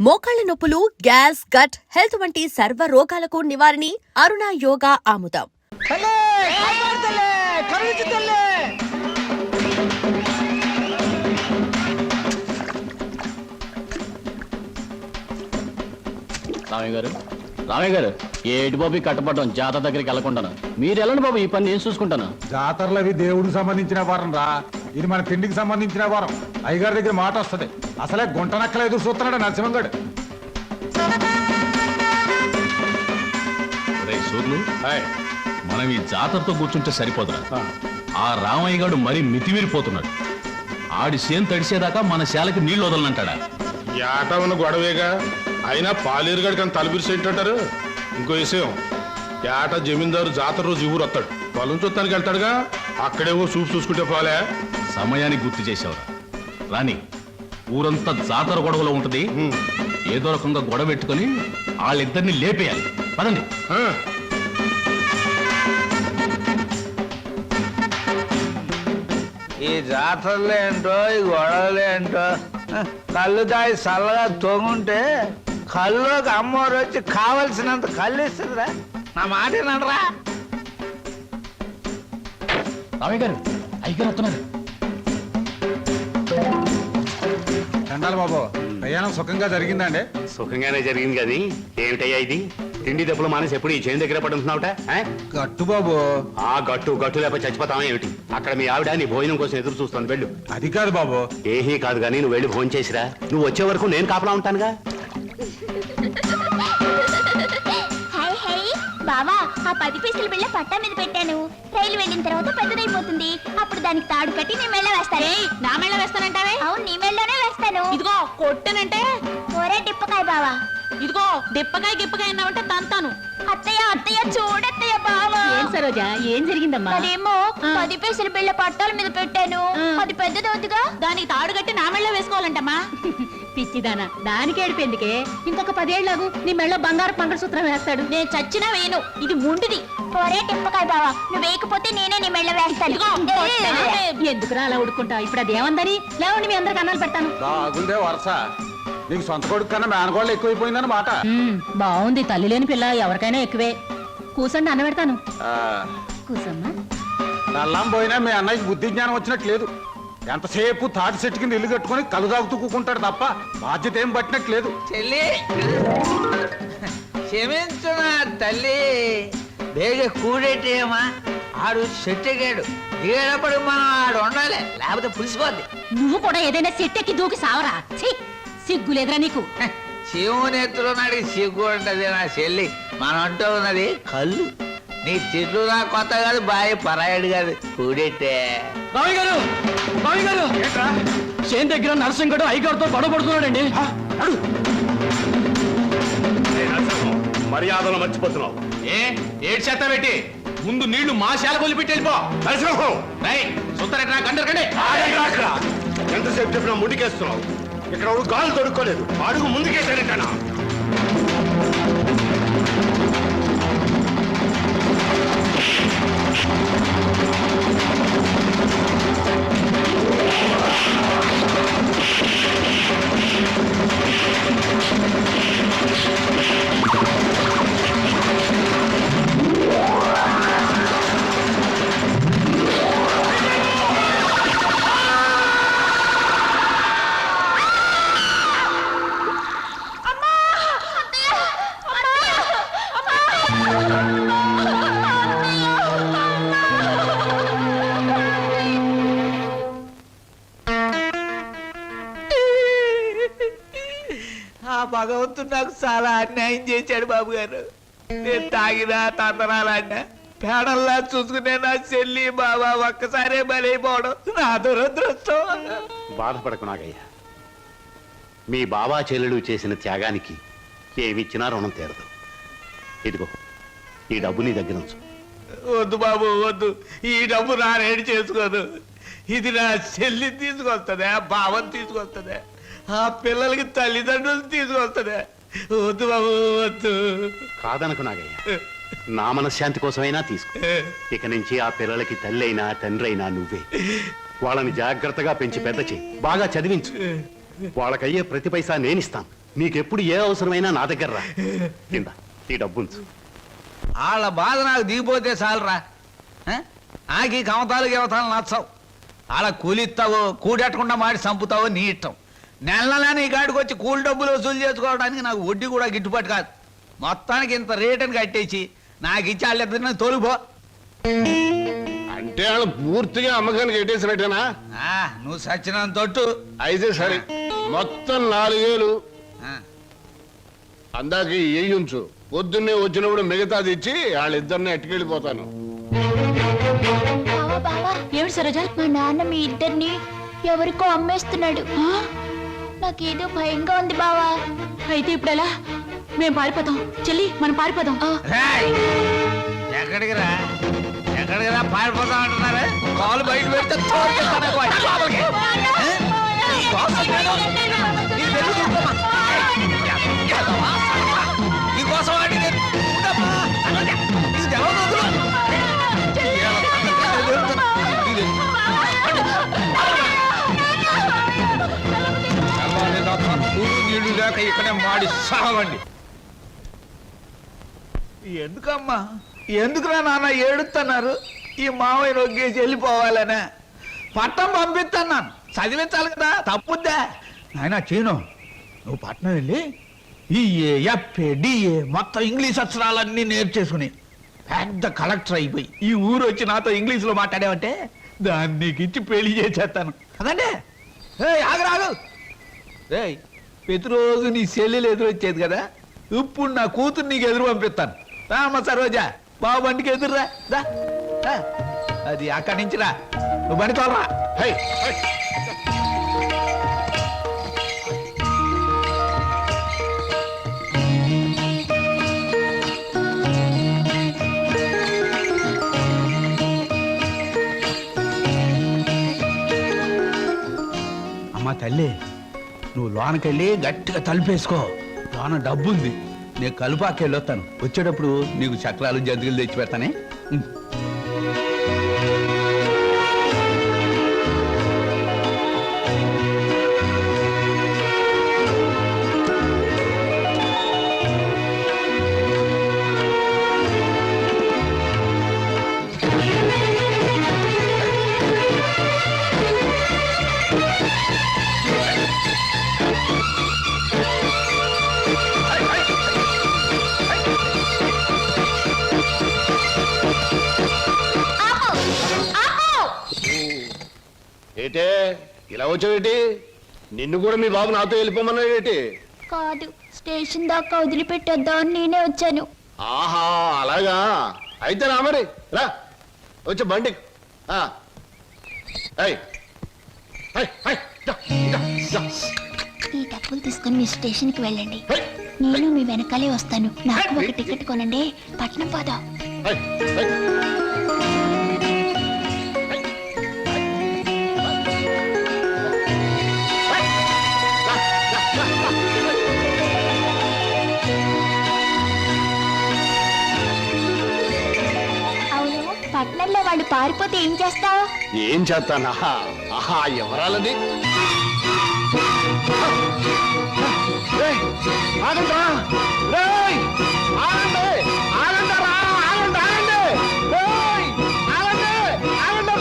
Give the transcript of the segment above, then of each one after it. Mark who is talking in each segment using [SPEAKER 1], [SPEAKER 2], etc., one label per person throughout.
[SPEAKER 1] మోకాళ్ల నొప్పులు, gas, gut health వంటి సర్వ రోగాలకు నివారణి అరుణ యోగా ఆముదం.
[SPEAKER 2] రామయ్య గారు ఏటి బాబు కట్టపడడం జాతర దగ్గరికి వెళ్ళకుండాను. మీరు వెళ్ళండి బాబు, ఈ పని నేను చూసుకుంటాను.
[SPEAKER 3] జాతరలు అవి దేవుడికి సంబంధించిన వారం రా, ఇది మన తిండికి సంబంధించిన వారం. అయ్యగారి దగ్గర మాట వస్తుంది. అసలే గుంట నక్కలు ఎదురు చూస్తున్నాడు నరసింహంగడు.
[SPEAKER 4] మనం ఈ జాతరతో కూర్చుంటే సరిపోదురా. ఆ రామయ్య గారు మరీ మితిమీరిపోతున్నాడు. ఆడి సేను తడిసేదాకా మన శాలకి నీళ్లు వదలనంటాడా?
[SPEAKER 5] ఏటా ఉన్న గొడవేగా. అయినా పాలేరుగాడికి అని తలపిరిసేంటారు. ఇంకో విషయం, ఏట జమీందారు జాతర రోజు ఊరు వస్తాడు. పొలం చూస్తానికి వెళ్తాడుగా, అక్కడేవో చూపు చూసుకుంటే పోలే.
[SPEAKER 4] సమయానికి గుర్తు చేసావురా. రాని ఊరంతా జాతర గొడవలో ఉంటది. ఏదో రకంగా గొడవ పెట్టుకుని వాళ్ళిద్దరిని లేపేయాలి. పదండి.
[SPEAKER 6] ఈ జాతరలు ఏంటో, ఈ గొడవలు ఏంటో, కళ్ళు దాయి చల్లగా తొంగుంటే కళ్ళుకి అమ్మవారు వచ్చి కావలసినంత కళ్ళు ఇస్తుందిరా. నా మాట ఏనరా?
[SPEAKER 2] రామయ్య గారు, అయ్యగారు వస్తున్నారు.
[SPEAKER 3] చండాలి బాబు, ప్రయాణం సుఖంగా జరిగిందండి?
[SPEAKER 7] సుఖంగానే జరిగింది. కానీ ఏమిటయ్యా ఇది? తిండి దెబ్బలు మానేసి ఎప్పుడు ఈ చేను దగ్గర పడుతున్నావుట?
[SPEAKER 3] గట్టు బాబు.
[SPEAKER 7] ఆ గట్టు లేకపోతే చచ్చిపోతావా ఏమిటి? అక్కడ మీ ఆవిడ నీ భోజనం కోసం ఎదురు చూస్తాను. వెళ్ళు.
[SPEAKER 3] అది కాదు బాబు.
[SPEAKER 7] ఏహీ కాదు కానీ నువ్వు వెళ్ళి భోజనం చేసిరా. నువ్వు వచ్చే వరకు నేను కాపలా ఉంటానుగా.
[SPEAKER 8] బావా, ఆ 10 పైసలు బిళ్ళ పట్టా మీద పెట్టాను. రైలు వెళ్ళిన తర్వాత పెద్దదైపోతుంది. అప్పుడు దానికి తాడు కట్టి నీ మెళ్ళ వేస్తాను. నా మెళ్ళ వేస్తానంటావే? అవును, నీ మెళ్ళలోనే వేస్తాను. ఇదిగో కొట్టనంటే ఒరే డిప్పకాయ బావా. ఇదిగో డిప్పకాయ గిప్పకాయ అన్నావంటే తంతాను. అత్తయ్య అత్తయ్య చూడత్తయ్య బావా. ఏం సరోజా, ఏం జరిగిందమ్మా? అదేమో 10 పైసలు బిళ్ళ పట్టాల మీద పెట్టాను. అది పెద్దదవుతుగా, దానికి తాడు కట్టి నా మెళ్ళ వేసుకోవాలంటమ్మా. పిచ్చిదానా, దానికి ఏడిపోయిందికే. ఇంకొక 10 ఏళ్లకు నీ మెళ్ళ బంగారు మంగళసూత్రం వేస్తాడు. నేను చచ్చినా వేయను, ఇది ముండిది. ఒరే టిప్పకాయ బావా, నువ్వు వేయకపోతే నేనే నీ మెళ్ళ వేస్తాను. ఎందుకురా అలా ఉడుకుంటా? ఇప్పుడు అది ఏమందని లేవండి, మీ అందరికి అన్నాలు పెడతాను.
[SPEAKER 3] బాగుందే వరస. నీకు సొంత కొడుకు కన్నా మేనగోళ్ళు ఎక్కువైపోయిందని మాట.
[SPEAKER 1] బాగుంది, తల్లి లేని పిల్ల ఎవరికైనా ఎక్కువే. కూసండి, అన్న పెడతాను. కూసమ్మా.
[SPEAKER 3] నల్లం పోయినా మీ అన్నయ్యకి బుద్ధి జ్ఞానం వచ్చినట్టు లేదు. ఎంతసేపు తాటి చెట్టు కింద ఇల్లు కట్టుకుని కలు తాగుతూ కూకుంటాడు తప్ప బాధ్యత ఏం పట్టినట్టు లేదు.
[SPEAKER 6] చెల్లి క్షమించునా తల్లి. బేగ కూడేటేమా, ఆడు చెట్టెగాడు. దిగేటప్పుడు మనం ఆడు ఉండాలి, లేకపోతే పులిసిపోద్ది.
[SPEAKER 1] నువ్వు కూడా ఏదైనా సెట్టెక్కి దూకి సావరా. సిగ్గులేదురా నీకు?
[SPEAKER 6] శివుని ఎత్తులో నాడికి సిగ్గు ఉంటది నా చెల్లి. మనం అంటూ ఉన్నది కళ్ళు. నీ తిట్లు నా కొత్త కాదు, బాయ్ పరాయడు కాదు. కూడెట్టే
[SPEAKER 2] రామయ్య గారు, రామయ్య గారు, చేను దగ్గర నరసింహగడు అయ్యగారితో గొడవ పడుతున్నాడండి.
[SPEAKER 7] మర్యాదలు మర్చిపోతున్నావు.
[SPEAKER 4] ఏడు చేత పెట్టి ముందు నీళ్లు మా శాల కొలిపెట్టి వెళ్ళిపో.
[SPEAKER 7] ఎంతసేపు చెప్పినా ముందుకేస్తున్నావు. ఇక్కడ గాలు దొరుకోలేదు, అడుగు ముందుకేసాడేటనా?
[SPEAKER 6] ఆ భగవంతుడు నాకు చాలా అన్యాయం చేశాడు బాబు గారు. నేను తాగినా తందనాలన్నా పేడల్లా చూసుకునే నా చెల్లి బాబా ఒక్కసారే బలైపోవడం నా దురదృష్టం.
[SPEAKER 7] బాధపడకు నాగయ్య. మీ బాబా చెల్లెలు చేసిన త్యాగానికి ఏమిచ్చినా రుణం తీరదు. ఇదిగో ఈ డబ్బు నీ దగ్గర ఉంచు.
[SPEAKER 6] వద్దు బాబు వద్దు, ఈ డబ్బు నా రేడి చేసుకోదు. ఇది నా చెల్లి తీసుకొస్తుందా, బావని తీసుకొస్తుందా, ఆ పిల్లలకి తల్లిదండ్రులు తీసుకొస్తుందా? వద్దు బాబు వద్దు.
[SPEAKER 7] కాదనకు నాగయ్య, నా మనశ్శాంతి కోసమైనా తీసుకో. ఇక నుంచి ఆ పిల్లలకి తల్లి అయినా తండ్రి అయినా నువ్వే. వాళ్ళని జాగ్రత్తగా పెంచి పెద్ద చేయి, బాగా చదివించు. వాళ్ళకయ్యే ప్రతి పైసా నేనిస్తాను. నీకెప్పుడు ఏ అవసరమైనా నా దగ్గర రా కింద ఈ డబ్బుంచు.
[SPEAKER 6] వాళ్ళ బాధ నాకు దిగిపోతే చాలరా. నాకు ఈ కమతాలు గవతాలు నచ్చవు. వాళ్ళ కూలిస్తావో కూడెట్టకుండా మాడి చంపుతావో నీ ఇష్టం. నెల నీ కాడికి వచ్చి కూలి డబ్బులు వసూలు చేసుకోవడానికి నాకు వడ్డీ కూడా గిట్టుబాటు కాదు. మొత్తానికి ఇంత రేటుని కట్టేసి నాకు ఇచ్చి వాళ్ళిద్దరిని తోలిపో.
[SPEAKER 5] అంటే వాళ్ళు పూర్తిగా అమ్మకానికి ఎట్టేసినట్టేనా?
[SPEAKER 6] నువ్వు సచ్చినంత తొట్టు.
[SPEAKER 5] అయితే సరే, మొత్తం 4000
[SPEAKER 6] ఆ,
[SPEAKER 5] అందాక ఉంచు. పొద్దున్నే వచ్చినప్పుడు మిగతాది ఇచ్చి వాళ్ళిద్దరిని ఎట్టుకెళ్ళిపోతాను.
[SPEAKER 8] బావా బావా,
[SPEAKER 1] ఏమిటి సరోజ?
[SPEAKER 8] మా నాన్న మీ ఇద్దరిని ఎవరికో అమ్మేస్తున్నాడు. నాకేదో భయంగా ఉంది బావా.
[SPEAKER 1] అయితే ఇప్పుడు ఎలా? మేము పారిపోతాం చెల్లి, మనం పారిపోదాం.
[SPEAKER 6] రేయ్, ఎక్కడికి రా ఎక్కడికి రా పారిపోతాం అంటున్నారా? కాలు బయట పెడితే తోలుకెళ్తాను నాకు వాడి లోపలికి. ఈ కోసం ఈ వెలుగుతుందమ్మా. ఈ కోసం వాడిని నేను ఉండమ్మా. ఇది జలం వదులు. నీళ్లు లేక ఇక్కడే మాడి సావండి. ఎందుకమ్మా, ఎందుకురా నాన్న ఏడుస్తున్నారు? ఈ మావయ్య నొగ్గేసి వెళ్ళిపోవాలనే పట్నం పంపిస్తున్నాను. చదివించాలి కదా, తప్పుద్దా? నాయన చీను, నువ్వు పట్నం వెళ్ళి ఈ ఎఫ్ఏ డిఏ మొత్తం ఇంగ్లీష్ అక్షరాలన్నీ నేర్చేసుకుని పెద్ద కలెక్టర్ అయిపోయి ఈ ఊరు వచ్చి నాతో ఇంగ్లీష్లో మాట్లాడావంటే దాన్ని నీకు ఇచ్చి పెళ్లి చేసేస్తాను. అదండి ఆగరాగు. రేయ్, ప్రతిరోజు నీ చెల్లెలు ఎదురొచ్చేది కదా, ఇప్పుడు నా కూతురు నీకు ఎదురు పంపిస్తాను. రామ్మ సరోజా, బాబు బండికి ఎదురురా. అది అక్కడి నుంచి రా, నువ్వు బండి తోలరా.
[SPEAKER 5] High, high.
[SPEAKER 6] అమ్మా తల్లి, నువ్వు లోనకెళ్ళి గట్టిగా తలుపేసుకో. లోన డబ్బు ఉంది, నేను కలుపాకెళ్ళి వస్తాను. వచ్చేటప్పుడు నీకు చక్రాలు జంతికలు తెచ్చి పెడతానే.
[SPEAKER 5] ఏటే ఇలా వచ్చావేటి? నిన్ను కూడా మీ బాబు నాతో వెళ్ళిపోమన్నాడేటి?
[SPEAKER 8] కాదు, స్టేషన్ దాకా వదిలిపెట్టొద్దామని నేనే వచ్చాను.
[SPEAKER 5] ఆహా, అలాగా. అయితే రా మరి, రా వచ్చే బండి.
[SPEAKER 8] ఈ డబ్బులు తీసుకుని మీ స్టేషన్కి వెళ్ళండి. నేను మీ వెనకాలే వస్తాను. నాకు ఒక టికెట్ కొనండి, పట్నం పోదాం. అవును, పట్నంలో వాళ్ళు పారిపోతే ఏం చేస్తావు?
[SPEAKER 5] ఏం చేస్తానా? ఆహా, ఎవరాలది? ఆగండ్రా! రేయ్! ఆగండి! ఆగండ్రా! ఆగండి! ఆగండి! రేయ్! ఆగండి! ఆగండి!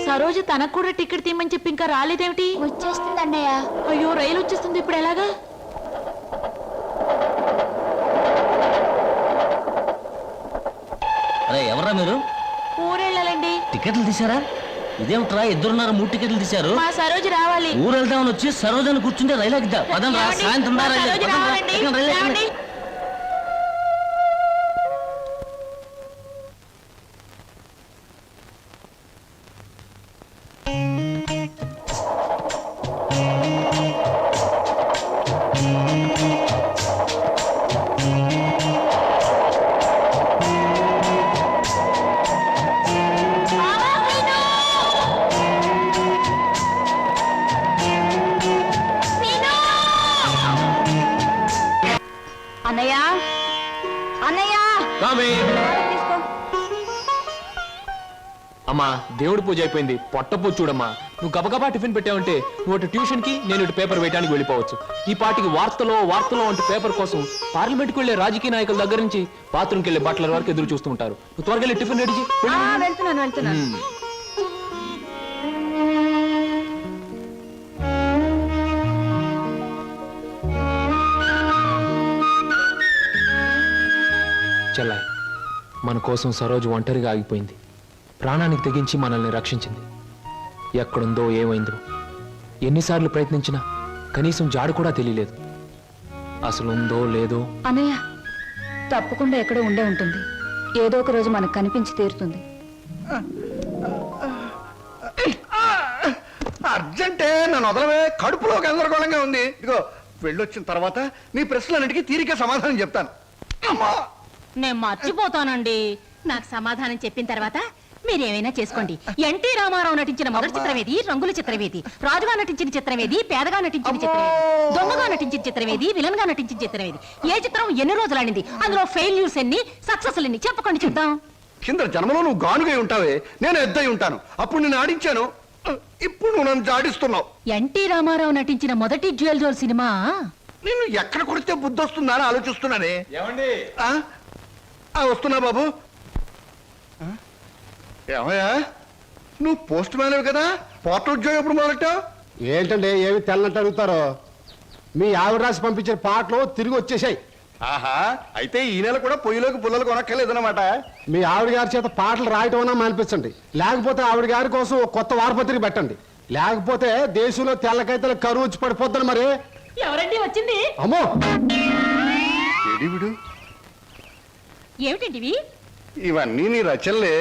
[SPEAKER 1] సరోజ తనకు కూడా టికెట్ తీయమని చెప్పి ఇంకా రాలేదేమిటి?
[SPEAKER 8] వచ్చేస్తుంది అన్నయ్య.
[SPEAKER 1] అయ్యో, రైలు వచ్చేస్తుంది, ఇప్పుడు ఎలాగా?
[SPEAKER 2] అరే ఎవరా మీరు?
[SPEAKER 1] ఊరెళ్ళాలండి.
[SPEAKER 2] టికెట్లు తీసారా? ఇదేమిట్రా, ఇద్దరున్నారు 3 టికెట్లు తీశారు.
[SPEAKER 1] మా సరోజ రావాలి.
[SPEAKER 2] ఊరు వెళ్దామని వచ్చి సరోజని కూర్చుంటే రైలు ఎక్కుదా? పదం రా,
[SPEAKER 1] ఏమండి?
[SPEAKER 2] సాయంత్రం
[SPEAKER 1] మా
[SPEAKER 2] రా, రైలు
[SPEAKER 1] సరోజ
[SPEAKER 2] పదం రా.
[SPEAKER 1] రావాలండి.
[SPEAKER 2] ఎక్కడ రైలు ఎక్కండి.
[SPEAKER 1] ఏమండి?
[SPEAKER 2] అమ్మా దేవుడి పూజ అయిపోయింది, పొట్ట పూజ చూడమ్మా. నువ్వు గబగబా టిఫిన్ పెట్టావంటే నువ్వు అటు ట్యూషన్ కి, నేను ఇటు పేపర్ వేయడానికి వెళ్ళిపోవచ్చు. ఈ పాటికి వార్తలో వంటి పేపర్ కోసం పార్లమెంట్కి వెళ్లే రాజకీయ నాయకుల దగ్గర నుంచి బాత్రూమ్కి వెళ్లే బట్టల వరకు ఎదురు చూస్తూ ఉంటారు. నువ్వు త్వరగా వెళ్ళి టిఫిన్ రెడీ చేయి.
[SPEAKER 1] వెళ్తున్నాను.
[SPEAKER 2] చెల్లాయి, మన కోసం సరోజు ఒంటరిగా ఆగిపోయింది. ప్రాణానికి తెగించి మనల్ని రక్షించింది. ఎక్కడుందో ఏమైందో ఎన్నిసార్లు ప్రయత్నించినా కనీసం జాడు కూడా తెలియలేదు. అసలు ఉందో లేదో.
[SPEAKER 1] అన్నయ్య తప్పకుండా ఎక్కడో ఉండే ఉంటుంది. ఏదో ఒక రోజు మనకు కనిపించి తీరుతుంది.
[SPEAKER 6] అర్జెంటే నన్ను వదలవే, కడుపులో గందరగోళంగా ఉంది. ఇదిగో వెళ్ళొచ్చిన తర్వాత నీ ప్రశ్నలన్నిటికీ తీరిక సమాధానం చెప్తాను. అమ్మా
[SPEAKER 1] నేను మర్చిపోతానండి. నాకు సమాధానం చెప్పిన తర్వాత మీరేమైనా చేసుకోండి. ఎన్టీ రామారావు నటించిన మొదటి చిత్రమేది, రంగుల చిత్రమేది, రాజుగా నటించిన చిత్రమేది, పేదగా నటించిన చిత్రమేది, దొంగగా నటించిన చిత్రమేది, విలన్ గా నటించిన చిత్రమేది, ఏ చిత్రం ఎన్ని రోజులు ఆడింది, అందులో ఫెయిల్యూర్స్ ఎన్ని, సక్సెస్ ఎన్ని చెప్పకండి చూద్దాం.
[SPEAKER 6] కింద జన్మలో నువ్వు గానుగై ఉంటావే, నేను ఎద్దై ఉంటాను. అప్పుడు నేను ఆడించాను, ఇప్పుడు నువ్వు నన్ను జాడిస్తున్నావు.
[SPEAKER 1] ఎన్టీ రామారావు నటించిన మొదటి జ్యువెల్ జోల్ సినిమా
[SPEAKER 6] నేను ఎక్కడ కొడితే బుద్ధి వస్తుందా అని ఆలోచిస్తున్నానే.
[SPEAKER 3] ఏమండి
[SPEAKER 6] వస్తున్నా బాబు. ఏమయ్యా, నువ్వు పోస్ట్ మ్యాన్ కదా, పోర్ట్ ఉద్యోగం ఎప్పుడు మొదలెట్టావు?
[SPEAKER 9] ఏంటంటే ఏమి తెల్లనట్టు అడుగుతారో. మీ ఆవిడ రాసి పంపించిన పాటలు తిరిగి వచ్చేసాయి.
[SPEAKER 6] ఆహా, అయితే ఈ నెల కూడా పొయ్యిలోకి పుల్లలు కొనక్కర్లేదన్నమాట.
[SPEAKER 9] మీ ఆవిడ గారి చేత పాటలు రాయటం అన్నా మానిపించండి. లేకపోతే ఆవిడ గారి కోసం ఒక కొత్త వారపత్రిక పెట్టండి. లేకపోతే దేశంలో తెల్లకైతే కరువు వచ్చి పడిపోద్దని. మరి
[SPEAKER 1] ఎవరండి వచ్చింది?
[SPEAKER 9] అమ్మో,
[SPEAKER 6] విడు
[SPEAKER 1] ఏమిటండి
[SPEAKER 6] ఇవన్నీ నీ రచనలే.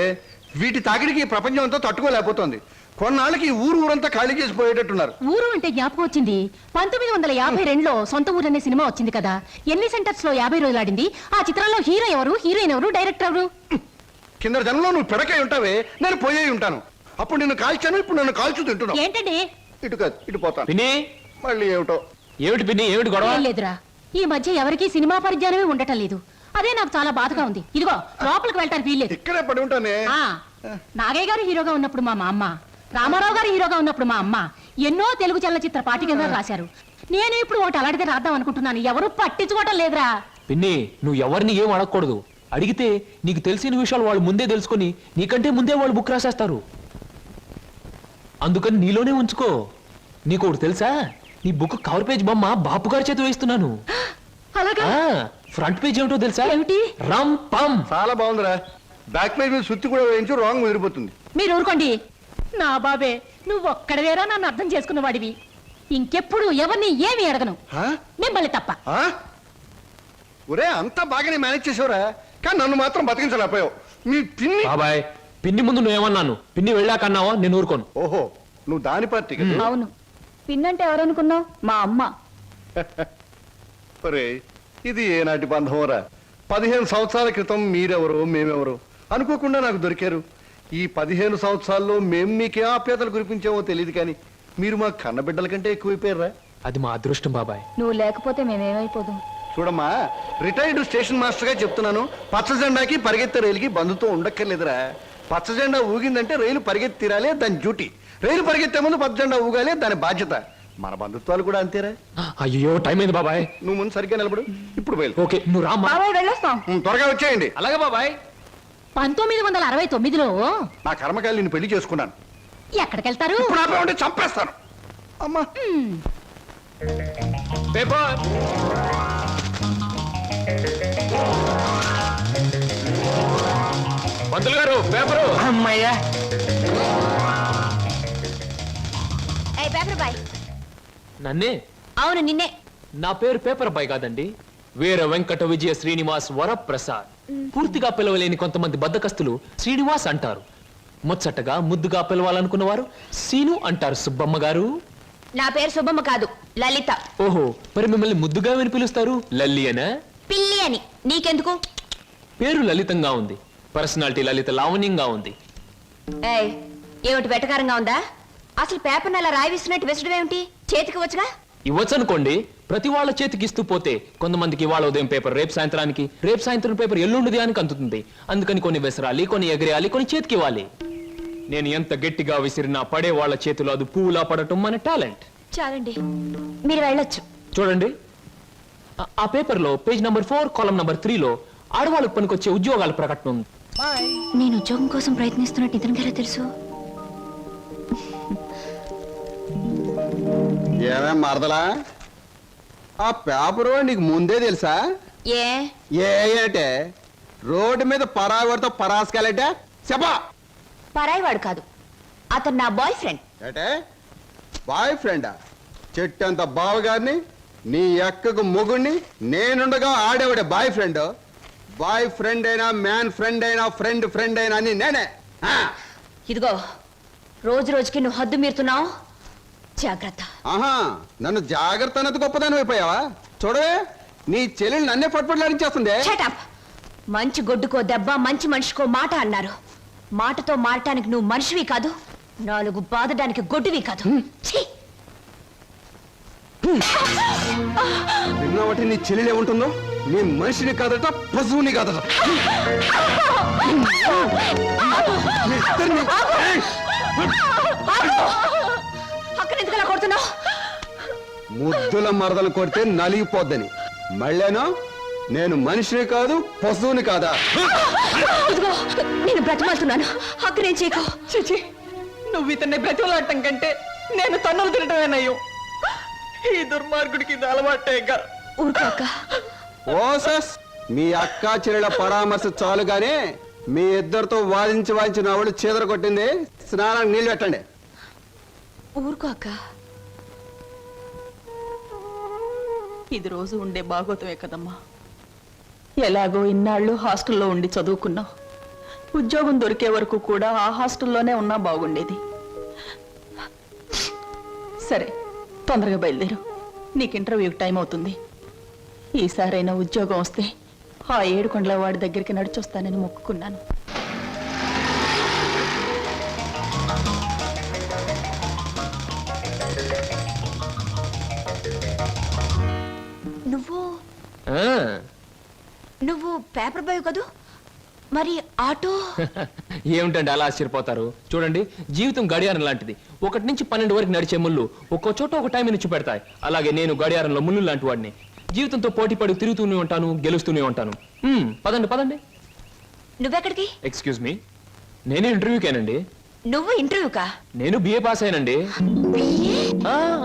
[SPEAKER 6] వీటి తాకిడికి ఈ ప్రపంచం అంతా తట్టుకోలేకపోతుంది. కొన్నాళ్ళకి ఈ ఊరంతా ఖాళీ చేసి పోయేటట్టున్నారు.
[SPEAKER 1] ఊరు అంటే జ్ఞాపకం వచ్చింది. 1952లో సొంత ఊరు అనే సినిమా వచ్చింది కదా. ఎన్ని సెంటర్స్ లో 50 రోజులు ఆడింది. ఆ చిత్రంలో హీరో ఎవరు, హీరోయిన్ ఎవరు, డైరెక్టర్ ఎవరు?
[SPEAKER 6] కింద జనంలో నువ్వు పిడకై ఉంటావే, నేను పోయే ఉంటాను. అప్పుడు నిన్ను కాల్చాను, ఇప్పుడు నన్ను కాల్చు తింటున్నావు.
[SPEAKER 1] ఏంటండి?
[SPEAKER 6] ఇటు కాదు, ఇటు పోతాను.
[SPEAKER 2] పిన్ని,
[SPEAKER 6] మళ్ళీ ఏమిటో.
[SPEAKER 2] ఏమిటి పిన్ని, ఏమిటి గొడవ?
[SPEAKER 1] ఏం లేదురా, ఈ మధ్య ఎవరికీ సినిమా పరిజ్ఞానమే ఉండటం లేదు. అదే నాకు చాలా బాధగా ఉంది. ఇదిగో లోపలికి వెళ్ళటానికి వీల్లేదు.
[SPEAKER 6] ఇక్కడే పడి ఉంటానే.
[SPEAKER 1] నాగయ్య గారు హీరోగా ఉన్నప్పుడు మా అమ్మ, రామారావు గారు హీరోగా ఉన్నప్పుడు మా అమ్మ ఎన్నో తెలుగు చలనచిత్ర పాఠ్యాంశాలు రాశారు. నేను ఇప్పుడు ఒకటి అలాంటిదే రాద్దాం అనుకుంటున్నాను. ఎవరు పట్టించుకోవటం లేదురా.
[SPEAKER 2] పిన్ని, నువ్వు ఎవరిని ఏం అడగకూడదు. అడిగితే నీకు తెలిసిన విషయాలు వాళ్ళు ముందే తెలుసుకొని నీకంటే ముందే వాళ్ళు బుక్ రాసేస్తారు. అందుకని నీలోనే ఉంచుకో. నీకు ఒకటి తెలుసా, నీ బుక్ కవర్ పేజ్ బొమ్మ బాపు గారి చేత వేస్తున్నాను.
[SPEAKER 1] అలాగా?
[SPEAKER 2] ఫ్రంట్ పేజ్ ఏమిటో తెలుసా?
[SPEAKER 1] ఏమిటి?
[SPEAKER 2] రమ్ పమ్.
[SPEAKER 6] చాలా బాగుందిరా. బ్యాక్ పేజ్ మీద సుత్తి కూడా వేయించు, రాంగ్ ముదిరిపోతుంది.
[SPEAKER 1] మీరు ఊరుకోండి. నా బాబే, నువ్వు ఒక్కడవేరా నన్ను అర్థం చేసుకున్న వాడివి. ఇంకెప్పుడు ఎవరిని ఏమి అడగను, మిమ్మల్ని తప్ప.
[SPEAKER 6] ఒరే, అంతా బాగానే మేనేజ్ చేసావురా, కానీ నన్ను మాత్రం బతికించలేకపోయావు. మీ పిన్ని.
[SPEAKER 2] బాబాయ్, పిన్ని ముందు నువ్వేమన్నాను, పిన్ని వెళ్ళాకన్నావా? నేను ఊరుకోను.
[SPEAKER 6] ఓహో, నువ్వు దాని పార్టీ కదా.
[SPEAKER 1] అవును. పిన్నంటే ఎవరనుకున్నావు? మా అమ్మ.
[SPEAKER 6] ఒరే, ఇది ఏనాటి బంధమోరా. 15 సంవత్సరాల క్రితం మీరెవరు, మేమెవరు అనుకోకుండా నాకు దొరికారు. ఈ 15 సంవత్సరాల్లో మేము మీకే ఆప్యాతలు కురిపించామో తెలియదు, కానీ మీరు మా కన్నబిడ్డల కంటే ఎక్కువైపోయారా.
[SPEAKER 2] అది మా అదృష్టం బాబాయ్.
[SPEAKER 1] నువ్వు లేకపోతే మేమేమైపోదాం.
[SPEAKER 6] చూడమ్మా, రిటైర్డ్ స్టేషన్ మాస్టర్ గా చెప్తున్నాను, పచ్చ జెండాకి పరిగెత్తే రైలుకి బంధుతో ఉండక్కర్లేదురా. పచ్చ జెండా ఊగిందంటే రైలు పరిగెత్తి తీరాలే, దాని డ్యూటీ. రైలు పరిగెత్తే ముందు పచ్చ జెండా ఊగాలే, దాని బాధ్యత. మన బంధుత్వాలు కూడా అంతేరా.
[SPEAKER 2] అయ్యో, టైం అయింది బాబాయ్.
[SPEAKER 6] నువ్వు ముందు సరిగ్గా నిలబడు, ఇప్పుడు బయలు.
[SPEAKER 2] ఓకే, నువ్వు రామ్మా.
[SPEAKER 1] వెళ్ళొస్తాం.
[SPEAKER 6] త్వరగా వచ్చేయండి.
[SPEAKER 2] అలాగే బాబాయ్.
[SPEAKER 1] 1969లో
[SPEAKER 6] నా కర్మకాయలు నిన్ను పెళ్లి చేసుకున్నాను.
[SPEAKER 1] ఎక్కడికెళ్తారు?
[SPEAKER 6] ఇప్పుడు ఆపే ఉంటే చంపేస్తాను. అమ్మా,
[SPEAKER 2] పేపర్. పంతులు గారు, పేపరు.
[SPEAKER 6] అమ్మయ్యా.
[SPEAKER 8] Paper boy.
[SPEAKER 2] నన్నే?
[SPEAKER 8] అవును, నిన్నే.
[SPEAKER 2] నా పేరు పేపర్ బాయ్ కాదండి, వీర వెంకట విజయ శ్రీనివాస్ వరప్రసాద్. పూర్తిగా పిలవలేని కొంతమంది బద్దకస్తులు శ్రీనివాస్ అంటారు. ముచ్చటగా ముద్దుగా పిలవాలనుకున్న వారు సీను అంటారు. సుబ్బమ్మ గారు.
[SPEAKER 8] నా పేరు సుబ్బమ్మ కాదు, లలిత.
[SPEAKER 2] ఓహో, మరి మిమ్మల్ని ముద్దుగా విని పిలుస్తారు లల్లి అనా?
[SPEAKER 8] పిల్లి అని. నీకెందుకు?
[SPEAKER 2] పేరు లలితంగా ఉంది, పర్సనాలిటీ లలిత లావణ్యంగా ఉంది.
[SPEAKER 8] ఏమిటి వెటకారంగా ఉందా? అసలు పేపర్ అలా రాయిస్తున్నట్టు విసడం ఏమిటి? చేతికి వచ్చుగా.
[SPEAKER 2] ఇవ్వచ్చనుకోండి, ప్రతి వాళ్ళ చేతికి ఇస్తూ పోతే కొంతమందికి ఇవాళ ఉదయం పేపర్ రేపు సాయంత్రానికి, రేపు సాయంత్రం పేపర్ ఎల్లుండి దానికి అందుతుంది. అందుకని కొన్ని విసరాలి, కొన్ని ఎగరేయాలి, కొన్ని చేతికి ఇవ్వాలి. నేను ఎంత గట్టిగా విసిరినా పడే వాళ్ళ చేతిలో అది పువ్వులా పడటం మన టాలెంట్.
[SPEAKER 8] చాలండి, మీరు వెళ్ళొచ్చు.
[SPEAKER 2] చూడండి, ఆ పేపర్లో పేజ్ నంబర్ 4 కాలమ్ నంబర్ 3లో ఆడవాళ్ళకు పనికొచ్చే ఉద్యోగాల ప్రకటన ఉంది.
[SPEAKER 8] నేను ఉద్యోగం కోసం ప్రయత్నిస్తున్నట్టు ఇతనికి ఎలా తెలుసు?
[SPEAKER 9] ఏమే మరదలా, ఆ పేపరు నీకు ముందే తెలుసా?
[SPEAKER 8] ఏ
[SPEAKER 9] ఏంటే రోడ్డు మీద పరాగడితో పరాసుకెళ్ళటే చెప్పా.
[SPEAKER 8] పరాయివాడు కాదు, అతను నా బాయ్ ఫ్రెండ్.
[SPEAKER 9] ఏటే బాయ్ ఫ్రెండా? చెట్టంత బావగారిని, నీ ఎక్కకు మొగుణ్ణి, నేనుండగా ఆడేవాడే బాయ్ ఫ్రెండ్. బాయ్ ఫ్రెండ్ అయినా, మ్యాన్ ఫ్రెండ్ అయినా, ఫ్రెండ్ అయినా అని నేనే.
[SPEAKER 8] ఇదిగో, రోజు రోజుకి నువ్వు హద్దు మీరుతున్నావు, జాగ్రత్త.
[SPEAKER 9] ఆహా, నన్ను జాగ్రత్త అన్నది గొప్పదాని అయిపోయావా? చూడవే, నీ చెల్లెలు నన్నే పట్టుపట్లాడించేస్తుంది.
[SPEAKER 8] Shut up. మంచి గొడ్డుకో దెబ్బ, మంచి మనిషికో మాట అన్నారు. మాటతో మారటానికి నువ్వు మనిషివి కాదు, 4 బాదడానికి గొడ్డువి కాదు. ఛీ!
[SPEAKER 9] విన్నావటి నీ చెల్లెలు ఏముంటుందో? నీ మనిషిని కాదట, పశువుని కాదట. మీ ఇద్దరిని- ఏయ్!
[SPEAKER 8] అక్కడ ఎందుకు అలా కొడుతున్నావు?
[SPEAKER 9] ముద్దుల మరదలు కొడితే నలిగిపోద్దని. మళ్ళేనో నేను మనిషిని కాదు, పశువుని కాదా?
[SPEAKER 8] ఇదిగో, నేను బ్రతిమాలుతున్నాను, అక్కడేం చేయకు.
[SPEAKER 1] చిచి, నువ్వు ఇతన్ని బ్రతిమలాడటం కంటే నేను తన్నులు తినటమేనయ్యో. ఈ దుర్మార్గుడికి ఇది అలవాటేగా.
[SPEAKER 8] ఊరుకోక.
[SPEAKER 9] ఓసస్, మీ అక్కా చెల్లెల పరామర్శ చాలుగానే మీ ఇద్దరితో వాదించి నా వాళ్ళు చీదర కొట్టింది. స్నానానికి నీళ్ళు పెట్టండి.
[SPEAKER 8] ఊరుకోక.
[SPEAKER 1] ఇది రోజు ఉండే బాగోతమే కదమ్మా. ఎలాగో ఇన్నాళ్ళు హాస్టల్లో ఉండి చదువుకున్నావు. ఉద్యోగం దొరికే వరకు కూడా ఆ హాస్టల్లోనే ఉన్నా బాగుండేది. సరే, తొందరగా బయలుదేరు, నీకు ఇంటర్వ్యూకి టైం అవుతుంది. ఈసారైనా ఉద్యోగం వస్తే ఆ 7 కొండల వాడి దగ్గరికి నడిచొస్తానని మొక్కుకున్నాను.
[SPEAKER 8] నువ్వు పేపర్ బాయ్ కదూ, మరి ఆటో?
[SPEAKER 2] ఏమిటండి అలా ఆశ్చర్యపోతారు? చూడండి, జీవితం గడియారం లాంటిది. 1 నుంచి 12 వరకు నడిచే ముళ్ళు ఒక్కో చోట ఒక టైం నుంచి పెడతాయి. అలాగే నేను గడియారంలో ముళ్ళు లాంటి వాడిని. జీవితంతో పోటీ పడి తిరుగుతూనే ఉంటాను, గెలుస్తూనే ఉంటాను. పదండి పదండి.
[SPEAKER 8] నువ్వెక్కడికి?
[SPEAKER 2] ఎక్స్క్యూజ్ మీ, నేను ఇంటర్వ్యూకేనండి.
[SPEAKER 8] నువ్వు ఇంటర్వ్యూకా?
[SPEAKER 2] నేను బిఏ పాస్ అయినండి.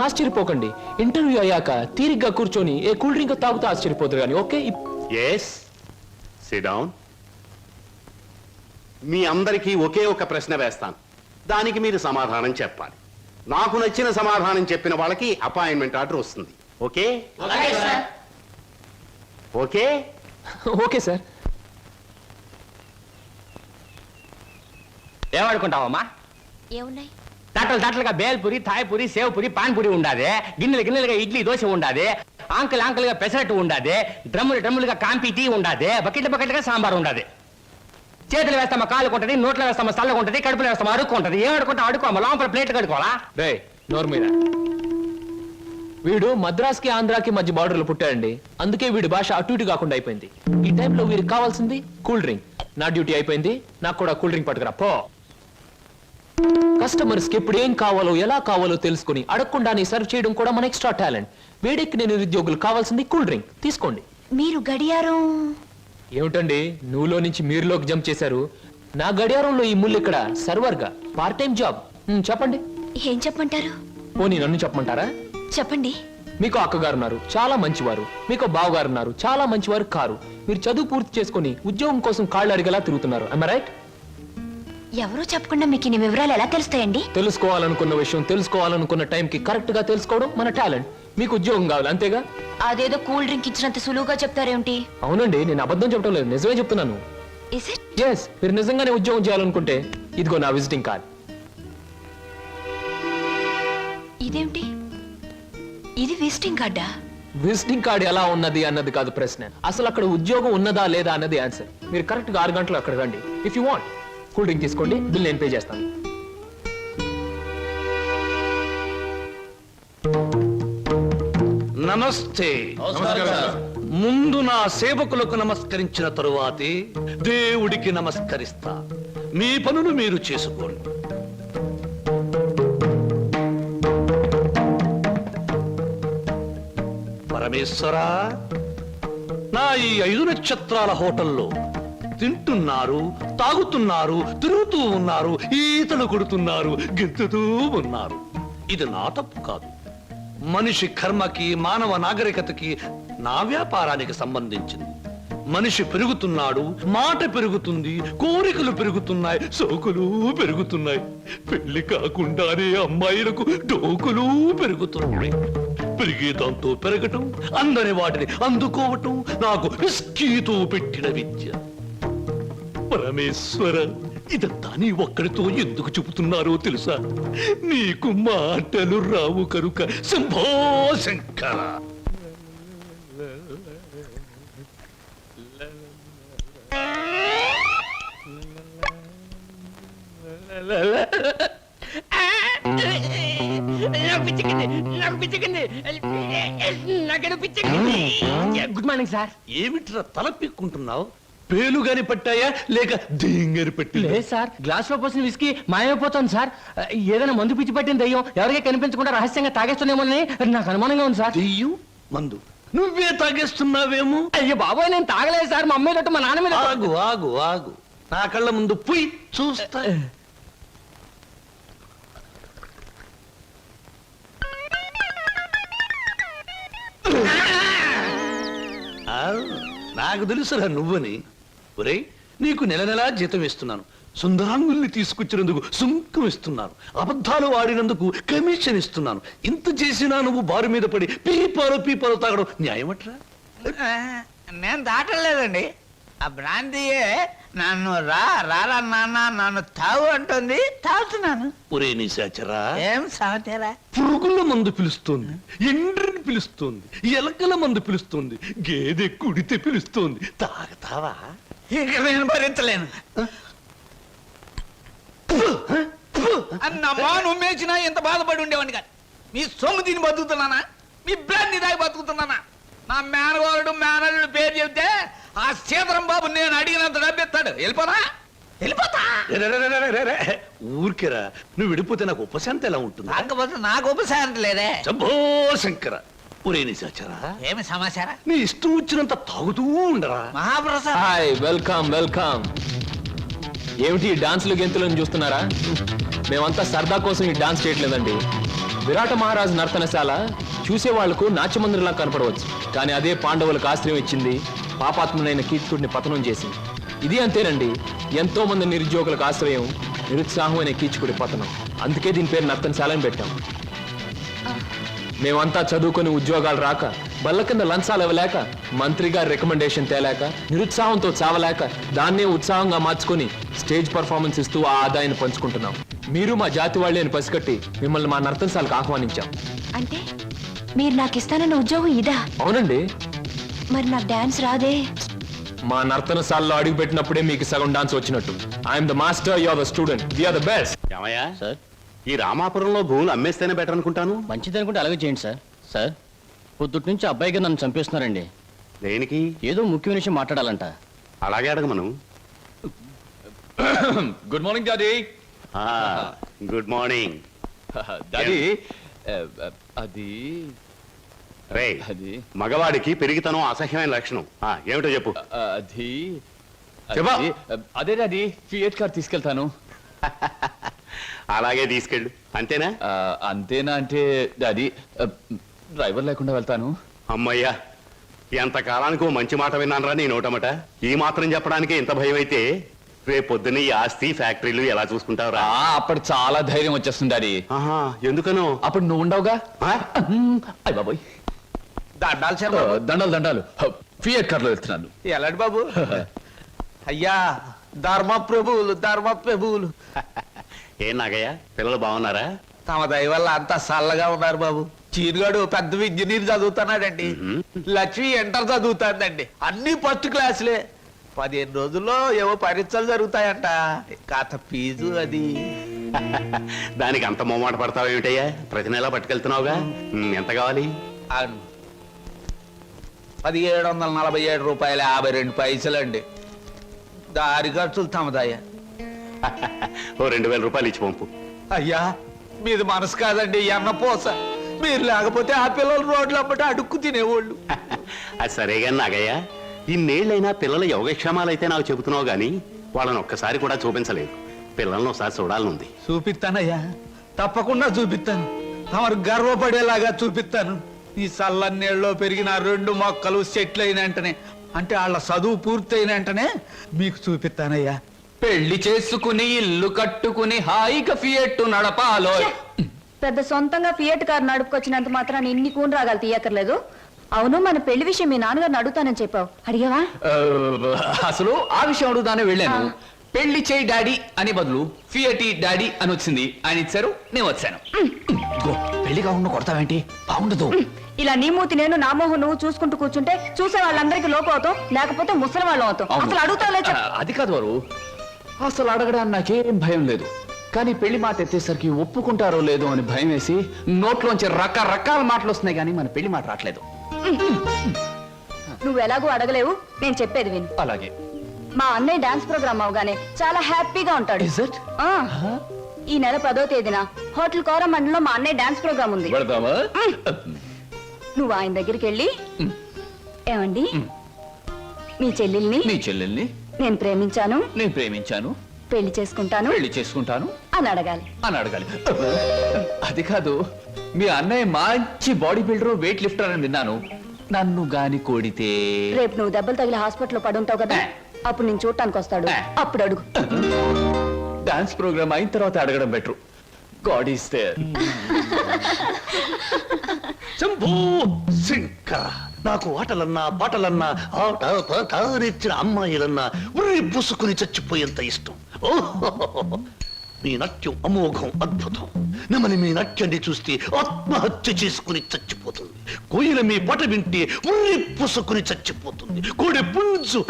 [SPEAKER 2] ఆశ్చర్యపోకండి, ఇంటర్వ్యూ అయ్యాక తీరిగ్గా కూర్చొని ఏ కూల్ డ్రింక్ తాగుతూ ఆశ్చర్యపోతారు కానీ. Okay,
[SPEAKER 7] yes, sit down. మీ అందరికీ ఒకే ఒక ప్రశ్న వేస్తాను, దానికి మీరు సమాధానం చెప్పాలి. నాకు నచ్చిన సమాధానం చెప్పిన వాళ్ళకి అపాయింట్మెంట్ ఆర్డర్ వస్తుంది. ఓకే? Okay
[SPEAKER 2] okay sir.
[SPEAKER 10] ఏమనుకుంటావమ్మా?
[SPEAKER 8] ఏమున్నాయి?
[SPEAKER 10] తట్టలుగా బేల్పూరి, థాయ్పూరి, సేవ్పూరి, పాన్పూరి ఉండాది. గిన్నెలుగా ఇడ్లీ దోశ ఉండాది. ఆంకలుగా పెసరట్టు ఉండాది. డ్రమ్ములుగా కాంపి టీ ఉండాది. బకెట్లుగా సాంబార్ ఉండాది. చేతులు వేస్తామా కాలు కొంటది, నోట్లో వేస్తామా చల్లగా ఉంటది, కడుపులో వేస్తామా అడుక్కుంటది. ఏం అడుకుంటా అడుకోమా, లోపల ప్లేట్ కడుకోవాలా?
[SPEAKER 2] రే నోరు మీద. వీడు మద్రాస్కి ఆంధ్రాకి మధ్య బార్డర్లో పుట్టాడండి. అందుకే వీడి భాష అటు ఇటు కాకుండా అయిపోయింది. ఈ టైంలో వీరికి కావాల్సింది కూల్ డ్రింక్. నా డ్యూటీ అయిపోయింది, నాకు కూడా కూల్ డ్రింక్ పట్టుకురా పో. కస్టమర్స్ కి ఎప్పుడు ఏం కావాలో ఎలా కావాలో తెలుసుకుని అడగకుండానే సర్వ్ చేయడం కూడా మన ఎక్స్ట్రా టాలెంట్. వేడెక్కి నేను నిరుద్యోగులు కావాల్సింది కూల్ డ్రింక్. తీసుకోండి.
[SPEAKER 8] మీరు గడియారం?
[SPEAKER 2] ఏమిటండి నువ్వులో నుంచి మీరులోకి జంప్ చేశారు? నా గడియారంలో ఈ ముళ్ళు ఇక్కడ సర్వర్ గా పార్ట్ టైం జాబ్. చెప్పండి.
[SPEAKER 8] ఏం చెప్పమంటారు?
[SPEAKER 2] పోనీ నన్ను చెప్పమంటారా?
[SPEAKER 8] చెప్పండి.
[SPEAKER 2] మీకు అక్కగారు ఉన్నారు, చాలా మంచివారు. మీకు బావగారు ఉన్నారు, చాలా మంచివారు కారు. మీరు చదువు పూర్తి చేసుకుని ఉద్యోగం కోసం కాళ్ళు అడిగేలా తిరుగుతున్నారు. am I right?
[SPEAKER 8] ఎవరో చెప్పకుండా మీకు ఇన్ని వివరాలు ఎలా తెలుస్తాయండి?
[SPEAKER 2] తెలుసుకోవాలనుకున్న విషయం తెలుసుకోవాలనుకున్న టైంకి కరెక్ట్ గా తెలుసుకోవడం మన టాలెంట్. మీకు ఉద్యోగం కావాలి అంతేగా?
[SPEAKER 8] అదేదో కూల్ డ్రింక్ ఇచ్చినంత సులువుగా చెప్తారేమిటి?
[SPEAKER 2] అవునండి, నేను అబద్ధం చెప్పడం లేదు, నిజమే చెప్తున్నాను.
[SPEAKER 8] Is it?
[SPEAKER 2] ఎస్, మీరు నిజంగానే ఉద్యోగం చేయాలనుకుంటే ఇదిగో నా విజిటింగ్ కార్డ్.
[SPEAKER 8] ఇదేమిటి? ఇది విజిటింగ్ కార్డా?
[SPEAKER 2] విజిటింగ్ కార్డ్ ఎలా ఉన్నది అన్నది కాదు ప్రశ్న, అసలు అక్కడ ఉద్యోగం ఉన్నదా లేదా అన్నది ఆన్సర్. మీరు కరెక్ట్ గా 6 గంటలు అక్కడ రండి. If you want cool drink తీసుకోండి, బిల్ నేను పే చేస్తాను.
[SPEAKER 6] నమస్తే. ముందు నా సేవకులకు నమస్కరించిన తరువాతే దేవుడికి నమస్కరిస్తా.
[SPEAKER 5] మీ పనులు మీరు చేసుకోండి. పరమేశ్వరా, నా ఈ 5 నక్షత్రాల హోటల్లో తింటున్నారు, తాగుతున్నారు, తిరుగుతూ ఉన్నారు, ఈతలు కొడుతున్నారు, గెంతుతూ ఉన్నారు. ఇది నా తప్పు కాదు. మనిషి కర్మకి, మానవ నాగరికతకి, నా వ్యాపారానికి సంబంధించింది. మనిషి పెరుగుతున్నాడు, మాట పెరుగుతుంది, కోరికలు పెరుగుతున్నాయి, సోకులు పెరుగుతున్నాయి. పెళ్లి కాకుండానే అమ్మాయిలకు డోకులు పెరుగుతున్నాయి. పెరిగే దాంతో పెరగటం, అందని వాటిని అందుకోవటం నాకు విస్కీతో పెట్టిన విద్య. పరమేశ్వర, ఇదంతా నీ ఒక్కడితో ఎందుకు చెబుతున్నారో తెలుసా? నీకు మాటలు రావు కనుక. Shambho Shankara.
[SPEAKER 10] Good morning sir.
[SPEAKER 5] ఏమిట్రా తల పిక్కుంటున్నావు? పేలుగాని పట్టాయా లేక దింగని పట్టి?
[SPEAKER 10] లేదు సార్, గ్లాస్ లో పోసిన విస్కీ మాయమైపోతుంది సార్. ఏదైనా మందు పిచ్చి పట్టిన దయ్యం ఎవరికీ కనిపించకుండా రహస్యంగా తాగేస్తున్నామోనని నాకు అనుమానంగా ఉంది సార్.
[SPEAKER 5] దెయ్యం మందు నువ్వే తాగేస్తున్నావేమో?
[SPEAKER 10] అయ్యో బాబోయ్, నేను తాగలేదు సార్. మా అమ్మాయి తోటి మా నాన్న మీద.
[SPEAKER 5] ఆగు ఆగు ఆగు, నా కళ్ళ ముందు పోయి చూస్తా. నాకు తెలుసురా నువ్వని. ఒరే, నీకు నెల నెలా జీతం ఇస్తున్నాను, సుందరాంగుల్ని తీసుకొచ్చినందుకు సుంకం ఇస్తున్నాను, అబద్ధాలు ఆడినందుకు కమిషన్ ఇస్తున్నాను. ఇంత చేసినా నువ్వు బారు మీద పడి పీపాలు తాగడం న్యాయమట్రా?
[SPEAKER 6] నేను దాటలేదండి. ఆ బ్రాంతియే నన్ను రారా నాన్న నన్ను తాగు అంటుంది, తాగుతున్నాను.
[SPEAKER 5] ఒరే నిశాచరా,
[SPEAKER 6] ఏం సాగుతారా?
[SPEAKER 5] పురుగుల మందు పిలుస్తోంది, ఎండ్రిని పిలుస్తోంది, ఎలకల మందు పిలుస్తోంది, గేదె కుడితే పిలుస్తోంది. తాగతావా?
[SPEAKER 6] ఇక నేను భరించలేను. అన్నమ్మా, నువ్వేసినా ఎంత బాధపడి ఉండేవాడిని కాదు. మీ సొమ్ము తిని బతుకుతున్నానా? మీ బ్రాంతి దాగి బతుకుతున్నానా? నా మేనగోరుడు మేనల్లుడు పేరు చెబితే ఆ సీతరం బాబు నేను అడిగినంత డబ్బిస్తాడు. వెళ్ళిపోతా.
[SPEAKER 5] ఊరికేరా, నువ్వు విడిపోతే నాకు ఉపశాంతి ఎలా ఉంటుంది?
[SPEAKER 6] కాకపోతే నాకు ఉపశాంతి లేదే.
[SPEAKER 5] శంభో శంకర. ఒరే నిశాచరా,
[SPEAKER 6] ఏమి సమాచారం?
[SPEAKER 5] నీ ఇష్టం వచ్చినంత తాగుతూ ఉండరా.
[SPEAKER 6] Mahaprasad,
[SPEAKER 2] hi, welcome welcome. ఏమిటి ఈ డాన్సులు గెంతులను చూస్తున్నారా? మేమంతా సరదా కోసం ఈ డాన్స్ చేయట్లేదండి. విరాట మహారాజు నర్తనశాల చూసే వాళ్లకు నాట్యమందిరంలా కనపడవచ్చు, కానీ అదే పాండవులకు ఆశ్రయం ఇచ్చింది, పాపాత్మునైన కీచకుడిని పతనం చేసింది. ఇది అంతేనండి, ఎంతో మంది నిరుద్యోగులకు ఆశ్రయం, నిరుత్సాహం అనే కీచకుడి పతనం. అందుకే దీని పేరు నర్తనశాల అని పెట్టాం. మేమంతా చదువుకొని ఉద్యోగాలు రాక, బల్ల కింద లంచాలు ఇవ్వలేక, మంత్రి గారి రికమెండేషన్ తేలేక, నిరుత్సాహంతో చావలేక, దాన్నే ఉత్సాహంగా మార్చుకొని స్టేజ్ పర్ఫార్మెన్స్ ఇస్తూ ఆ ఆదాయాన్ని పంచుకుంటున్నాం. మీరు మా జాతి వాళ్ళే అని పసిగట్టి మిమ్మల్ని మా నర్తనశాలకు ఆహ్వానించాం.
[SPEAKER 8] అంటే మీరు నాకు ఇస్తానన్న ఉద్యోగం ఇదా?
[SPEAKER 2] అవునండి.
[SPEAKER 8] మరి నాకు డాన్స్ రాదే?
[SPEAKER 2] మా నర్తనశాలలో అడుగు పెట్టినప్పుడే మీకు సగం డాన్స్ వచ్చినట్టు. I'm the master, you are the student, we are the best.
[SPEAKER 7] ఏమయ్యా,
[SPEAKER 10] సార్,
[SPEAKER 7] ఈ రామాపురంలో భూములు అమ్మేస్తేనే బెటర్ అనుకుంటాను.
[SPEAKER 10] మంచిది అనుకుంటే అలాగే చేయండి సార్. సార్, పొద్దుటి నుంచి అబ్బాయిగా నన్ను చంపేస్తున్నారండి.
[SPEAKER 7] దేనికి?
[SPEAKER 10] ఏదో ముఖ్యమైన విషయం మాట్లాడాలంట.
[SPEAKER 7] అలాగే అడగమను.
[SPEAKER 2] Good morning daddy.
[SPEAKER 7] Good morning
[SPEAKER 2] daddy, అది
[SPEAKER 7] రే, మగవాడికి పెరిగితనం అసహ్యమైన లక్షణం. ఏమిటో చెప్పు.
[SPEAKER 2] అది
[SPEAKER 7] చెప్పా.
[SPEAKER 2] అదే డాడీ, ఫియట్ కార్ తీసుకెళ్తాను.
[SPEAKER 7] అలాగే తీసుకెళ్ళు. అంతేనా?
[SPEAKER 2] అంతేనా అంటే డాడీ, డ్రైవర్ లేకుండా వెళ్తాను.
[SPEAKER 7] అమ్మయ్యా, ఎంతకాలానికి ఓ మంచి మాట విన్నానరా నీ నోటమట. ఈ మాత్రం చెప్పడానికి ఇంత భయం అయితే రేపొద్దున ఈ ఆస్తి ఫ్యాక్టరీలు ఎలా చూసుకుంటావురా?
[SPEAKER 2] అప్పుడు చాలా ధైర్యం వచ్చేస్తుంది డాడీ.
[SPEAKER 7] ఎందుకనో?
[SPEAKER 2] అప్పుడు నువ్వు ఉండవుగా. అయ్య బాబోయ్,
[SPEAKER 6] దండాలు శర్మ.
[SPEAKER 2] దండాలు దండాలు. ఫియట్ కార్లో వెళ్తున్నాను.
[SPEAKER 6] ఎలాంటి బాబు? అయ్యా, ధర్మ ప్రభువులు.
[SPEAKER 7] ఏం నాగయ్య, పిల్లలు బాగున్నారా?
[SPEAKER 6] తమ దయ వల్ల అంతా చల్లగా ఉన్నారు బాబు. చీరుగాడు పెద్ద ఇంజనీర్ చదువుతున్నాడండి. లక్ష్మి ఇంటర్ చదువుతాందండి. అన్ని ఫస్ట్ క్లాసులే. 15 రోజుల్లో ఏవో పరీక్షలు జరుగుతాయంట. కాత ఫీజు అది.
[SPEAKER 7] దానికి అంత మొమ్మాట పడతావేమిటయ్యా? ప్రతి నెలా పట్టుకెళ్తున్నావుగా. ఎంత కావాలి?
[SPEAKER 6] 1747 రూపాయలు 52 పైసలండి. దారి ఖర్చులు తమదయ్యా.
[SPEAKER 7] ఓ 2000 రూపాయలు ఇచ్చి పంపు.
[SPEAKER 6] అయ్యా మీది మనసు కాదండి ఎన్నపోస. మీరు లేకపోతే ఆ పిల్లలు రోడ్లు అప్పటి అడుక్కు తినేవాళ్ళు.
[SPEAKER 7] అది సరేగా నాగయ్య, ఇన్నేళ్ళైనా పిల్లల యోగక్షేమాలైతే నాకు చెబుతున్నావు గాని వాళ్ళని ఒక్కసారి కూడా చూపించలేదు. పిల్లల్ని ఒకసారి చూడాలనుంది.
[SPEAKER 6] చూపిస్తానయ్యా, తప్పకుండా చూపిస్తాను. తమరు గర్వపడేలాగా చూపిస్తాను. ఈ చల్లన్నీళ్ళలో పెరిగిన 2 మొక్కలు సెట్లు అయిన వెంటనే, అంటే వాళ్ళ చదువు పూర్తయిన వెంటనే మీకు చూపిస్తానయ్యా.
[SPEAKER 2] పెళ్లి చేసుకుని ఇల్లు కట్టుకుని హాయిగా ఫియట్ నడపాలో.
[SPEAKER 1] పెద్ద సొంతంగా ఫియట్ కారు నడుపుకొచ్చినంత మాత్రాన్ని ఇన్ని కూని రాగాలు తీయక్కర్లేదు. అవును, మన పెళ్లి విషయం మీ నాన్నగారిని అడుగుతానని చెప్పావు, అడిగావా?
[SPEAKER 2] అసలు ఆ విషయం అడుగుదానే వెళ్ళాను. పెళ్లి చేయి డాడీ అని బదులు ఫియటి డాడీ అని వచ్చింది. ఆయన ఇచ్చారు, నేను వచ్చాను. పెళ్లి కాకుండా కొడతావేంటి? బాగుండదు.
[SPEAKER 1] ఇలా నీ మూతి నేను నా మోహం నువ్వు చూసుకుంటూ కూర్చుంటే చూసే వాళ్ళందరికీ లోపం అవుతాం, లేకపోతే ముసలి వాళ్ళం అవుతాం. అసలు అడుగుతావులే.
[SPEAKER 2] అది కాదు వారు, అసలు అడగడానికి నాకేం భయం లేదు. కానీ పెళ్లి మాట ఎత్తేసరికి ఒప్పుకుంటారో లేదో అని భయం వేసి నోట్లోంచి రకరకాల మాటలు వస్తున్నాయి, కానీ మన పెళ్లి మాట రావట్లేదు.
[SPEAKER 1] నువ్వు ఎలాగో అడగలేవు, నేను చెప్పేది విను.
[SPEAKER 2] అలాగే.
[SPEAKER 1] మా అన్నయ్య డాన్స్ ప్రోగ్రామ్ అవగానే చాలా హ్యాపీగా ఉంటాడు.
[SPEAKER 2] Is it?
[SPEAKER 1] ఈ నెల 10వ తేదీన హోటల్ కోరమండలో మా అన్నయ్య డాన్స్ ప్రోగ్రామ్ ఉంది.
[SPEAKER 2] పెడతావా?
[SPEAKER 1] నువ్వు ఆయన దగ్గరికి వెళ్ళి, ఏమండి మీ చెల్లెల్ని
[SPEAKER 2] నీ చెల్లెల్ని
[SPEAKER 1] నేను ప్రేమించాను,
[SPEAKER 2] నేను ప్రేమించాను,
[SPEAKER 1] పెళ్లి చేసుకుంటాను
[SPEAKER 2] పెళ్లి చేసుకుంటాను
[SPEAKER 1] అని అడగాలి.
[SPEAKER 2] అని అడగాలి. అది కాదు, మీ అన్నయ్య మంచి బాడీ బిల్డర్, వెయిట్ లిఫ్టర్ అని విన్నాను. నన్ను గాని కోడితే
[SPEAKER 1] రేపు నువ్వు దెబ్బలు తగిలి హాస్పిటల్లో పడుంటావు కదా, అప్పుడు నేను చూడటానికి వస్తాడు, అప్పుడు అడుగు.
[SPEAKER 2] డాన్స్ ప్రోగ్రామ్ అయిన తర్వాత అడగడం better. God is there.
[SPEAKER 11] Shambhu Shankara, నాకు ఆటలన్నా పాటలన్నా ఆట పాట నేర్చిన అమ్మాయిలన్నా ఉర్రి పూసుకుని చచ్చిపోయేంత ఇష్టం. ఓహో, మీ నాట్యం అమోఘం, అద్భుతం. నమని మీ నాట్యాన్ని చూస్తే ఆత్మహత్య చేసుకుని చచ్చిపోతుంది. కోయిల మీ పాట వింటే ఉర్రి పూసుకుని చచ్చిపోతుంది. కోడి పుంజు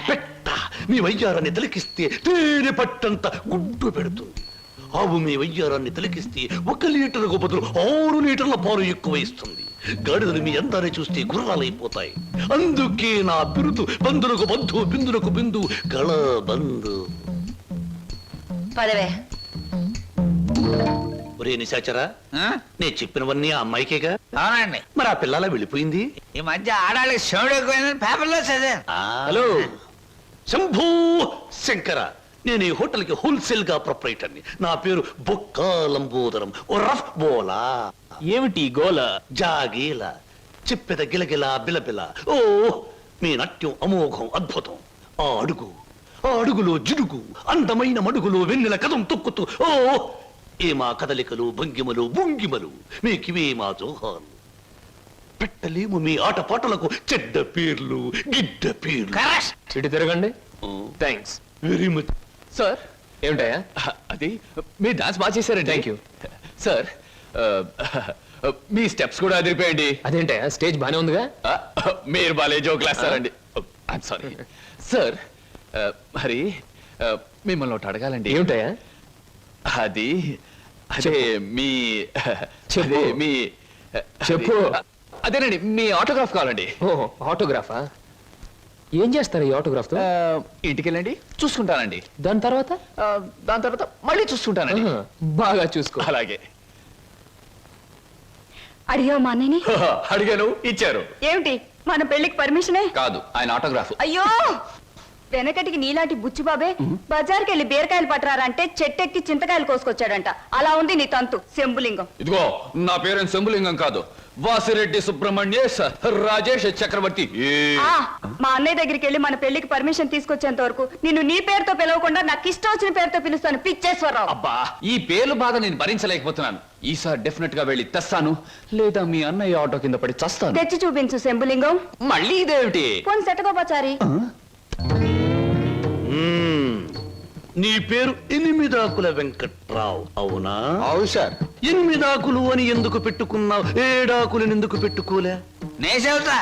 [SPEAKER 11] పెట్ట మీ వయ్యారాన్ని తిలకిస్తే తేనె పట్టంత గుడ్డు పెడుతుంది. ఆవు మీ వయ్యారాన్ని తిలకిస్తే 1 లీటర్కు బదులు 6 లీటర్ల పాలు ఎక్కువ ఇస్తుంది. గాడిదలు మీ అందాన్ని చూస్తే గుర్రాలైపోతాయి. అందుకే నా బిరుదు బంధులకు బంధు, బిందులకు బిందు, గళ బంధు.
[SPEAKER 1] పదవే.
[SPEAKER 11] ఒరే నిశాచరా, నేను చెప్పినవన్నీ ఆ అమ్మాయికేగా?
[SPEAKER 6] అవునండి.
[SPEAKER 11] మరి ఆ పిల్లలా వెళ్ళిపోయింది.
[SPEAKER 6] ఈ మధ్య ఆడాళ్ళకి శివుడు ఎక్కువైందని పేపర్లో చదివాను.
[SPEAKER 11] హలో శంభూ శంకర, నేను ఈ హోటల్కి హోల్సేల్ గా ప్రొపరేటర్ని. నా పేరు బొక్కా లంబోదరం, ఓ రఫ్ బోలా.
[SPEAKER 2] ఏమిటి గోల?
[SPEAKER 11] జాగీల చెప్పెద గిలగిల బిలబిల. ఓ, మీ నాట్యం అమోఘం, అద్భుతం. ఆ అడుగులో జిడుగు, అందమైన మడుగులో వెన్నెల కథం తొక్కుతూ. ఓ, ఏ మా కదలికలు, భంగిమలు, భుంగిమలు, మీకివే మా జోహాలు. పెట్టలేము మీ ఆటపాటలకు చెడ్డ పేర్లు, గిడ్డ పేర్లు.
[SPEAKER 2] ఇటు తిరగండి. Thanks
[SPEAKER 11] very much
[SPEAKER 2] sir. ఏమిటయా అది? మీ డాన్స్ బాగా చేశారండి. Thank you sir. మీ స్టెప్స్ కూడా అదిరిపోయండి. అదేంటయా, స్టేజ్ బానే ఉందిగా. మీరు బాలే జోక్ వేస్తారండి. I'm sorry sir. మరి మిమ్మల్ని ఒకటి అడగాలండి. ఏమిటయా అది? అదే మీ అదే మీ చెప్పు. అదేనండి, మీ ఆటోగ్రాఫ్ కావాలండి. ఆటోగ్రాఫా? ఏం చేస్తారు ఈ ఆటోగ్రాఫ్ తో? ఇంటికి వెళ్ళండి, చూసుకుంటానండి. దాని తర్వాత మళ్ళీ చూసుకుంటానండి. బాగా చూసుకో. అలాగే.
[SPEAKER 1] అడిగావు మా అన్నయ్యని?
[SPEAKER 2] అడిగాను, ఇచ్చారు.
[SPEAKER 1] ఏమిటి, మన పెళ్లికి పర్మిషనే
[SPEAKER 2] కాదు, ఆయన ఆటోగ్రాఫ్.
[SPEAKER 1] అయ్యో, వెనకటికి నీలాంటి బుచ్చిబాబే బజార్కి వెళ్ళి బీరకాయలు పట్టరారంటే చెట్టెక్కి చింతకాయలు కోసుకొచ్చాడంట. అలా ఉంది నీ తంతు శంభులింగం.
[SPEAKER 2] ఇదిగో, నా పేరేం శంభులింగం కాదు, వాసిరెడ్డి సుబ్రహ్మణ్యేశ్ రాజేష్ చక్రవర్తి.
[SPEAKER 1] మా అన్నయ్య దగ్గరికి వెళ్ళి మన పెళ్లికి పర్మిషన్ తీసుకొచ్చేంత వరకు నిన్ను నీ పేరుతో పిలవకుండా నాకు ఇష్టం వచ్చిన పేరుతో పిలుస్తాను, పిచ్చేశ్వరరావు.
[SPEAKER 2] అబ్బా, ఈ పేర్లు బాధ నేను భరించలేకపోతున్నాను. ఈసారి డెఫినెట్ గా వెళ్ళి తెస్తాను, లేదా మీ అన్నయ్య ఆటో కింద పడి చస్తాను.
[SPEAKER 1] తెచ్చి చూపించు శంభులింగం.
[SPEAKER 2] మళ్ళీ ఇదేమిటి?
[SPEAKER 1] పోని సెటగోపచారి.
[SPEAKER 11] నీ పేరు 8 ఆకుల వెంకట్రావు, అవునా?
[SPEAKER 9] అవును సార్.
[SPEAKER 11] 8 ఆకులు అని ఎందుకు పెట్టుకున్నావు? 7 ఆకులను ఎందుకు పెట్టుకోలే?
[SPEAKER 6] నే చెబుతా,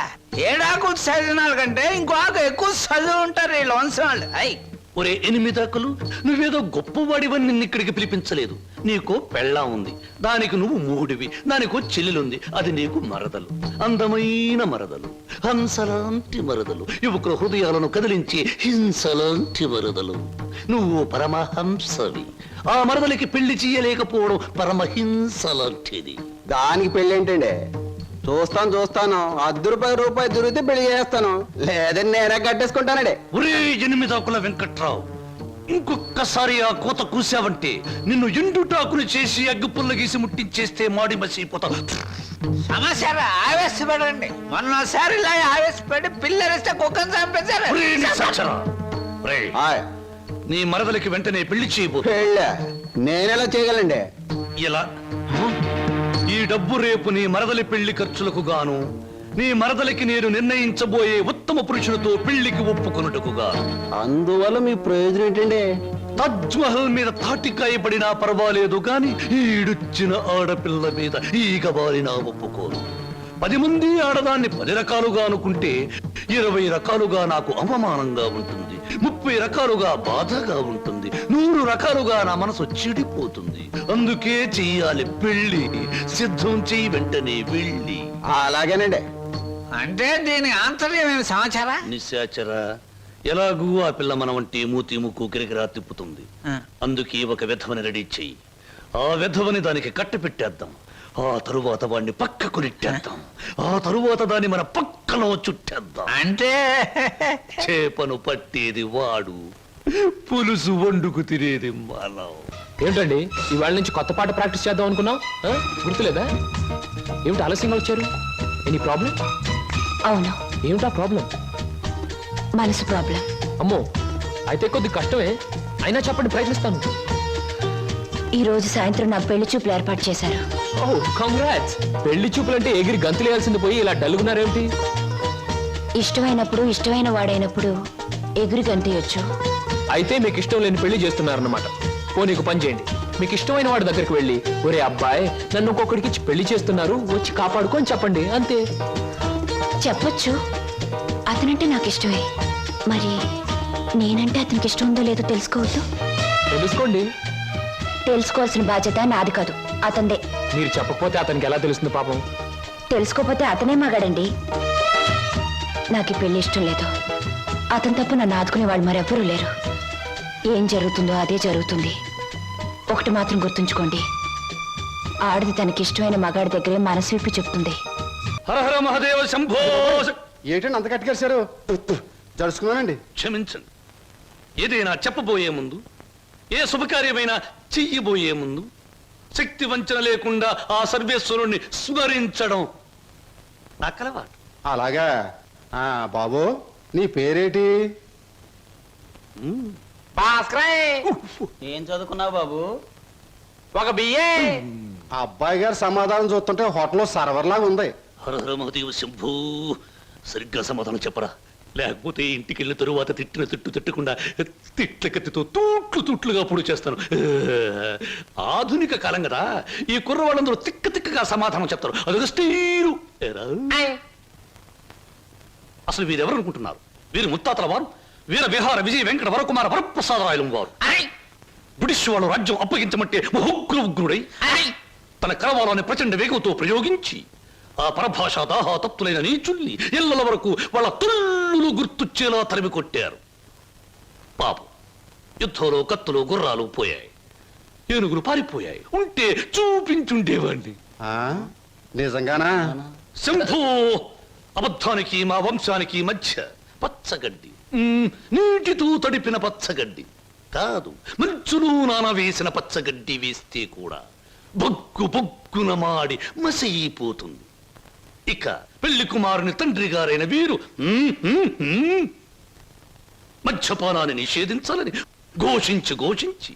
[SPEAKER 6] 7 ఆకులు చదివిన కంటే ఇంకో ఆకు ఎక్కువ చదివి ఉంటారు వీళ్ళు వంశం వాళ్ళు. అయ్
[SPEAKER 11] ఒరే ఎనిమిదాకులు, నువ్వేదో గొప్పవాడివని నిన్ను ఇక్కడికి పిలిపించలేదు. నీకో పెళ్ళాం ఉంది, దానికి నువ్వు మూడివి, దానికో చెల్లెలుంది, అది నీకు మరదలు, అందమైన మరదలు, హంసలాంటి మరదలు, యువకుల హృదయాలను కదిలించి హింసలాంటి మరదలు. నువ్వు పరమహంసవి, ఆ మరదలికి పెళ్లి చేయలేకపోవడం పరమహింస లాంటిది.
[SPEAKER 9] దానికి పెళ్ళి ఏంటండి? చూస్తాను రూపాయి దొరికితే పెళ్లి చేస్తాను, లేదని నేనే కట్టేసుకుంటానండి.
[SPEAKER 11] ఒరే ఎనిమిదాకుల వెంకట్రావు, ఇంకొక్కసారి ఆ కోత కూసావంటే నిన్ను ఎండుటాకులు చేసి అగ్గిపుల్ల గీసి ముట్టించేస్తే మాడి మసిపోతావు.
[SPEAKER 6] సమస్య ఆవేశపడండి. మొన్నసారి ఇలా ఆవేశపడి పిల్లరిస్తే కుక్కను చంపేశారు.
[SPEAKER 11] ఒరే నిశాచరా, ఒరేయ్, నీ మరదలికి వెంటనే పెళ్లి చేయబో.
[SPEAKER 9] పెళ్ళా? నేనెలా చేయగలండి?
[SPEAKER 11] ఇలా ఈ డబ్బు రేపు నీ మరదలి పెళ్లి ఖర్చులకు గాను, నీ మరదలికి నేను నిర్ణయించబోయే ఉత్తమ పురుషులతో పెళ్లికి ఒప్పుకొనుటకు గాను.
[SPEAKER 9] అందువల్ల మీ ప్రయోజనం ఏంటండి?
[SPEAKER 11] తాజ్ మహల్ మీద తాటికాయ పడినా పర్వాలేదు గాని ఈడుచ్చిన ఆడపిల్ల మీద ఈగ బారినా ఒప్పుకోను. 10 మంది ఆడదాన్ని 10 రకాలుగా అనుకుంటే 20 రకాలుగా నాకు అవమానంగా ఉంటుంది, 30 రకాలుగా బాధగా ఉంటుంది, 100 రకాలుగా నా మనసు చెడిపోతుంది. అందుకే చెయ్యాలి పెళ్లి. సిద్ధం చెయ్యి, వెంటనే వెళ్ళి.
[SPEAKER 9] అలాగేనండి.
[SPEAKER 6] అంటే దీని ఆంతర్యమైన సమాచారా?
[SPEAKER 11] నిశాచరా, ఎలాగూ ఆ పిల్ల మన వంటి మూతి ముక్కు కిరికిరా తిప్పుతుంది. అందుకే ఒక విధవని రెడీ చెయ్యి. ఆ విధవని దానికి కట్ట పెట్టేద్దాం. ఆ తరువాత వాడిని పక్కకు నెట్టేద్దాం. ఆ తరువాత దాన్ని మన పక్కలో చుట్టేద్దాం.
[SPEAKER 6] అంటే
[SPEAKER 11] చేపను పట్టేది వాడు, పులుసు వండుకు తినేది మనం.
[SPEAKER 2] ఏంటండి ఇవాళ నుంచి కొత్త పాట ప్రాక్టీస్ చేద్దాం అనుకున్నాం, గుర్తులేదా? ఏమిటి ఆలస్యంగా వచ్చారు? Any problem?
[SPEAKER 1] అవును,
[SPEAKER 2] ఏమిటా ప్రాబ్లం?
[SPEAKER 1] మనసు ప్రాబ్లం.
[SPEAKER 2] అమ్మో, అయితే కొద్ది కష్టమే, అయినా చెప్పండి, ప్రయత్నిస్తాను.
[SPEAKER 1] ఈ రోజు సాయంత్రం నాకు పెళ్లి చూపులు ఏర్పాటు చేశారు.
[SPEAKER 2] ఓహ్, కంగ్రాట్స్. పెళ్లి చూపులంటే ఎగిరి గంతులేయాల్సింది పోయి ఇలా డల్గున్నారేమిటి?
[SPEAKER 1] ఇష్టమైనప్పుడు, ఇష్టమైన వాడైనప్పుడు ఎగురు గంతయొచ్చు.
[SPEAKER 2] అయితే మీకు ఇష్టం లేని పెళ్లి చేస్తున్నారన్నమాట. నీకు పని చేయండి, మీకు ఇష్టమైన వాడి దగ్గరికి వెళ్ళి, ఒరే అబ్బాయి, నన్ను ఇంకొకడికి ఇచ్చి పెళ్లి చేస్తున్నారు, వచ్చి కాపాడుకొని చెప్పండి, అంతే.
[SPEAKER 1] చెప్పొచ్చు, అతనంటే నాకు ఇష్టమే. మరి నేనంటే అతనికి ఇష్టం ఉందో లేదో తెలుసుకోవద్దు?
[SPEAKER 2] తెలుసుకోండి.
[SPEAKER 1] తెలుసుకోవాల్సిన బాధ్యత నాది కాదు, అతందే.
[SPEAKER 2] మీరు చెప్పకపోతే అతనికి ఎలా తెలుస్తుంది పాపం?
[SPEAKER 1] తెలుసుకోపోతే అతనే మగాడండి. నాకు ఈ పెళ్లి ఇష్టం లేదు. అతను తప్ప నన్ను ఆదుకునే వాళ్ళు మరెవ్వరూ లేరు. ఏం జరుగుతుందో అదే జరుగుతుంది. ఒకటి మాత్రం గుర్తుంచుకోండి, ఆడది తనకిష్టమైన మగాడి దగ్గరే మనసు విప్పి చెప్తుంది.
[SPEAKER 11] హర హర మహాదేవ శంభో.
[SPEAKER 9] ఏంటండి అంత కట్టుకేశారు? జరుచుకున్నానండి.
[SPEAKER 11] క్షమించండి. ఏదైనా చెప్పబోయే ముందు, ఏ శుభకార్యమైనా చెయ్యబోయే ముందు శక్తి వంచన లేకుండా ఆ సర్వేశ్వరుణ్ణి స్మరించడం నా కలవాటు.
[SPEAKER 9] అలాగా? బాబు, నీ పేరేటి?
[SPEAKER 10] ఏం చదువుకున్నావు బాబు?
[SPEAKER 6] ఒక బియ్యే.
[SPEAKER 9] ఆ అబ్బాయి గారు సమాధానం చూస్తుంటే హోటల్లో సర్వర్ లాగా ఉంది.
[SPEAKER 11] హర హర మహాదేవ శంభూ. సరిగ్గా సమాధానం చెప్పరా, లేకపోతే ఇంటికి వెళ్ళిన తరువాత తిట్టిన తిట్టు తిట్టకుండా తిట్ల కత్తితో తూట్లుగా పొడి చేస్తాను. ఆధునిక కాలం కదా, ఈ కుర్రవాళ్ళందరూ తిక్కగా సమాధానం చెప్తారు. అదొక స్టీరు. అసలు వీరెవరు అనుకుంటున్నారు? వీరు ముత్తాతల వారు, వీర విహార విజయ వెంకట వరకుమార వరప్రసాదరాయలు వారు. బ్రిటిష్ వాళ్ళు రాజ్యం అప్పగించమంటే ఉగ్రుడై తన కరవాలని ప్రచండ వేగంతో ప్రయోగించి ఆ పరభాషా దాహాతత్తులైన నీచుల్ని ఇళ్ల వరకు వాళ్ళ తుల్లులు గుర్తుచ్చేలా తరిమి కొట్టారు. పాపం, యుద్ధంలో కత్తులు గుర్రాలు పోయాయి, ఏనుగులు పారిపోయాయి. ఉంటే చూపించుండేవాడిని.
[SPEAKER 9] నిజంగానా?
[SPEAKER 11] శంభూ, అబద్ధానికి మా వంశానికి మధ్య పచ్చగడ్డి, నీటితో తడిపిన పచ్చగడ్డి కాదు, మంచులో నాన వేసిన పచ్చగడ్డి వేస్తే కూడా బొగ్గు బొగ్గున మాడి మసైపోతుంది. ఇక పెళ్లి కుమారుని తండ్రి గారైన వీరు మద్యపానాన్ని నిషేధించాలని ఘోషించి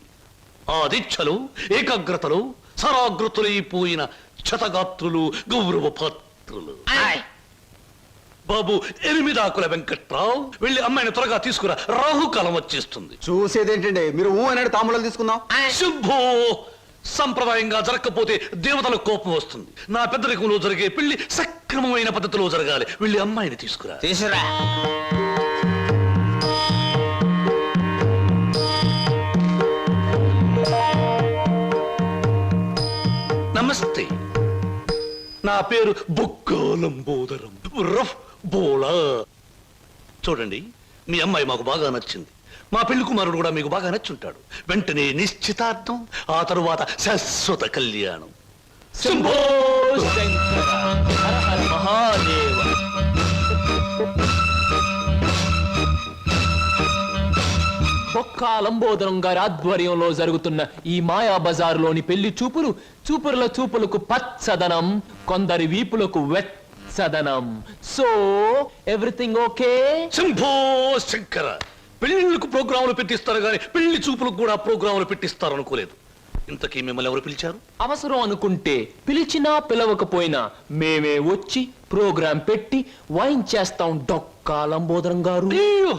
[SPEAKER 11] ఆ దీక్షలో ఏకాగ్రతలో సరాగ్రతులైపోయిన క్షతగాత్రులు, గౌరవ పాత్రులు. బాబు ఎనిమిదాకుల వెంకట్రావు, వెళ్ళి అమ్మాయిని త్వరగా తీసుకురా, రాహుకాలం వచ్చేస్తుంది.
[SPEAKER 9] చూసేదేంటండి, మీరు అనేది తాంబూలాలు తీసుకుందాం.
[SPEAKER 11] శుభో. సంప్రదాయంగా జరగకపోతే దేవతలకు కోపం వస్తుంది. నా పెద్దరికంలో జరిగే పెళ్లి సక్రమమైన పద్ధతిలో జరగాలి. వెళ్ళి అమ్మాయిని తీసుకురా.
[SPEAKER 6] తీసురా.
[SPEAKER 11] నమస్తే. నా పేరు బొక్కాలంబోదరం రఫ్ బోలా. చూడండి, మీ అమ్మాయి మాకు బాగా నచ్చింది. మా పెళ్లి కుమారుడు కూడా మీకు బాగా నచ్చుంటాడు. వెంటనే నిశ్చితార్థం, ఆ తరువాత శాశ్వత కళ్యాణం.
[SPEAKER 2] శంభో శంకర హర హర మహాదేవ. బొక్కా లంబోదరం గారి ఆధ్వర్యంలో జరుగుతున్న ఈ మాయా బజారులోని పెళ్లి చూపులు చూపుల చూపులకు పచ్చదనం, కొందరి వీపులకు వెచ్చదనం. So everything okay?
[SPEAKER 11] Shambho Shankara, పెళ్లిళ్ళకు ప్రోగ్రాములు పెట్టిస్తారు కానీ పెళ్లి చూపులకు కూడా ప్రోగ్రాములు పెట్టిస్తారు అనుకోలేదు. ఇంతకీ మిమ్మల్ని ఎవరు పిలిచారు?
[SPEAKER 2] అవసరం అనుకుంటే పిలిచినా పిలవకపోయినా మేమే వచ్చి ప్రోగ్రాం పెట్టి వాయించేస్తాం డొక్కా లంబోదరం గారు.
[SPEAKER 11] అయ్యో,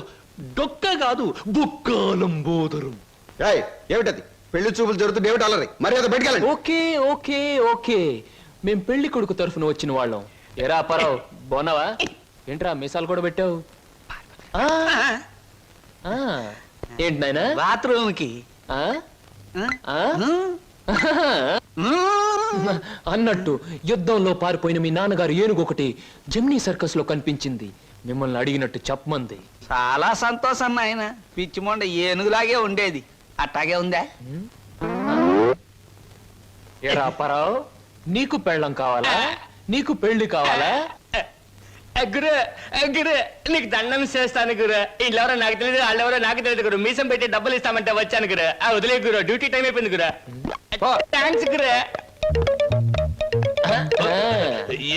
[SPEAKER 11] డొక్క కాదు, బొక్కాలంబోదరం.
[SPEAKER 9] ఏయ్, ఏమిటది? పెళ్లి చూపులు జరుగుతుంది, ఏమిటి అల్లరి? మరి అది బయటకెళ్ళండి.
[SPEAKER 2] ఓకే ఓకే ఓకే, మేం పెళ్లి కొడుకు తరఫున వచ్చిన వాళ్ళం. ఎరా పరావు, బాగున్నావా? ఏంట్రా మీసాలు కూడా పెట్టావు? ఆ, ఆ, ఏంటి నాయనా?
[SPEAKER 6] బాత్రూమ్ కి
[SPEAKER 2] ఆ? ఆ? అన్నట్టు యుద్ధంలో పారిపోయిన మీ నాన్నగారు ఏనుగొకటి జమ్నీ సర్కస్ లో కనిపించింది. మిమ్మల్ని అడిగినట్టు చెప్పమంది.
[SPEAKER 6] చాలా సంతోషం నాయన. పిచ్చి మొండ ఏనుగులాగే ఉండేది, అట్టాగే ఉందా?
[SPEAKER 2] ఎరా పరావు, నీకు పెళ్ళం కావాలా? నీకు పెళ్లి కావాలా?
[SPEAKER 10] గురు గురు, నీకు దండం చేస్తాను గురు. వీళ్ళెవరో నాకు తెలియదు, వాళ్ళెవరో నాకు తెలియదు గురు. మీసం పెట్టి డబ్బులు ఇస్తామంటే వచ్చాను గురు. వదిలే గురు, డ్యూటీ టైం అయిపోయింది గురు. థ్యాంక్స్ గురు.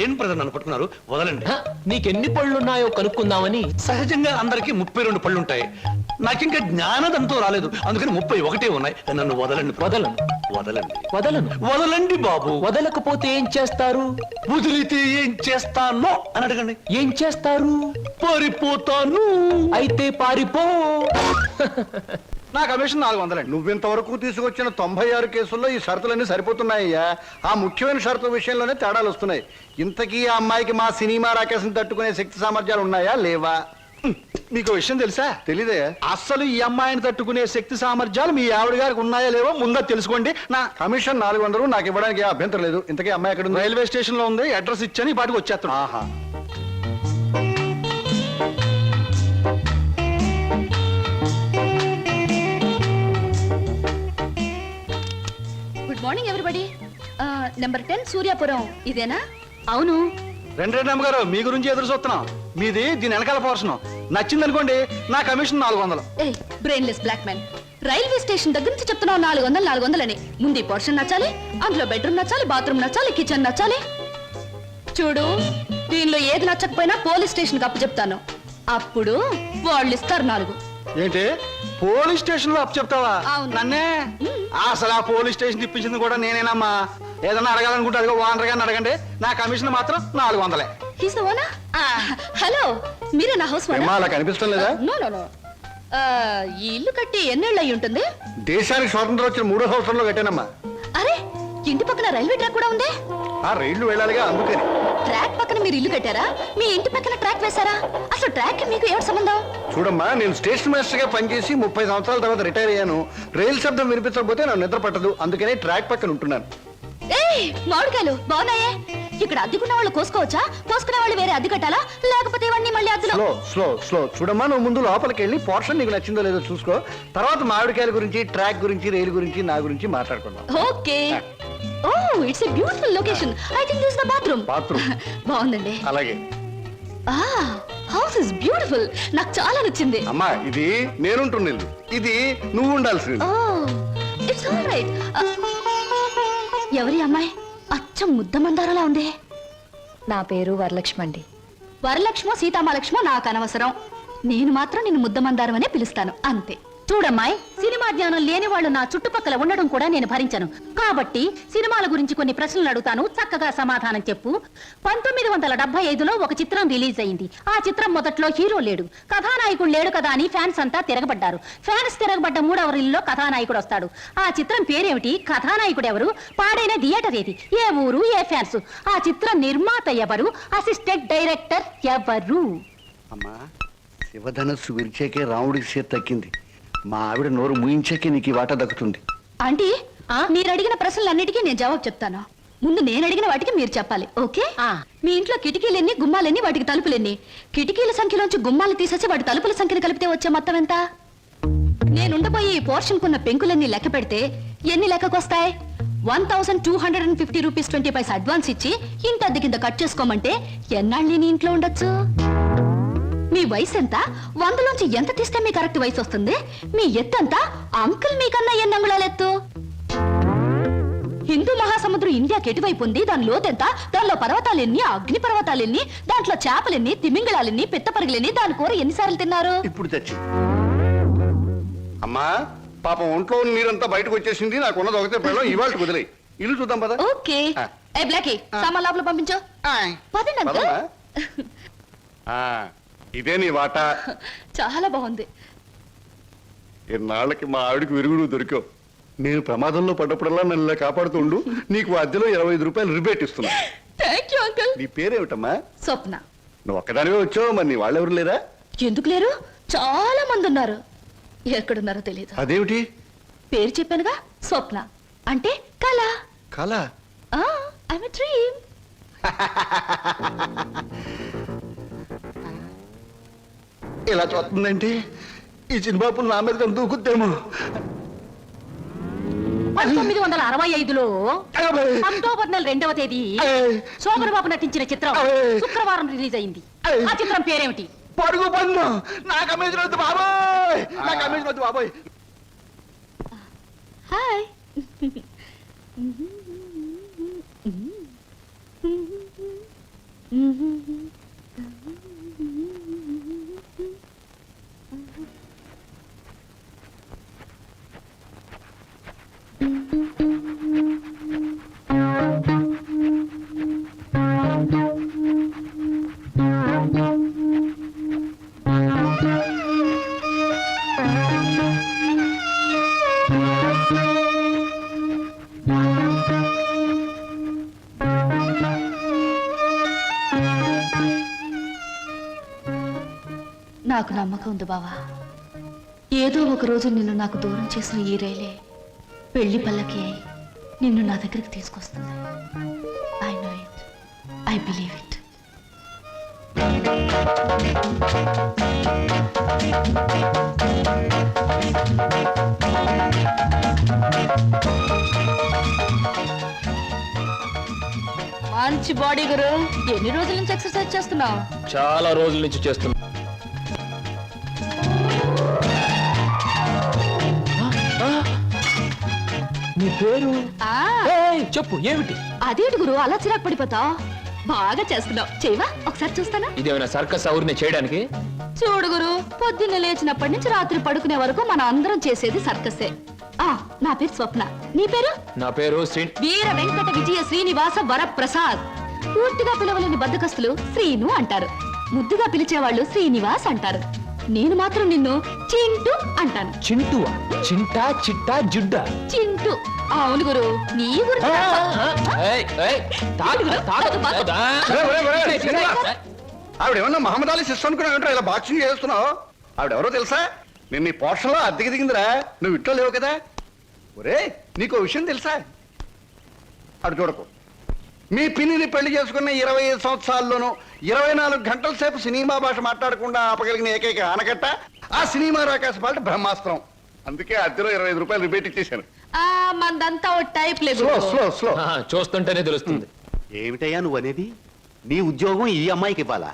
[SPEAKER 11] ఏం ప్రజలు నన్ను పట్టుకున్నారు? వదలండి.
[SPEAKER 2] నీకెన్ని పళ్ళున్నాయో కనుక్కుందామని.
[SPEAKER 11] సహజంగా అందరికి 32 పళ్ళుంటాయి. నాకింకా జ్ఞానదంతో రాలేదు, అందుకని 31 ఉన్నాయి. నన్ను వదలండి.
[SPEAKER 2] వదలను
[SPEAKER 11] వదలండి.
[SPEAKER 2] వదలను.
[SPEAKER 11] వదలండి బాబు.
[SPEAKER 2] వదలకపోతే ఏం చేస్తారు?
[SPEAKER 11] వదిలితే ఏం చేస్తానో అని అడగండి.
[SPEAKER 2] ఏం చేస్తారు?
[SPEAKER 11] పారిపోతాను.
[SPEAKER 2] అయితే పారిపో.
[SPEAKER 3] నా కమిషన్ 400. నువ్వింతవరకు తీసుకొచ్చిన 96 కేసుల్లో ఈ షరతులన్నీ సరిపోతున్నాయ్యా. ఆ ముఖ్యమైన షరతుల విషయంలోనే తేడాలు వస్తున్నాయి. ఇంతకీ ఆ అమ్మాయికి మా సినిమా రాకేశం తట్టుకునే శక్తి సామర్థ్యాలు ఉన్నాయా లేవా? మీకు విషయం తెలుసా? తెలీదే. అస్సలు ఈ అమ్మాయిని తట్టుకునే శక్తి సామర్థ్యాలు మీ ఆవిడ గారికి ఉన్నాయా లేవో ముందు తెలుసుకోండి. నా కమిషన్ 400 నాకు ఇవ్వడానికి అభ్యంతరం లేదు. ఇంతకీ అమ్మాయి ఎక్కడ ఉంది? రైల్వే స్టేషన్ లో ఉంది. అడ్రస్ ఇచ్చాను, ఈ పాటికి వచ్చేస్తాను. ఆహా.
[SPEAKER 1] Good morning everybody. Number 10 Suryapuram ఇదేనా? అవును.
[SPEAKER 3] రెండమ్మ గారు, మీ గురించి ఎదురు చూస్తున్నాం. మీది దీని వెనకాల పోర్షన్ నచ్చింది అనుకోండి, నా కమిషన్ 400.
[SPEAKER 1] ఏ brainless black man, railway station దగ్గర నుంచి చెప్తున్నావు 400 అని. ముందు ఈ పోర్షన్ నచ్చాలి, అందులో బెడ్రూమ్ నచ్చాలి, బాత్రూమ్ నచ్చాలి, కిచెన్ నచ్చాలి. చూడు, దీనిలో ఏది నచ్చకపోయినా పోలీస్ స్టేషన్ కి అప్పు చెప్తాను. అప్పుడు వాళ్ళు ఇస్తారు 4.
[SPEAKER 3] ఏంటి, పోలీస్ స్టేషన్ లో అప్పు చెప్తావా?
[SPEAKER 1] అవును.
[SPEAKER 3] నన్నే? అసలు ఆ పోలీస్ స్టేషన్ ఇప్పించింది కూడా నేనేనమ్మా. ఏదన్నా అడగాలనుకుంటే అదిగో ఓనర్ గారిని అడగండి. నా కమిషన్ మాత్రం 400.
[SPEAKER 1] He's the owner. హలో, మీరే నా హౌస్ ఓనర్?
[SPEAKER 3] అలా కనిపిస్తాం లేదా?
[SPEAKER 1] No no no. ఈ ఇల్లు కట్టి ఎన్నేళ్ళు అయి ఉంటుంది?
[SPEAKER 3] దేశానికి స్వాతంత్రం వచ్చిన 3వ సంవత్సరంలో కట్టానమ్మా.
[SPEAKER 1] అరే, ఇంటి పక్కన రైల్వే ట్రాక్ కూడా ఉంది.
[SPEAKER 3] ఆ రైళ్లు వెళ్ళాలిగా, అందుకని.
[SPEAKER 1] ట్రాక్ పక్కన మీరు ఇల్లు కట్టారా? మీ ఇంటి పక్కన ట్రాక్ వేశారా? అసలు ట్రాక్ కి మీకు ఏమిటి సంబంధం?
[SPEAKER 3] చూడమ్మా, నేను స్టేషన్ మాస్టర్ గా పనిచేసి 30 సంవత్సరాల తర్వాత రిటైర్ అయ్యాను. రైలు శబ్దం వినిపించకపోతే నాకు నిద్ర పట్టదు, అందుకనే ట్రాక్ పక్కన ఉంటున్నాను.
[SPEAKER 1] ఏయ్, మామిడికాయలు బాగున్నాయే. ఇక్కడ అద్దెకున్న వాళ్ళు కోసుకోవచ్చా? కోసుకునే వాళ్ళు వేరే అద్దె కట్టాలా? లేకపోతే ఇవన్నీ మళ్ళీ అద్దెలో?
[SPEAKER 3] Slow slow slow. చూడమ్మా, నువ్వు ముందు లోపలికి వెళ్ళి పోర్షన్ నీకు నచ్చిందో లేదో చూసుకో. తర్వాత మామిడికాయల గురించి, ట్రాక్ గురించి, రైలు గురించి, నా గురించి మాట్లాడుకుందాం.
[SPEAKER 1] Okay. Oh, it's a beautiful location. I think this the bathroom.
[SPEAKER 3] Bathroom
[SPEAKER 1] బాగుందండి.
[SPEAKER 3] అలాగే.
[SPEAKER 1] House is beautiful. నాకు చాలా నచ్చింది.
[SPEAKER 3] అమ్మా, ఇది నేనుంటున్న ఇల్లు, ఇది నువ్వు ఉండాల్సింది.
[SPEAKER 1] ఓ, ఇట్స్ ఆల్ రైట్. ఎవరి అమ్మాయి? అచ్చం ముద్ద మందారలా ఉంది.
[SPEAKER 12] నా పేరు వరలక్ష్మి అండి.
[SPEAKER 1] వరలక్ష్మో సీతామలక్ష్మో నాకు అనవసరం. నేను మాత్రం నిన్ను ముద్ద మందారం అనే పిలుస్తాను, అంతే. చూడమ్మాయి, సినిమా జ్ఞానం లేని వాళ్ళు నా చుట్టుపక్కల ఉండడం కూడా నేను భరించను. కాబట్టి సినిమాల గురించి కొన్ని ప్రశ్నలు అడుగుతాను, చక్కగా సమాధానం చెప్పు. 1975లో ఒక చిత్రం రిలీజ్ అయింది. ఆ చిత్రం మొదట్లో హీరో లేడు, కథానాయకుడు లేడు కదా అని ఫ్యాన్స్ అంతా తిరగబడ్డారు. ఫ్యాన్స్ తిరగబడ్డ 3వ రీల్లో కథానాయకుడు వస్తాడు. ఆ చిత్రం పేరేమిటి? కథానాయకుడు ఎవరు? పాడైన థియేటర్ ఏది? ఏ ఊరు? ఏ ఫ్యాన్స్? ఆ చిత్రం నిర్మాత ఎవరు? అసిస్టెంట్ డైరెక్టర్ ఎవరు?
[SPEAKER 3] అమ్మా, శివధనస్సు విరిచాకే రాముడికి చేతి తక్కింది. మా ఆవిడ నోరు ముయించాకే నీకు ఈ వాటా దక్కుతుంది.
[SPEAKER 1] ఆంటీ, మీరు అడిగిన ప్రశ్నలన్నిటికీ నేను జవాబు చెప్తాను.
[SPEAKER 12] ముందు నేను అడిగిన వాటికి మీరు చెప్పాలి, ఓకే?
[SPEAKER 1] ఆ.
[SPEAKER 12] మీ ఇంట్లో కిటికీలెన్ని, గుమ్మాలెన్ని, వాటికి తలుపులెన్ని? కిటికీల సంఖ్యలోంచి గుమ్మాలు తీసేసి వాటి తలుపుల సంఖ్యను కలిపితే వచ్చే మొత్తం ఎంత? నేనుండబోయే ఈ పోర్షన్ కున్న పెంకులన్నీ లెక్క పెడితే ఎన్ని లెక్కకొస్తాయి? 1250 రూపీస్ 20 పైసా అడ్వాన్స్ ఇచ్చి ఇంటి అద్దె కింద కట్ చేసుకోమంటే ఎన్నాళ్ళు నీ ఇంట్లో ఉండొచ్చు? మీ వయసు ఎంత? 100లోంచి ఎంత తీస్తే మీ కరెక్ట్ వయసు వస్తుంది? మీ ఎత్తు ఎంత? అంకుల్ మీకన్నా ఎన్ని అంగుళాలు ఎత్తు? హిందూ మహాసముద్రం ఇండియాకి ఎటువైపు ఉంది? దాని లోతెంత? దానిలో పర్వతాలెన్ని, అగ్ని పర్వతాలెన్ని, దాంట్లో చేపలెన్ని, తిమింగళాలెన్ని, పిత్తపరిగలెన్ని, దాని కూర ఎన్నిసార్లు తిన్నారు?
[SPEAKER 3] ఇప్పుడు తెచ్చి అమ్మా, పాపం ఒంట్లో నీరంతా బయటకు వచ్చేసింది. నాకున్నది ఒకటే పిల్లలు, ఇవాళ కుదిలే. ఇల్లు చూద్దాం పద.
[SPEAKER 12] ఓకే.
[SPEAKER 3] ఆ.
[SPEAKER 12] ఏ బ్లాకీ, సామాన్ లోపల పంపించు. పదండి అంకుల్.
[SPEAKER 3] పదమ్మా. ఇదే నీ వాట.
[SPEAKER 12] చాలా బాగుంది.
[SPEAKER 3] ఇన్నాళ్ళకి మా ఆవిడకి విరుగుడు దొరికావు. నేను ప్రమాదంలో పడ్డప్పుడల్లా నన్ను ఇలా కాపాడుతుండు. నీకు అద్దెలో 25 రూపాయలు రిబేట్ ఇస్తున్నా.
[SPEAKER 12] Thank you uncle.
[SPEAKER 3] నీ పేరేమిటమ్మా?
[SPEAKER 12] స్వప్న.
[SPEAKER 3] నువ్వు ఒక్కదానివే వచ్చావు, మరి నీ వాళ్ళెవరు లేరా?
[SPEAKER 12] ఎందుకు లేరు? చాలా మంది ఉన్నారు. ఎక్కడున్నారో తెలియదు.
[SPEAKER 3] అదేమిటి?
[SPEAKER 12] పేరు చెప్పానుగా, స్వప్న అంటే కళ.
[SPEAKER 3] కళ?
[SPEAKER 12] I'm a dream.
[SPEAKER 3] ఇలా చూస్తుందంటే ఈ చిన్నబాబు నా మీద దూకుద్దేమో.
[SPEAKER 1] 1965లో అక్టోబర్ నెల 2వ తేదీ శోభన్ బాబు నటించిన చిత్రం శుక్రవారం రిలీజ్ అయింది. ఆ చిత్రం పేరేమిటి?
[SPEAKER 3] పడుగు పన్ను. నాకు అమ్మేసిన వద్దు బాబోయ్, నాకు అమ్మేసిన వద్దు బాబోయ్.
[SPEAKER 12] హాయ్. నాకు నమ్మకం ఉంది బావా. ఏదో ఒక రోజు నిన్ను నాకు దూరం చేసిన ఈ రైలే పెళ్లి పల్లకి అయి నిన్ను నా దగ్గరికి తీసుకొస్తుంది. I know it, I believe it. మంచి బాడీ గురు. ఎన్ని రోజుల నుంచి ఎక్సర్సైజ్ చేస్తున్నావు?
[SPEAKER 2] చాలా రోజుల నుంచి చేస్తున్నా. నీ పేరు? చెప్పు, ఏమిటి?
[SPEAKER 12] అదేంటి గురు అలా చిరాకు పడిపోతావు? బాగా చేస్తున్నావు. చేయవా ఒకసారి చూస్తానా?
[SPEAKER 2] ఇదేమైనా సర్కస్ ఊరిని చేయడానికి?
[SPEAKER 12] చూడు గురు, పొద్దున్న లేచినప్పటి నుంచి రాత్రి పడుకునే వరకు మన అందరం చేసేది సర్కసే. నా పేరు స్వప్న. నీ పేరు?
[SPEAKER 2] నా పేరు
[SPEAKER 12] వీర వెంకట విజయ శ్రీనివాస వరప్రసాద్. పూర్తిగా పిలవలేని బద్దకస్తులు శ్రీను అంటారు. ముద్దుగా పిలిచేవాళ్ళు శ్రీనివాస్ అంటారు. నేను మాత్రం నిన్ను చింటూ అంటాను.
[SPEAKER 2] చింటువా? చింటా, చిట్టా, జుడ్డా?
[SPEAKER 12] చింటూ. అవును గురు, నీ గురించి
[SPEAKER 3] ఆవిడేమన్నా మహమ్మద్ అలీ సిస్టర్ అనుకున్నావు? ఇలా బాక్సింగ్ చేస్తున్నావు. ఆవిడెవరో తెలుసా? నేను నీ పోర్షన్లో అద్దెకి దిగిందిరా. నువ్వు ఇంట్లో లేవు కదా. ఒరే, నీకు విషయం తెలుసా? అటు చూడకు. మీ పిన్నిని పెళ్లి చేసుకున్న 25 సంవత్సరాల్లోనూ 24 గంటల సేపు సినిమా భాష మాట్లాడకుండా ఆపగలిగిన ఏకైక ఆనకట్ట ఆ సినిమా రాకేశ పాట బ్రహ్మాస్త్రం. అందుకే అద్దెలో 25 రూపాయలు రిబేట్ ఇచ్చేశాను.
[SPEAKER 12] మందంతా టైప్ లేదు.
[SPEAKER 3] Slow slow slow.
[SPEAKER 2] చూస్తుంటేనే తెలుస్తుంది.
[SPEAKER 7] ఏమిటయ్యా నువ్వు అనేది? నీ ఉద్యోగం ఈ అమ్మాయికి ఇవ్వాలా?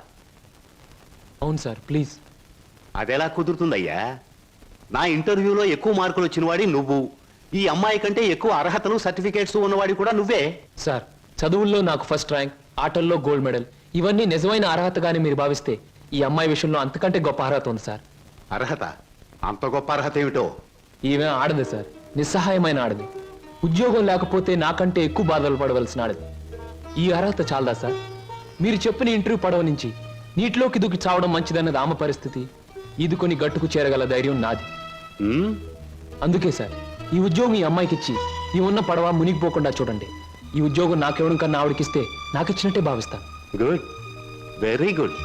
[SPEAKER 2] అవును సార్, ప్లీజ్.
[SPEAKER 7] అదెలా కుదురుతుందయ్యా? నా ఇంటర్వ్యూలో ఎక్కువ మార్కులు వచ్చిన వాడి నువ్వు. ఈ అమ్మాయి కంటే ఎక్కువ అర్హతలు సర్టిఫికేట్స్ ఉన్నవాడి కూడా నువ్వే.
[SPEAKER 2] సార్, చదువుల్లో నాకు ఫస్ట్ ర్యాంక్, ఆటల్లో గోల్డ్ మెడల్, ఇవన్నీ నిజమైన అర్హతగానే మీరు భావిస్తే ఈ అమ్మాయి విషయంలో అంతకంటే గొప్ప అర్హత ఉంది సార్.
[SPEAKER 7] అర్హత? అంత గొప్ప అర్హత ఏమిటో?
[SPEAKER 2] ఈమె ఆడదు సార్, నిస్సహాయమైన ఆడది. ఉద్యోగం లేకపోతే నాకంటే ఎక్కువ బాధలు పడవలసిన ఆడది. ఈ అర్హత చాలదా సార్? మీరు చెప్పిన ఇంటర్వ్యూ పడవ నుంచి నీటిలోకి దూకి చావడం మంచిదన్నది ఆమె పరిస్థితి. ఈదుకొని గట్టుకు చేరగల ధైర్యం నాది. అందుకే సార్, ఈ ఉద్యోగం ఈ అమ్మాయికి ఇచ్చి ఈ ఉన్న పడవ మునిగిపోకుండా చూడండి. ఈ ఉద్యోగం నాకెవడం కన్నా ఆవిడకిస్తే నాకిచ్చినట్టే భావిస్తాను.
[SPEAKER 7] Good, very good.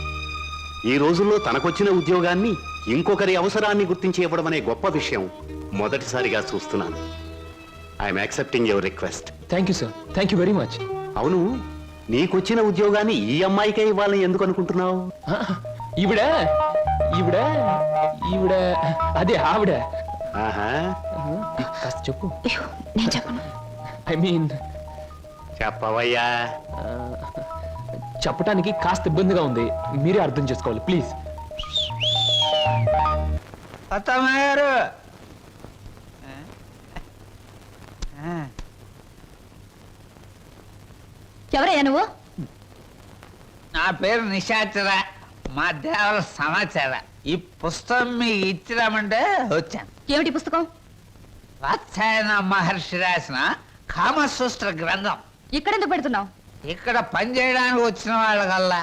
[SPEAKER 7] ఈ రోజుల్లో తనకొచ్చిన ఉద్యోగాన్ని ఇంకొకరి అవసరాన్ని గుర్తించి ఇవ్వడం అనే గొప్ప విషయం మొదటిసారిగా చూస్తున్నాను. I'm accepting your request.
[SPEAKER 2] Thank you sir, thank you very much.
[SPEAKER 7] అవును, నీకొచ్చిన ఉద్యోగాన్ని ఈ అమ్మాయికే ఇవ్వాలని ఎందుకు అనుకుంటున్నావు?
[SPEAKER 2] ఈవిడ ఈవిడ ఈవిడ అదే ఆవిడ.
[SPEAKER 7] ఆహా,
[SPEAKER 2] కాస్త చెప్పు.
[SPEAKER 12] నేను చెప్పను.
[SPEAKER 2] ఐ మీన్
[SPEAKER 7] చెప్పవయ్యా.
[SPEAKER 2] చెప్పడానికి కాస్త ఇబ్బందిగా ఉంది, మీరే అర్థం చేసుకోవాలి ప్లీజ్.
[SPEAKER 6] అత్తమ్మారు
[SPEAKER 12] ఎవరయ్యా నువ్వు?
[SPEAKER 6] నా పేరు నిశాచర, మా దేవర సమాచార. ఈ పుస్తకం మీకు ఇచ్చిరామంటే వచ్చాను.
[SPEAKER 12] ఏమిటి పుస్తకం?
[SPEAKER 6] వాత్సాయన మహర్షి రాసిన కామసూత్ర గ్రంథం.
[SPEAKER 12] ఇక్కడెందుకు పెడుతున్నావు?
[SPEAKER 6] ఇక్కడ పనిచేయడానికి వచ్చిన వాళ్ళకల్లా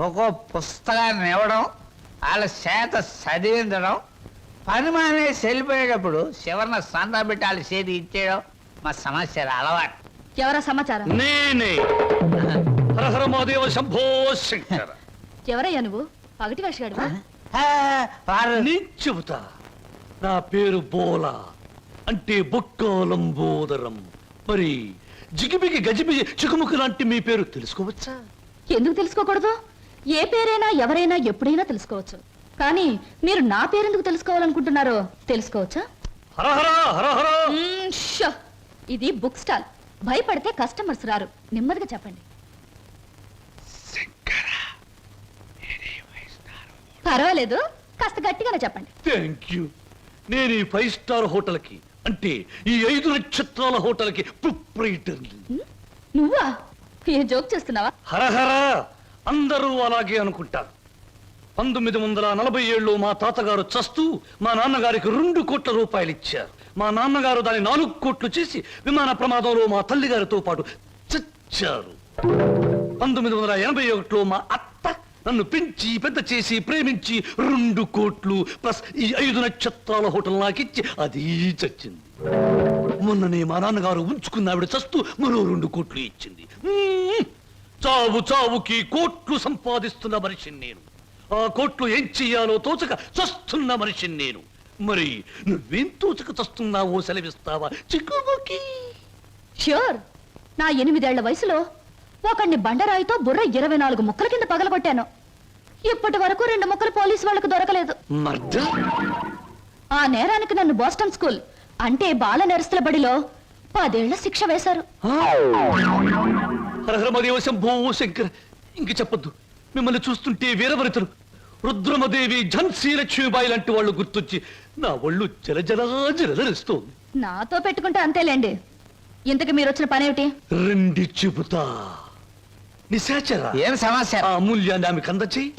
[SPEAKER 6] ఒక్కో పుస్తకాన్ని ఇవ్వడం, వాళ్ళ చేత చదివించడం, పని మానేసి వెళ్ళిపోయేటప్పుడు చివరిన సంతా పెట్టి వాళ్ళ చేతి ఇచ్చేయడం మా సమాచారం అలవాటు.
[SPEAKER 12] ఎవరా సమాచారం?
[SPEAKER 11] నేనే హరహర మహాదేవ శంభో శంకర.
[SPEAKER 12] ఎవరయ్యా నువ్వు? పగటి వేషగాడు.
[SPEAKER 6] వారు
[SPEAKER 11] నేను చెబుతా. నా పేరు బోలా, అంటే బొక్కాలంబోదరం. మరి జిగిబిగి గజిబిగి చికుముకు లాంటి మీ పేరు తెలుసుకోవచ్చా?
[SPEAKER 12] ఎందుకు తెలుసుకోకూడదు? ఏ పేరైనా ఎవరైనా ఎప్పుడైనా తెలుసుకోవచ్చు. కానీ మీరు నా పేరెందుకు తెలుసుకోవాలనుకుంటున్నారో తెలుసుకోవచ్చా?
[SPEAKER 11] హరహర హరహర.
[SPEAKER 12] షో! ఇది బుక్ స్టాల్. భయపడితే కస్టమర్స్ రారు. నెమ్మదిగా చెప్పండి. పర్వాలేదు, కాస్త గట్టిగానే చెప్పండి.
[SPEAKER 11] Thank you. నేను ఈ 5 స్టార్ హోటల్ కి, అంటే ఈ 5 నక్షత్రాల హోటల్ కి ప్రొప్రైటర్.
[SPEAKER 12] నువ్వా? ఏ జోక్ చేస్తున్నావా?
[SPEAKER 11] హరహర. అందరూ అలాగే అనుకుంటారు. 1947లో మా తాతగారు చస్తూ మా నాన్నగారికి 2 కోట్ల రూపాయలు ఇచ్చారు. మా నాన్నగారు దాన్ని 4 కోట్లు చేసి విమాన ప్రమాదంలో మా తల్లిగారితో పాటు చచ్చారు. 1981లో మా అత్త నన్ను పెంచి పెద్ద చేసి ప్రేమించి 2 కోట్లు ప్లస్ ఈ 5 నక్షత్రాల హోటల్ నాకిచ్చి అది చచ్చింది. మొన్ననే మా నాన్నగారు ఉంచుకున్న ఆవిడ చస్తూ మరో 2 కోట్లు ఇచ్చింది. చావు చావుకి కోట్లు సంపాదిస్తున్న మనిషిని నేను. ఆ కోట్లు ఏం చెయ్యాలో తోచక చస్తున్న మనిషిని నేను. మరి నువ్వేం తోచక చస్తున్నావో సెలవిస్తావా చిక్కుముకి?
[SPEAKER 12] ష్యూర్. నా 8 ఏళ్ల వయసులో ఒకడిని బండరాయితో బుర్ర 24 ముక్కల కింద పగలగొట్టాను. ఇప్పటి వరకు 2 ముక్కలు పోలీసు వాళ్ళకు దొరకలేదు. ఆ నేరానికి నన్ను బోస్టన్ స్కూల్, అంటే బాల నెరస్తుల బడిలో 10 ఏళ్ల శిక్ష వేశారు.
[SPEAKER 11] హరహరమదేవ శంభో శంకర్. ఇంక చెప్పొద్దు. మిమ్మల్ని చూస్తుంటే వీరవరితలు రుద్రమదేవి, ఝన్సీ లక్ష్మీబాయి లాంటి వాళ్ళు గుర్తొచ్చి నా ఒళ్ళు జలజలస్తోంది.
[SPEAKER 12] నాతో పెట్టుకుంటే అంతేలేండి. ఇంతకు మీరు వచ్చిన పనేమిటి?
[SPEAKER 11] రండి చెబుతా. నిశాచర,
[SPEAKER 6] ఏం సమస్య?
[SPEAKER 11] ఆ అమూల్యాన్ని ఆమెకు అందచేయి.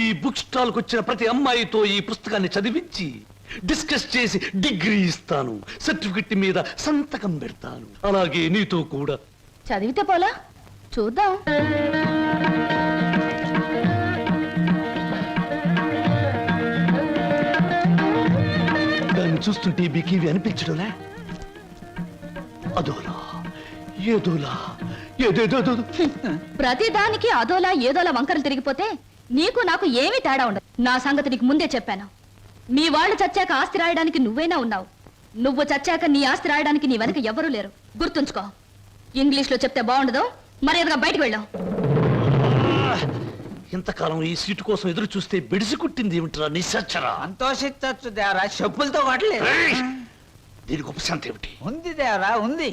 [SPEAKER 11] ఈ బుక్ స్టాల్ కు వచ్చిన ప్రతి అమ్మాయితో ఈ పుస్తకాన్ని చదివించి డిస్కస్ చేసి డిగ్రీ ఇస్తాను. సర్టిఫికెట్ మీద సంతకం పెడతాను. అలాగే నీతో కూడా.
[SPEAKER 12] చదివితే పోలా? చూద్దాం.
[SPEAKER 11] దాన్ని చూస్తుంటే బికివి అనిపించడంలే. అదోలా ఏదోలా ఏదేదో.
[SPEAKER 12] ప్రతి దానికి అదోలా ఏదోలా వంకరలు తిరిగిపోతే నీకు నాకు ఏమీ తేడా ఉండదు. నా సంగతి నీకు ముందే చెప్పాను. మీ వాళ్ళు చచ్చాక ఆస్తి రాయడానికి నువ్వైనా ఉన్నావు. నువ్వు చచ్చాక నీ ఆస్తి రాయడానికి నీ వెనక ఎవ్వరూ లేరు. గుర్తుంచుకో. ఇంగ్లీష్ లో చెప్తే బాగుండదు. మర్యాదగా బయటకు వెళ్ళాం.
[SPEAKER 11] ఇంతకాలం ఈ సీటు కోసం ఎదురు చూస్తే బెడిసి కుట్టింది ఏమిట్రా నిశాచరా?
[SPEAKER 6] సంతోషించచ్చు దేవరా, చెప్పులతో కొట్టలేదు.
[SPEAKER 11] దీనికి ఉపశాంతి ఏమిటి?
[SPEAKER 6] ఉంది దేవరా, ఉంది.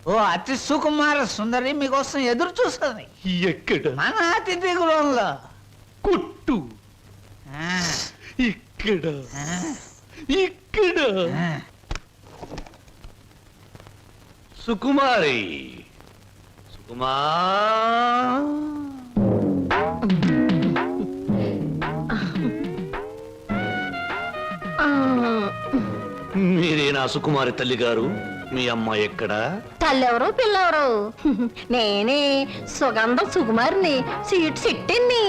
[SPEAKER 6] ఓ అతి సుకుమార సుందరి మీకోసం ఎదురు చూస్తుంది
[SPEAKER 11] ఎక్కడ?
[SPEAKER 6] మన అతిథి గృహంలో.
[SPEAKER 11] కొట్టు. ఇక్కడ ఇక్కడ. సుకుమారి, సుకుమా. మీరేనా సుకుమారి తల్లి గారు? మీ అమ్మాయి ఎక్కడా?
[SPEAKER 1] తల్లెవరు పిల్లెవరు? నేనే సుగంధం సుకుమారిని, సీట్ సిట్టిని.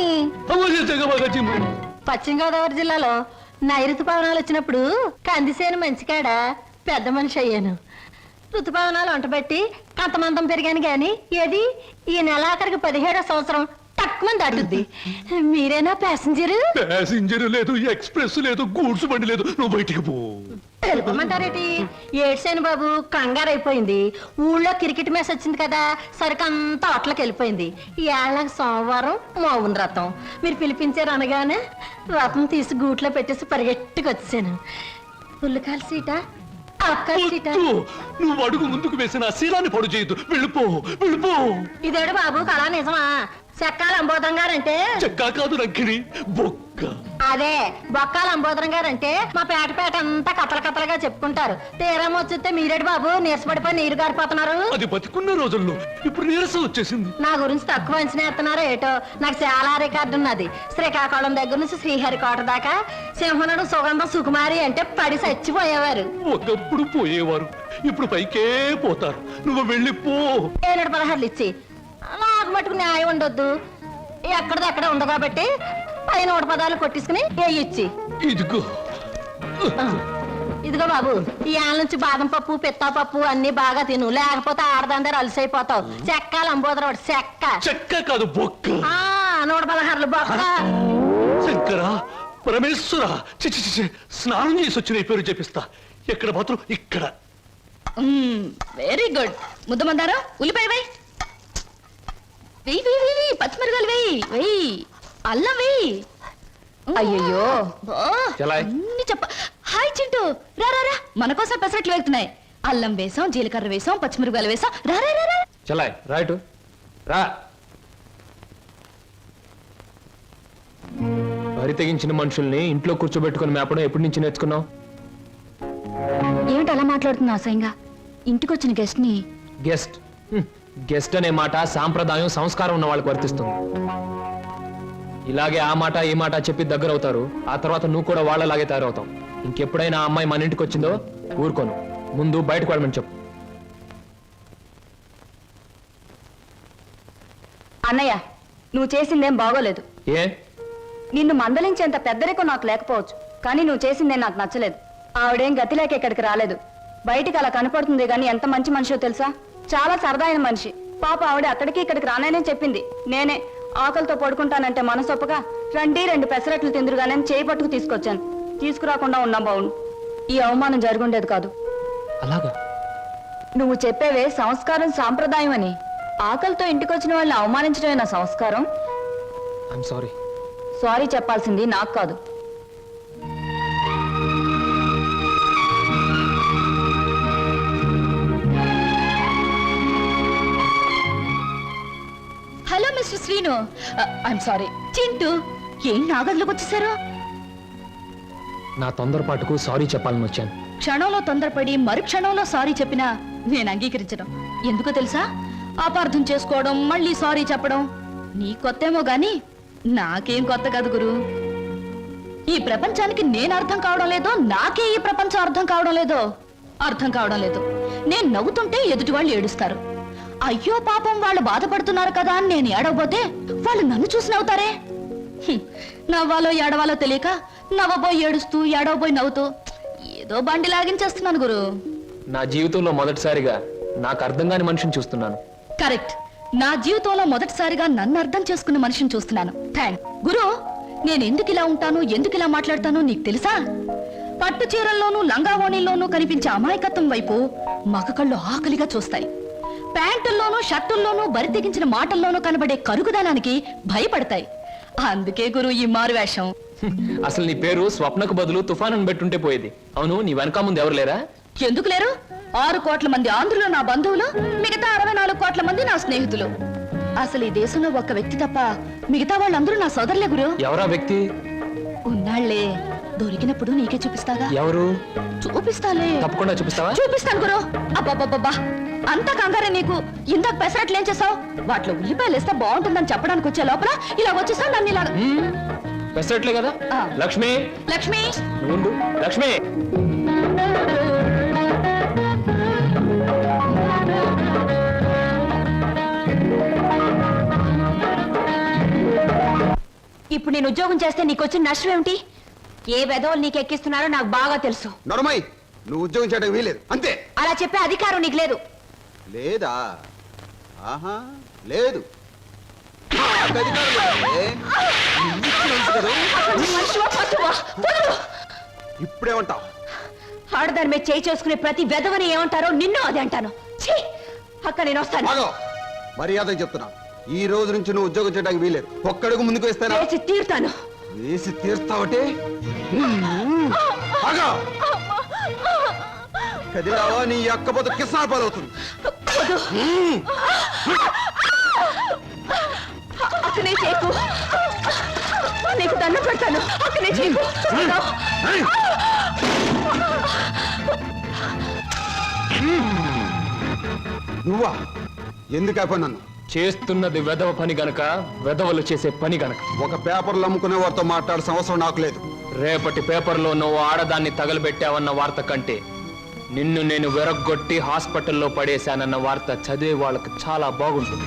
[SPEAKER 1] పశ్చిమ గోదావరి జిల్లాలో నైరుతు పవనాలు వచ్చినప్పుడు కందిసేను మంచికాడ పెద్ద మనిషి అయ్యాను. ఋతుపవనాలు వంటబెట్టి కంతమంతం పెరిగాను గాని ఏది ఈ నెలాఖరికి 17వ సంవత్సరం తక్కువ దాటుద్ది. మీరేనా ప్యాసింజరు?
[SPEAKER 11] ప్యాసింజర్ లేదు, ఎక్స్ప్రెస్ లేదు, గూడ్స్ బండి లేదు. నువ్వు బయటికి పో.
[SPEAKER 1] వెళ్ళిపోమంటారేటి? ఏడ్సేను బాబు, కంగారు అయిపోయింది. ఊళ్ళో క్రికెట్ మ్యాచ్ వచ్చింది కదా, సరికంతా అట్లకి వెళ్ళిపోయింది. ఈ ఏళ్ళకి సోమవారం మౌన రథం. మీరు పిలిపించారు అనగానే రథం తీసి గూట్లో పెట్టేసి పరిగెట్టుకు వచ్చాను. పుల్లకాల సీట, అక్క సీట.
[SPEAKER 11] నువ్వు అడుగు ముందుకు వేసిన శీలాన్ని పడు చేయదు. వెళ్ళిపో, వెళ్ళిపో.
[SPEAKER 1] ఇదేడు బాబు, కళా నిజమా? చెక్కాల అంబోధం గారంటే
[SPEAKER 11] చెక్కా కాదు రంకిణి, బొక్క.
[SPEAKER 1] అదే బొక్కాల అంబోధరం గారంటే మా పేట అంతా కథలుగా చెప్పుకుంటారు. తీరం వచ్చేస్తే మీరేడు బాబు నీరసపడిపోయి నీరు గారిపోతున్నారు.
[SPEAKER 11] అది బతికున్న రోజుల్లో ఇప్పుడు నీరసం వచ్చేసింది.
[SPEAKER 1] నా గురించి తక్కువ అంచనా ఎత్తున్నారో ఏటో. నాకు చాలా రికార్డు ఉన్నది. శ్రీకాకుళం దగ్గర నుంచి శ్రీహరికోట దాకా సింహనుడు సుగంధం సుకుమారి అంటే పడి చచ్చిపోయేవారు.
[SPEAKER 11] ఒకప్పుడు పోయేవారు, ఇప్పుడు పైకే పోతారు. నువ్వు వెళ్ళిపో.
[SPEAKER 1] 716 ఇచ్చి నాకు మటుకు న్యాయం ఉండొద్దు. ఎక్కడిది ఎక్కడ ఉంది కాబట్టి 110 కొట్టించుకుని ఇచ్చి.
[SPEAKER 11] ఇదిగో
[SPEAKER 1] ఇదిగో బాబు, ఈ ఆల నుంచి బాదం పప్పు పిత్తా పప్పు అన్ని బాగా తిను, లేకపోతే ఆడదందరూ అలసైపోతావు. చెక్కాలి అంబోదరం చెక్క.
[SPEAKER 11] చెక్క కాదు, బొక్క.
[SPEAKER 1] 116 బొక్క.
[SPEAKER 11] శంకరా, పరమేశ్వర, చిచి చిచి, స్నానం చేసి వచ్చిన ఈ పేరు చెప్పిస్తా. ఎక్కడ మాత్రం ఇక్కడ.
[SPEAKER 12] Very good. ముద్దమందారా, ఉల్లిపాయ వేయి, వెయ్యి వెయ్యి వెయ్యి, పచ్చిమిరకాయలు వెయ్యి వెయ్యి, అల్లం వెయ్యి. అయ్యయ్యో అన్ని చెప్ప. హాయ్ చింటూ, రా రా రా, మన కోసం పెసరట్లు వెళ్తున్నాయి. అల్లం వేసాం, జీలకర్ర వేసాం, పచ్చిమిరకాయలు వేసాం. రా రా రా రా.
[SPEAKER 2] చలాయ్ రైట్ రా. వరి తెగించిన మనుషుల్ని ఇంట్లో కూర్చోబెట్టుకుని మేపడం ఎప్పటి నుంచి నేర్చుకున్నావు?
[SPEAKER 12] ఏమిటి అలా మాట్లాడుతున్నా అసహ్యంగా? ఇంటికొచ్చిన గెస్ట్ ని
[SPEAKER 2] గెస్ట్ గెస్ట్ అనే మాట సాంప్రదాయం సంస్కారం ఉన్న వాళ్ళకి వర్తిస్తుంది. ఇలాగే ఆ మాట ఈ మాట చెప్పి దగ్గర అవుతారు. ఆ తర్వాత నువ్వు కూడా వాళ్ళలాగే తయారవుతావు. ఇంకెప్పుడైనా ఆ అమ్మాయి మన ఇంటికి వచ్చిందో ఊరుకోను. ముందు బయటకు వెళ్ళమని చెప్పు.
[SPEAKER 12] అన్నయ్య, నువ్వు చేసిందేం బాగోలేదు.
[SPEAKER 2] ఏ?
[SPEAKER 12] నిన్ను మందలించేంత పెద్దరికం నాకు లేకపోవచ్చు, కానీ నువ్వు చేసిందేం నాకు నచ్చలేదు. ఆవిడేం గతి లేక ఇక్కడికి రాలేదు. బయటికి అలా కనపడుతుంది గాని ఎంత మంచి మనిషో తెలుసా? చాలా సరదా అయిన మనిషి. పాప ఆవిడ అక్కడికి ఇక్కడికి రాననే చెప్పింది. నేనే ఆకలితో పడుకుంటానంటే మనసొప్పగా రండి 2 పెసరట్లు తిందురుగానే చేయి పట్టుకు తీసుకొచ్చాను. తీసుకురాకుండా ఉన్నా బావును. ఈ అవమానం జరుగుండేది కాదు.
[SPEAKER 2] అలాగా?
[SPEAKER 12] నువ్వు చెప్పేవే సంస్కారం సాంప్రదాయం అని. ఆకలితో ఇంటికొచ్చిన వాళ్ళని అవమానించడమే నా సంస్కారం.
[SPEAKER 2] I'm sorry.
[SPEAKER 12] సారీ చెప్పాల్సింది నాకు కాదు. Hello mister Srinu, I'm sorry. Chintu, ఏం నాగదిలోకి వచ్చేసారు?
[SPEAKER 2] నా తొందరపాటుకు సారీ చెప్పాలని వచ్చాను.
[SPEAKER 12] క్షణంలో తొందరపడి మరు క్షణంలో సారీ చెప్పినా నేను అంగీకరించడం. ఎందుకో తెలుసా? అపార్థం చేసుకోవడం, మళ్ళీ సారీ చెప్పడం నీ కొత్తేమో గాని నాకేం కొత్త కాదు గురు. ఈ ప్రపంచానికి నేను అర్థం కావడం లేదో, నాకే ఈ ప్రపంచం అర్థం కావడం లేదో. అర్థం కావడం లేదు. నేను నవ్వుతుంటే ఎదుటి వాళ్ళు ఏడుస్తారు. అయ్యో పాపం వాళ్ళు బాధపడుతున్నారు కదా అని నేను ఏడవబోతే వాళ్ళు నన్ను చూసి నవ్వుతారే. నవ్వాలో ఏడవాలో తెలియక నవ్వబోయి ఏడుస్తూ, ఏడవబోయి నవ్వుతూ ఏదో బండి లాగించేస్తున్నాను గురు.
[SPEAKER 2] నా జీవితంలో మొదటిసారిగా నాకు అర్థం కాని మనిషిని చూస్తున్నాను.
[SPEAKER 12] కరెక్ట్. నా జీవితంలో మొదటిసారిగా నన్ను అర్థం చేసుకున్న మనిషిని చూస్తున్నాను. థ్యాంక్ గురు. నేను ఎందుకు ఇలా ఉంటాను, ఎందుకు ఇలా మాట్లాడతానో నీకు తెలుసా? పట్టు చీరల్లోనూ లంగావోణీల్లోనూ కనిపించే అమాయకత్వం వైపు మగ కళ్ళు ఆకలిగా చూస్తాయి. ప్యాంటుల్లోనూ షర్టుల్లోనూ బరి తెగించిన మాటల్లోనూ కనబడే కరుగుదనానికి భయపడతాయి. అందుకే గురు ఈ మారు వేషం.
[SPEAKER 2] అసలు నీ పేరు స్వప్నకు బదులు తుఫాను పెట్టుంటే పోయేది. అవును, నీ వెనక ముందు ఎవరు లేరా?
[SPEAKER 12] ఎందుకు లేరు? 6 కోట్ల మంది ఆంధ్రులు నా బంధువులు, మిగతా 64 కోట్ల మంది నా స్నేహితులు. అసలు ఈ దేశంలో ఒక్క వ్యక్తి తప్ప మిగతా వాళ్ళందరూ నా సోదరులే గురు.
[SPEAKER 2] ఎవరా వ్యక్తి?
[SPEAKER 12] ఉన్నాళ్లే, దొరికినప్పుడు నీకే చూపిస్తాగా.
[SPEAKER 2] ఎవరు?
[SPEAKER 12] చూపిస్తాలే.
[SPEAKER 2] తప్పకుండా చూపిస్తావా?
[SPEAKER 12] చూపిస్తాను గురు. అబ్బబ్బబ్బబ్బా, అంత కంగారే నీకు? ఇందాక పెసరట్లు ఏం చేసావు? వాటిలో ఉల్లిపాయలు వేస్తే బాగుంటుందని చెప్పడానికి వచ్చే లోపల ఇలా వచ్చేసావు నన్ను ఇలా.
[SPEAKER 2] పెసరట్లే కదా? లక్ష్మి,
[SPEAKER 12] లక్ష్మి,
[SPEAKER 2] నువ్వు లక్ష్మి.
[SPEAKER 1] ఇప్పుడు నేను ఉద్యోగం చేస్తే నీకు వచ్చిన నష్టం ఏమిటి? ఏ వెధవలు నీకు ఎక్కిస్తున్నారో నాకు బాగా తెలుసు.
[SPEAKER 9] నడమై, నువ్వు ఉద్యోగం చేయడానికి వీలేదు అంతే.
[SPEAKER 1] అలా చెప్పే అధికారం నీకు లేదు.
[SPEAKER 9] లేదా? ఆహా, లేదు. ఇప్పుడేమంటావు?
[SPEAKER 12] ఆడదాని మీద చేయి చేసుకునే ప్రతి వెధవని ఏమంటారో నిన్ను అదే అంటాను. ఛీ! అక్క నేను వస్తాను.
[SPEAKER 9] ఆగో, మర్యాద చెప్తున్నా, ఈ రోజు నుంచి నువ్వు ఉద్యోగం చేయడానికి వీలేదు. ఒక్కడుగు ముందుకు వేస్తానా?
[SPEAKER 12] వేసి తీరుతాను.
[SPEAKER 9] వేసి తీర్స్తావటే? ఆగో, కదిలావా నీ అక్కపోతే కిసాన్ పాలవుతుంది.
[SPEAKER 12] వద్దు. అక్కనే చేయకు. నీకు దండం పెడతాను. అక్కనే చేయకు.
[SPEAKER 9] నువ్వా? ఎందుకు అయిపోయి నన్ను?
[SPEAKER 2] చేస్తున్నది వెధవ పని గనక, వెధవలు చేసే పని గనక.
[SPEAKER 9] ఒక పేపర్లు అమ్ముకునే వారితో మాట్లాడాల్సిన అవసరం నాకు లేదు.
[SPEAKER 2] రేపటి పేపర్లో నువ్వు ఆడదాన్ని తగలబెట్టావన్న వార్త కంటే నిన్ను నేను వెరగొట్టి హాస్పిటల్లో పడేశానన్న వార్త చదివే వాళ్ళకి చాలా బాగుంటుంది.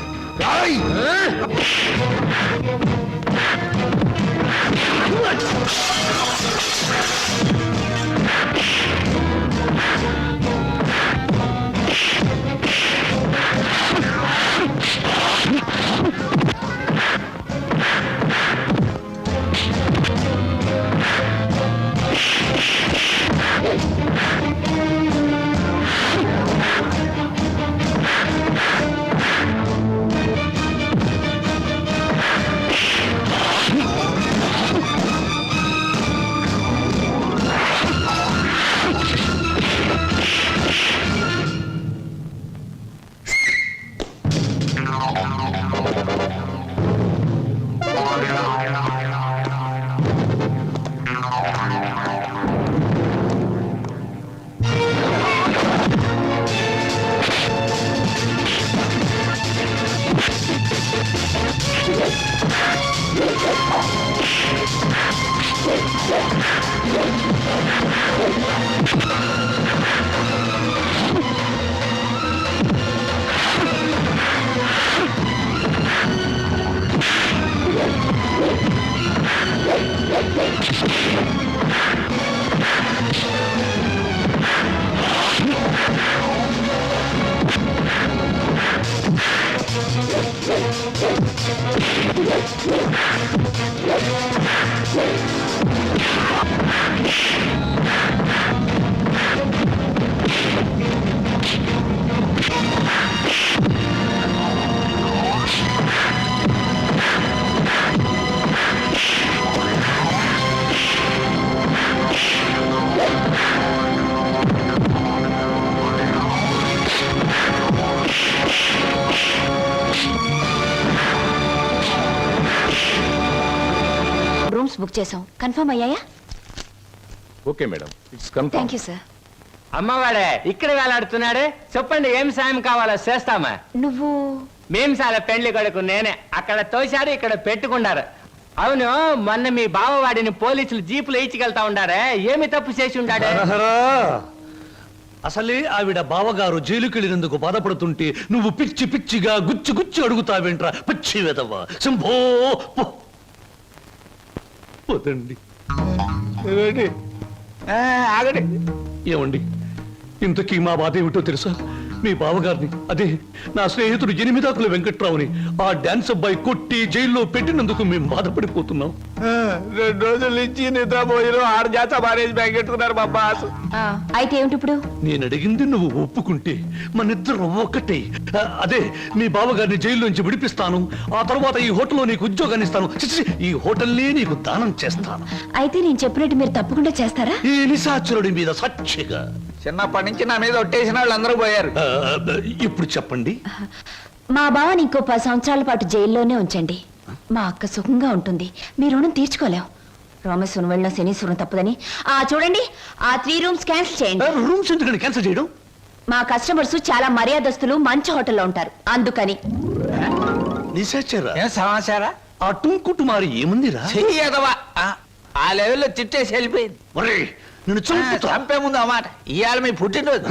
[SPEAKER 12] రూమ్స్ బుక్ చేసాం. కన్ఫర్మ్ అయ్యాయా?
[SPEAKER 2] Okay madam, it's confirm.
[SPEAKER 12] Thank you sir.
[SPEAKER 10] అమ్మవాడే ఇక్కడ వేలాడుతున్నాడే, చెప్పండి ఏం సాయం కావాలో చేస్తామా.
[SPEAKER 12] నువ్వు
[SPEAKER 10] మేం చాలా పెండ్లి కొడుకు నేనే. అక్కడ తోశారు, ఇక్కడ పెట్టుకున్నారు. అవును, మొన్న మీ బావవాడిని పోలీసులు జీపులు ఇచ్చికెళ్తా ఉండారే, ఏమి తప్పు చేసి ఉండాడే?
[SPEAKER 11] అసలే ఆవిడ బావగారు జైలుకెళ్ళినందుకు బాధపడుతుంటే నువ్వు పిచ్చి పిచ్చిగా గుచ్చి గుచ్చి అడుగుతావేంట్రా పిచ్చి వెదవ్వ. శంభో పోతండి.
[SPEAKER 6] ఆగండి.
[SPEAKER 11] ఏమండి, ఇంతకీ మా బాధ ఏమిటో తెలుసా? మీ బావగారిని, అదే నా స్నేహితుడు 8 వెంకట్రావుని ఆ డాన్స్ అబ్బాయి కొట్టి జైల్లో పెట్టినందుకు మేము బాధపడిపోతున్నాం.
[SPEAKER 6] 2 రోజుల నుంచి నిద్రపోయిన 6 జాత మారేజ్ బ్యాగ్ పెట్టుకున్నారు మా బాస్.
[SPEAKER 12] అయితే ఏమిటి ఇప్పుడు?
[SPEAKER 11] నేను అడిగింది నువ్వు ఒప్పుకుంటే మనిద్దరం ఒక్కటే. అదే మీ బావగారిని జైల్లోంచి విడిపిస్తాను, ఆ తర్వాత ఈ హోటల్లో నీకు ఉద్యోగాన్ని ఇస్తాను. చిచి, ఈ హోటల్నే నీకు దానం చేస్తాను.
[SPEAKER 12] అయితే నేను చెప్పినట్టు మీరు తప్పకుండా చేస్తారా?
[SPEAKER 11] ఈ నిశాచరుడి మీద సాక్షిగా.
[SPEAKER 6] చిన్నప్పటి నుంచి నా మీద ఒట్టేసిన వాళ్ళు అందరూ పోయారు.
[SPEAKER 11] ఇప్పుడు చెప్పండి.
[SPEAKER 12] మా బావని ఇంకో 10 సంవత్సరాల పాటు జైల్లోనే ఉంచండి. మా అక్క సుఖంగా ఉంటుంది. మీ రుణం తీర్చుకోలేం. రామేశ్వరం వెళ్ళిన శనీశ్వరం తప్పదని. చూడండి, ఆ 3 రూమ్స్ క్యాన్సిల్ చేయండి.
[SPEAKER 11] రూమ్స్ ఎందుకని క్యాన్సిల్ చేయడం?
[SPEAKER 12] మా కస్టమర్స్ చాలా మర్యాదస్తులు, మంచి హోటల్లో ఉంటారు, అందుకని.
[SPEAKER 11] నిశాచరా,
[SPEAKER 6] ఏం సమాచారా?
[SPEAKER 11] ఆ టుంకుటుమారి ఏముందిరా?
[SPEAKER 6] చెయ్యదవా ఆ లెవెల్లో చిట్టేసి వెళ్ళిపోయింది.
[SPEAKER 11] నేను
[SPEAKER 6] చంపే ముందు అన్నమాట. ఇవాళ మీ పుట్టినరోజు.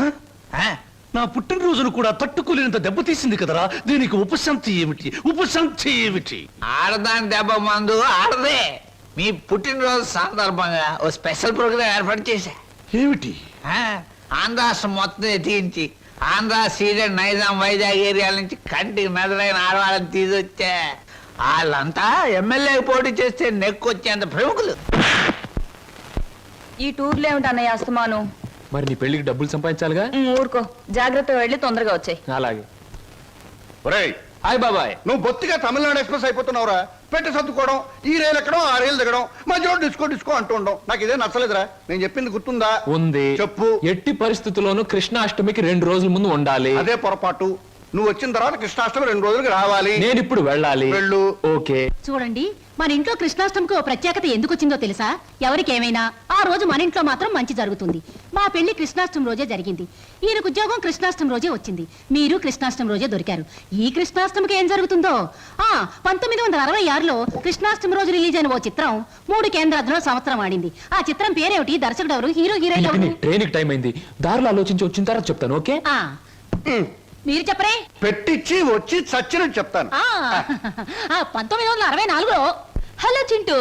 [SPEAKER 11] నా పుట్టినరోజును కూడా తట్టుకోలేనంత దెబ్బతీసింది కదరా. దీనికి ఉపశాంతి ఏమిటి? ఉపశాంతి ఏమిటి?
[SPEAKER 6] ఆడదాని దెబ్బ మందు ఆడదే. మీ పుట్టినరోజు సందర్భంగా ఓ స్పెషల్ ప్రోగ్రామ్ ఏర్పాటు చేశా.
[SPEAKER 11] ఏమిటి?
[SPEAKER 6] ఆంధ్రాష్ట్రం మొత్తం ఎత్తించి ఆంధ్ర సీడెడ్ నైజాం వైజాగ్ ఏరియాల నుంచి కంటికి మెదలైన ఆడవాళ్ళని తీసుకొచ్చా. వాళ్ళంతా ఎమ్మెల్యే పోటీ చేస్తే నెక్కొచ్చేంత ప్రముఖులు.
[SPEAKER 12] ఈ టూర్లో ఏమిటి అన్నయ్య అస్తమాను?
[SPEAKER 2] మరి నీ పెళ్లికి డబ్బులు సంపాదించాలిగా.
[SPEAKER 12] ఊరుకో, జాగ్రత్తగా వెళ్ళి తొందరగా వచ్చాయి.
[SPEAKER 2] అలాగే.
[SPEAKER 3] ఒరేయ్,
[SPEAKER 2] హాయ్ బాబాయ్.
[SPEAKER 3] నువ్వు బొత్తిగా తమిళనాడు ఎక్స్ప్రెస్ అయిపోతున్నావురా. పెట్టి సర్దుకోవడం, ఈ రైలు ఎక్కడం ఆ రైలు దిగడం, మధ్యలో డిస్కో డిస్కో అంటూ ఉండడం నాకు ఇదే నచ్చలేదురా. నేను చెప్పింది గుర్తుందా?
[SPEAKER 2] ఉంది.
[SPEAKER 3] చెప్పు.
[SPEAKER 2] ఎట్టి పరిస్థితుల్లోనూ కృష్ణాష్టమికి 2 రోజుల ముందు ఉండాలి.
[SPEAKER 3] అదే పొరపాటు. నువ్వు వచ్చిన తర్వాత కృష్ణాష్టమి 2 రోజులకి రావాలి.
[SPEAKER 2] నేను ఇప్పుడు వెళ్ళాలి.
[SPEAKER 3] వెళ్ళు.
[SPEAKER 2] ఓకే.
[SPEAKER 1] చూడండి, మన ఇంట్లో కృష్ణాష్టమికి ఓ ప్రత్యేకత ఎందుకు వచ్చిందో తెలుసా? ఎవరికేమైనా ఆ రోజు మన ఇంట్లో మాత్రం మంచి జరుగుతుంది. మా పెళ్లి కృష్ణాష్టమి రోజే జరిగింది. ఈయనకు ఉద్యోగం కృష్ణాష్టమి రోజే వచ్చింది. మీరు కృష్ణాష్టమి రోజే దొరికారు. ఈ కృష్ణాష్టమికి ఏం జరుగుతుందో? 1966లో కృష్ణాష్టమి రోజు రిలీజ్ అయిన ఓ చిత్రం 3 కేంద్రాల్లో సంవత్సరం ఆడింది. ఆ చిత్రం పేరేమిటి? దర్శకుడు ఎవరు? హీరో హీరోయిన్ ఎవరు?
[SPEAKER 2] ట్రైన్ టైం అయింది. దారిలో ఆలోచించి వచ్చిన తర్వాత చెప్తాను. ఓకే.
[SPEAKER 1] ఆ, మీరు చెప్పరే.
[SPEAKER 3] పెట్టిచ్చి వచ్చి చచ్చినట్టు చెప్తాను.
[SPEAKER 1] 1964లో.
[SPEAKER 12] హలో చింటూ,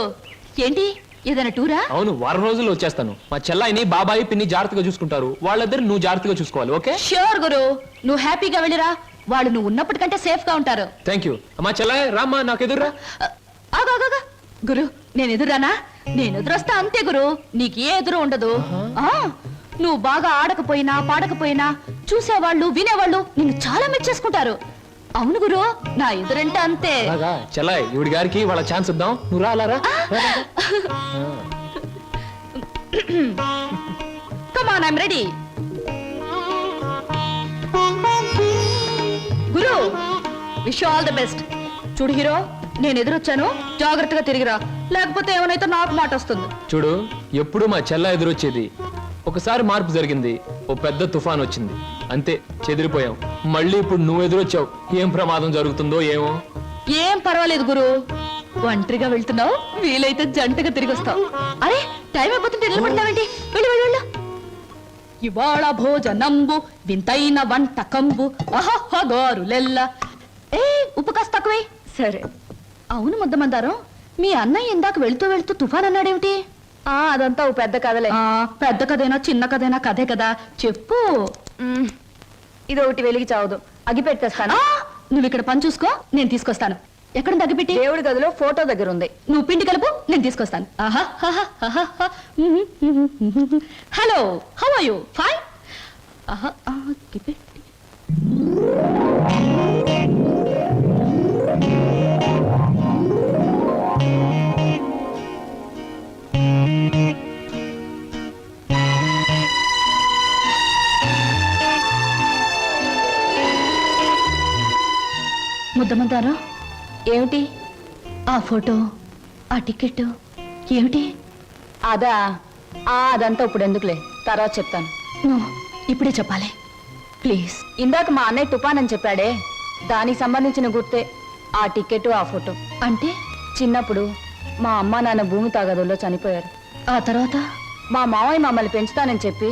[SPEAKER 12] ఏంటి ఏదైనా టూరా?
[SPEAKER 2] అవును, వారం రోజుల్లో వచ్చేస్తాను. మా చెల్లాయిని బాబాయి పిన్ని జాగ్రత్తగా చూసుకుంటారు. వాళ్ళిద్దరు నువ్వు జాగ్రత్తగా చూసుకోవాలి. ఓకే.
[SPEAKER 12] ష్యూర్ గురు, నువ్వు హ్యాపీగా వెళ్ళిరా. వాళ్ళు నువ్వు ఉన్నప్పటికంటే సేఫ్ గా ఉంటారు.
[SPEAKER 2] Thank you. మా చెల్లాయి రామ్మా, నాకు ఎదురురా.
[SPEAKER 12] ఆగా గురు, నేను ఎదురానా? నేను ఎదురొస్తా అంతే గురు, నీకు ఏ ఎదురు ఉండదు. నువ్వు బాగా ఆడకపోయినా పాడకపోయినా చూసేవాళ్ళు వినేవాళ్ళు నిన్ను చాలా మెచ్చేసుకుంటారు. అవును గురు, నా ఎదురంటే అంతే.
[SPEAKER 2] అలాగా చెల్లాయి, ఇవిడి గారికి వాళ్ళ ఛాన్స్ ఇద్దాం. నువ్వు రా, అలా రా.
[SPEAKER 12] Come on, I'm ready. Guru, wish all the best. చూడు హీరో, నేను ఎదురొచ్చాను, జాగ్రత్తగా తిరిగిరా, లేకపోతే ఏమైనా నాకు మాట వస్తుంది.
[SPEAKER 2] చూడు, ఎప్పుడు మా చెల్ల ఎదురొచ్చేది. ఒకసారి మార్పు జరిగింది, ఓ పెద్ద తుఫాన్ వచ్చింది, అంతే చెదిరిపోయాం. మళ్ళీ ఇప్పుడు నువ్వు ఎదురొచ్చావు. ఏం ప్రమాదం జరుగుతుందో ఏమో.
[SPEAKER 12] ఏం పర్వాలేదు గురు, ఒంటరిగా వెళ్తున్నావు, వీలైతే జంటగా తిరిగి వస్తావు. అరే, టైం అయిపోతుంటే నిలబడతావేంటి? వెళ్ళు వెళ్ళు వెళ్ళు. ఇవాళ భోజనంబు వింతైన వంటకంబు అహహగారులెల్ల. ఏ, ఉప్పు కాస్త తక్కువే. సరే. అవును ముద్దమందారం, మీ అన్నయ్య ఇందాక వెళ్తూ వెళ్తూ తుఫాన్ అన్నాడేమిటి? అదంతా ఓ పెద్ద కథలే. పెద్ద కథైనా చిన్న కథైనా కథే కదా, చెప్పు. ఇది ఒకటి వెలిగి చావదు, అగి పెట్టేస్తాను. నువ్వు ఇక్కడ పని చూసుకో, నేను తీసుకొస్తాను. ఎక్కడ తగ్గిపెట్టి? దేవుడి గదిలో ఫోటో దగ్గర ఉంది. నువ్వు పిండి కలుపు, నేను తీసుకొస్తాను. Hello, how are you? Fine. ముద్దమంటారా? ఏమిటి ఆ ఫోటో, ఆ టికెట్ ఏమిటి? అదంతా ఇప్పుడు ఎందుకులే, తర్వాత చెప్తాను. ఇప్పుడే చెప్పాలి ప్లీజ్. ఇందాక మా అన్నయ్య తుఫాన్ అని చెప్పాడే, దానికి సంబంధించిన గుర్తే ఆ టికెట్, ఆ ఫోటో. అంటే చిన్నప్పుడు మా అమ్మ నాన్న భూమి తాగదుల్లో చనిపోయారు. ఆ తర్వాత మా మావయ్య మమ్మల్ని పెంచుతానని చెప్పి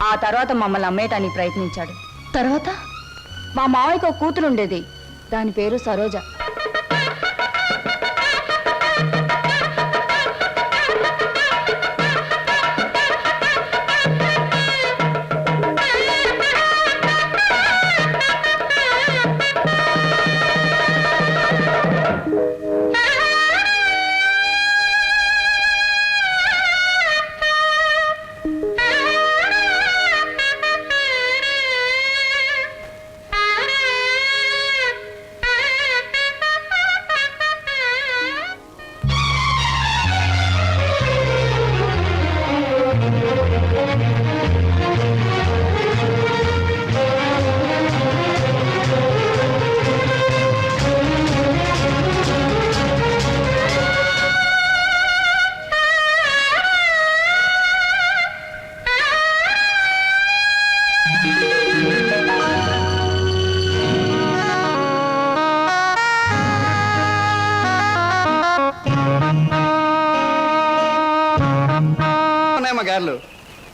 [SPEAKER 12] ఆ తర్వాత మమ్మల్ని అమ్మేయటానికి ప్రయత్నించాడు. తర్వాత మా మావయ్యకు ఒక కూతురు ఉండేది, దాని పేరు సరోజ.
[SPEAKER 3] గారెలు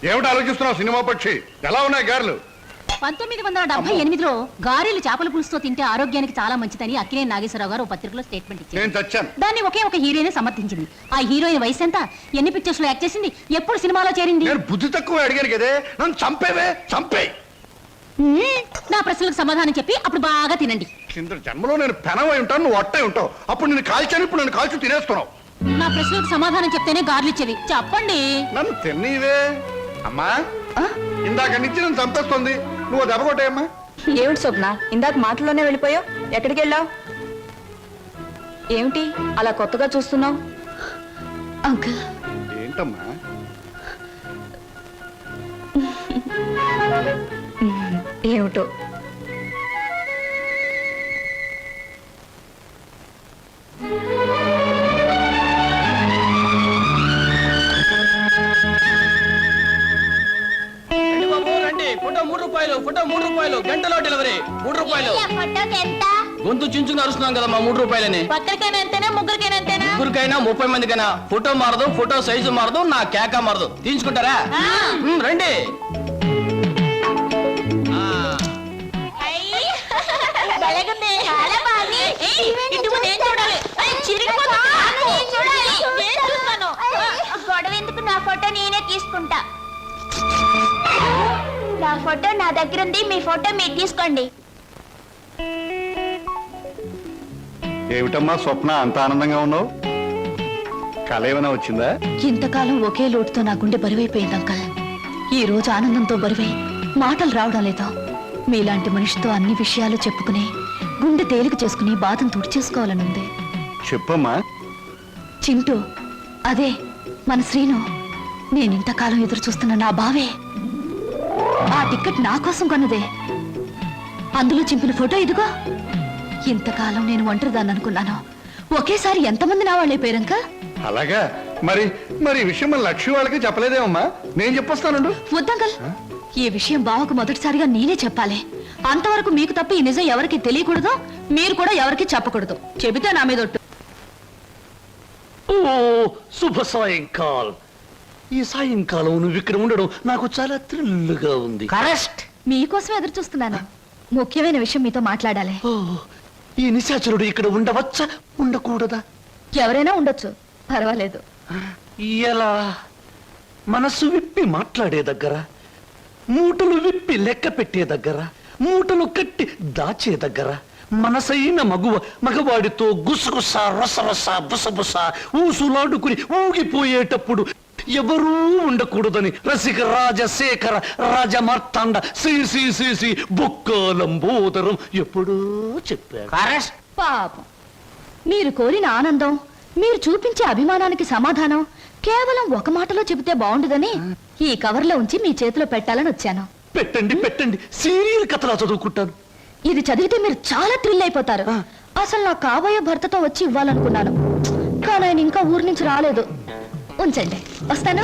[SPEAKER 3] ఏమిటి ఆలోచిస్తున్నావు? సినిమా పక్షి ఎలా ఉన్నాయి గారెలు?
[SPEAKER 1] 1978లో గారెలు చేపల పులుసుతో తింటే ఆరోగ్యానికి చాలా మంచిదని అక్కినేని నాగేశ్వరరావు గారు ఓ పత్రికలో స్టేట్మెంట్ ఇచ్చారు.
[SPEAKER 3] నేను చచ్చాను.
[SPEAKER 1] దాన్ని ఒకే ఒక హీరోయిన్ సమర్థించింది. ఆ హీరోయిన్ వయసు ఎంత? ఎన్ని పిక్చర్స్ లో యాక్ట్ చేసింది? ఎప్పుడు సినిమాలో చేరింది?
[SPEAKER 3] నేను బుద్ధి తక్కువ అడిగాను కదే, నన్ను చంపేవే, చంపే.
[SPEAKER 1] నా ప్రశ్నలకు సమాధానం చెప్పి అప్పుడు బాగా తినండి.
[SPEAKER 3] కింద జన్మలో నేను పెనవై ఉంటాను, నువ్వు అట్టై ఉంటావు. అప్పుడు నేను కాల్చాను, ఇప్పుడు నన్ను కాల్చి తినేస్తున్నావు.
[SPEAKER 1] నా ప్రశ్నలకు సమాధానం చెప్తేనే గార్లు ఇచ్చేది. చెప్పండి.
[SPEAKER 3] నన్ను తిన్నీవే. అమ్మా ఇందాక నుంచి నన్ను చంపేస్తుంది. నువ్వు దెబ్బ కొట్టేయమ్మా.
[SPEAKER 12] ఏమిటి స్వప్న, ఇందాక మాటల్లోనే వెళ్ళిపోయావు? ఎక్కడికి వెళ్ళావు? ఏమిటి అలా కొత్తగా చూస్తున్నావు? అంకుల్.
[SPEAKER 3] ఏంటమ్మా?
[SPEAKER 12] ఏమిటో.
[SPEAKER 10] ఫోటో 3 రూపాయలు, ఫోటో 3 రూపాయలు, గంటలో డెలివరీ 3 రూపాయలు.
[SPEAKER 8] ఫోటోకి ఎంత?
[SPEAKER 10] గొంతు చించుకుని అరుస్తున్నాం కదమ్మా, 3 రూపాయలని.
[SPEAKER 8] ఒక్కరికైనా ఎంతేనా, ముగ్గురికైనా ఎంతేనా?
[SPEAKER 10] ముగ్గురికైనా 30 మందికైనా. ఫోటో మారదు, ఫోటో సైజు మారదు, నా కేక మారదు. తీసుకుంటారా? రండి.
[SPEAKER 8] భలేగుంది. చాలా బాగుంది. ఇటు నేను చూడాలి. చిరిగిపోతా. నేను చూడాలి. నేను చూస్తాను. గొడవ ఎందుకు, నా ఫోటో నేనే తీసుకుంటా. నా ఫోటో నా దగ్గర ఉంది, మీ ఫోటో మీరు తీసుకోండి.
[SPEAKER 3] ఏమిటమ్మా స్వప్న, అంత ఆనందంగా ఉన్నావు? కళ ఏమైనా వచ్చిందా?
[SPEAKER 12] ఇంతకాలం ఒకే లోటుతో నా గుండె బరువైపోయింది అంకల్. ఈ రోజు ఆనందంతో బరువై మాటలు రావడం లేదు. మీలాంటి మనిషితో అన్ని విషయాలు చెప్పుకుని గుండె తేలిక చేసుకుని బాధను తుడిచేసుకోవాలనుంది.
[SPEAKER 3] చెప్పమ్మా.
[SPEAKER 12] చింటూ, అదే మన శ్రీను. నేనింతకాలం ఎదురు చూస్తున్న నా బావే. ఆ టికెట్ నా కోసం కొన్నదే. అందులో చింపిన ఫోటో ఇదిగో. ఇంతకాలం నేను ఒంటరిదాన్ని అనుకున్నాను. ఒకేసారి ఎంతమంది నా వాళ్ళైపోయారంక.
[SPEAKER 3] అలాగా? మరి మరి ఈ విషయం మన లక్ష్మి వాళ్ళకి చెప్పలేదేమమ్మా? నేను చెప్పొస్తానండు.
[SPEAKER 12] వద్దంకల్, ఈ విషయం బావకు మొదటిసారిగా నేనే చెప్పాలి. అంతవరకు మీకు తప్ప ఈ నిజం ఎవరికి తెలియకూడదు, మీరు కూడా ఎవరికి చెప్పకూడదు. చెబితే నా మీద ఒట్టు.
[SPEAKER 11] ఓ శుభ సాయంకాలం. ఈ సాయంకాలం నువ్వు ఇక్కడ ఉండడం నాకు చాలా థ్రిల్గా ఉంది.
[SPEAKER 10] కరెక్ట్.
[SPEAKER 12] మీకోసం ఎదురు చూస్తున్నాను. ముఖ్యమైన విషయం మీతో మాట్లాడాలి.
[SPEAKER 11] ఓ, ఈ నిశాచరుడు ఇక్కడ ఉండవచ్చా, ఉండకూడదా?
[SPEAKER 12] ఎవరైనా ఉండొచ్చు, పర్వాలేదు.
[SPEAKER 11] ఎలా? మనసు విప్పి మాట్లాడే దగ్గర, మూటలు విప్పి లెక్క పెట్టే దగ్గర, మూటలు కట్టి దాచే దగ్గర, మనసైన మగవాడితో గుసగుస రసరస బుసబుస ఊసులాడుకుని ఊగిపోయేటప్పుడు ఎవరూ ఉండకూడదని రసిక రాజశేఖర రాజమార్తాండ శ్రీ బొక్కలంబోదరం ఎప్పుడూ చెప్పారు.
[SPEAKER 12] పాపం, మీరు కోరిన ఆనందం, మీరు చూపించే అభిమానానికి సమాధానం కేవలం ఒక మాటలో చెబితే బాగుండదని ఈ కవర్లో ఉంచి మీ చేతిలో పెట్టాలని వచ్చాను.
[SPEAKER 11] పెట్టండి పెట్టండి, సీరియల్ కథలా చదువుకుంటాను.
[SPEAKER 12] ఇది చదివితే మీరు చాలా థ్రిల్ అయిపోతారు. అసలు నా కాబోయే భర్తతో వచ్చి ఇవ్వాలనుకున్నాను, కానీ ఆయన ఇంకా ఊరి నుంచి రాలేదు. ఉంచండి, వస్తాను.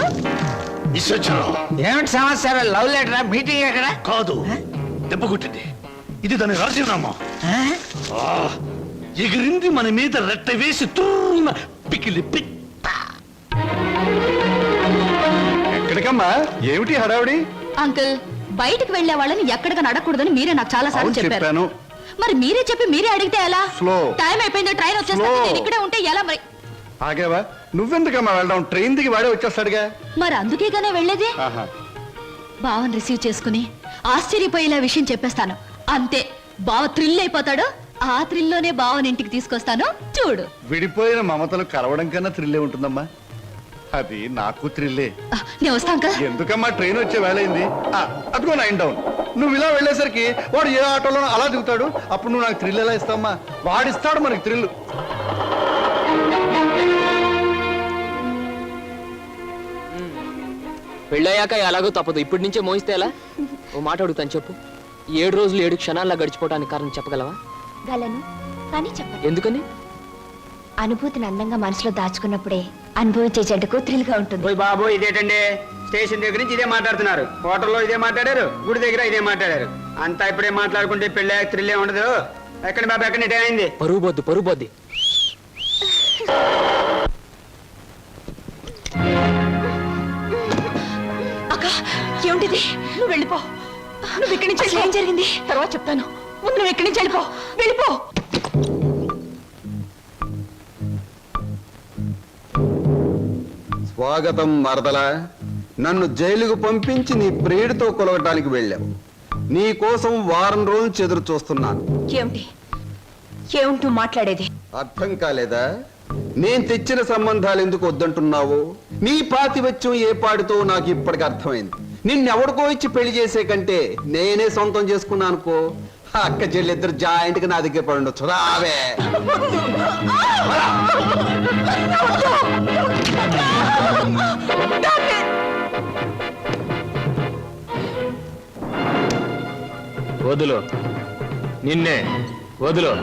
[SPEAKER 10] ఏమిటి సమస్య? లవ్ లెటర్ మీటింగ్ ఎక్కడ?
[SPEAKER 11] కాదు, దెబ్బ కొట్టింది. ఇది దాని రాజీనామా. ఎగిరింది మన మీద రెట్ట వేసి తూన పికిలి పిట్ట.
[SPEAKER 3] ఎక్కడికమ్మా? ఏమిటి హడావిడి?
[SPEAKER 12] అంకుల్, బయటికి వెళ్లే వాళ్ళని ఎక్కడికి నడకూడదని మీరే నాకు చాలా సార్లు
[SPEAKER 3] అవును,
[SPEAKER 12] చెప్పారు.
[SPEAKER 3] చెప్పాను.
[SPEAKER 12] మరి మీరే చెప్పి మీరే అడిగితే ఎలా?
[SPEAKER 3] స్లో.
[SPEAKER 12] టైం అయిపోయింది, ట్రైన్ వచ్చేస్తుంది.
[SPEAKER 3] స్లో.
[SPEAKER 12] నేను ఇక్కడే ఉంటే ఎలా మరి?
[SPEAKER 3] ఆగేవా? నువ్వెందుకమ్మా వెళ్ళడం? ట్రైన్ దిగి వాడే వచ్చేస్తాడుగా.
[SPEAKER 12] మరి అందుకేగానే వెళ్ళేది.
[SPEAKER 3] ఆహా.
[SPEAKER 12] బావని రిసీవ్ చేసుకుని ఆశ్చర్యపోయేలా విషయం చెప్పేస్తాను. అంతే, బావ థ్రిల్ అయిపోతాడు. ఆ థ్రిల్లోనే బావని ఇంటికి తీసుకొస్తాను, చూడు.
[SPEAKER 3] విడిపోయిన మమతలు కలవడం కన్నా థ్రిల్లే ఉంటుందమ్మా. అది నాకు థ్రిల్లే.
[SPEAKER 12] నేను వస్తాను కదా.
[SPEAKER 3] ఎందుకమ్మా, ట్రైన్ వచ్చే వేళయింది. అదిగో 9 డౌన్. నువ్వు ఇలా వెళ్ళేసరికి వాడు ఏ ఆటోలో అలా దిగుతాడు. అప్పుడు నువ్వు నాకు థ్రిల్ ఎలా ఇస్తావమ్మా? వాడిస్తాడు మనకి థ్రిల్.
[SPEAKER 2] పెళ్ళయ్యాక ఎలాగో తప్పదు. ఇప్పటి నుంచే మోయిస్తే ఎలా? ఓ మాట అడుగుతాను, చెప్పు. 7 రోజులు 7 క్షణాల్లో గడిచిపోవడానికి కారణం చెప్పగలవా?
[SPEAKER 8] గలను, కానీ చెప్పండి.
[SPEAKER 2] ఎందుకని?
[SPEAKER 8] అనుభూతిని అందంగా మనసులో దాచుకున్నప్పుడే అనుభవించే జంటకు థ్రిల్ గా ఉంటుంది.
[SPEAKER 10] ఓయ్ బాబు, ఇదేటండి? స్టేషన్ దగ్గర నుంచి ఇదే మాట్లాడుతున్నారు, హోటల్లో ఇదే మాట్లాడారు, గుడి దగ్గర ఇదే మాట్లాడారు. అంతా ఇప్పుడే మాట్లాడుకుంటే పెళ్ళి థ్రిల్లే ఉండదు. ఎక్కడ బాబు, ఎక్కడ టైం అయింది?
[SPEAKER 2] పరువు బొద్దు.
[SPEAKER 12] అక్క, ఏమిటిది? నువ్వు వెళ్ళిపో. నువ్వు ఇక్కడి నుంచి ఏం జరిగింది తర్వాత చెప్తాను. ముందు నువ్వు ఇక్కడి నుంచి వెళ్ళిపో.
[SPEAKER 9] స్వాగతం మరదల. నన్ను జైలుకు పంపించి నీ ప్రియుడితో కొలవటానికి వెళ్ళావు. నీ కోసం వారం రోజులు ఎదురు చూస్తున్నాను.
[SPEAKER 12] ఏమిటి మాట్లాడేది?
[SPEAKER 9] అర్థం కాలేదా? నేను తెచ్చిన సంబంధాలు ఎందుకు వద్దంటున్నావు? నీ పాతివత్యం ఏ పాడితో నాకు ఇప్పటికి అర్థమైంది. నిన్నెవడికో ఇచ్చి పెళ్లి చేసే కంటే నేనే సొంతం చేసుకున్నా అనుకో, అక్క చెల్లిద్దరు జాయింట్ గా నా దగ్గర పడి ఉండొచ్చు. రావే.
[SPEAKER 2] వదులు, నిన్నే వదులు.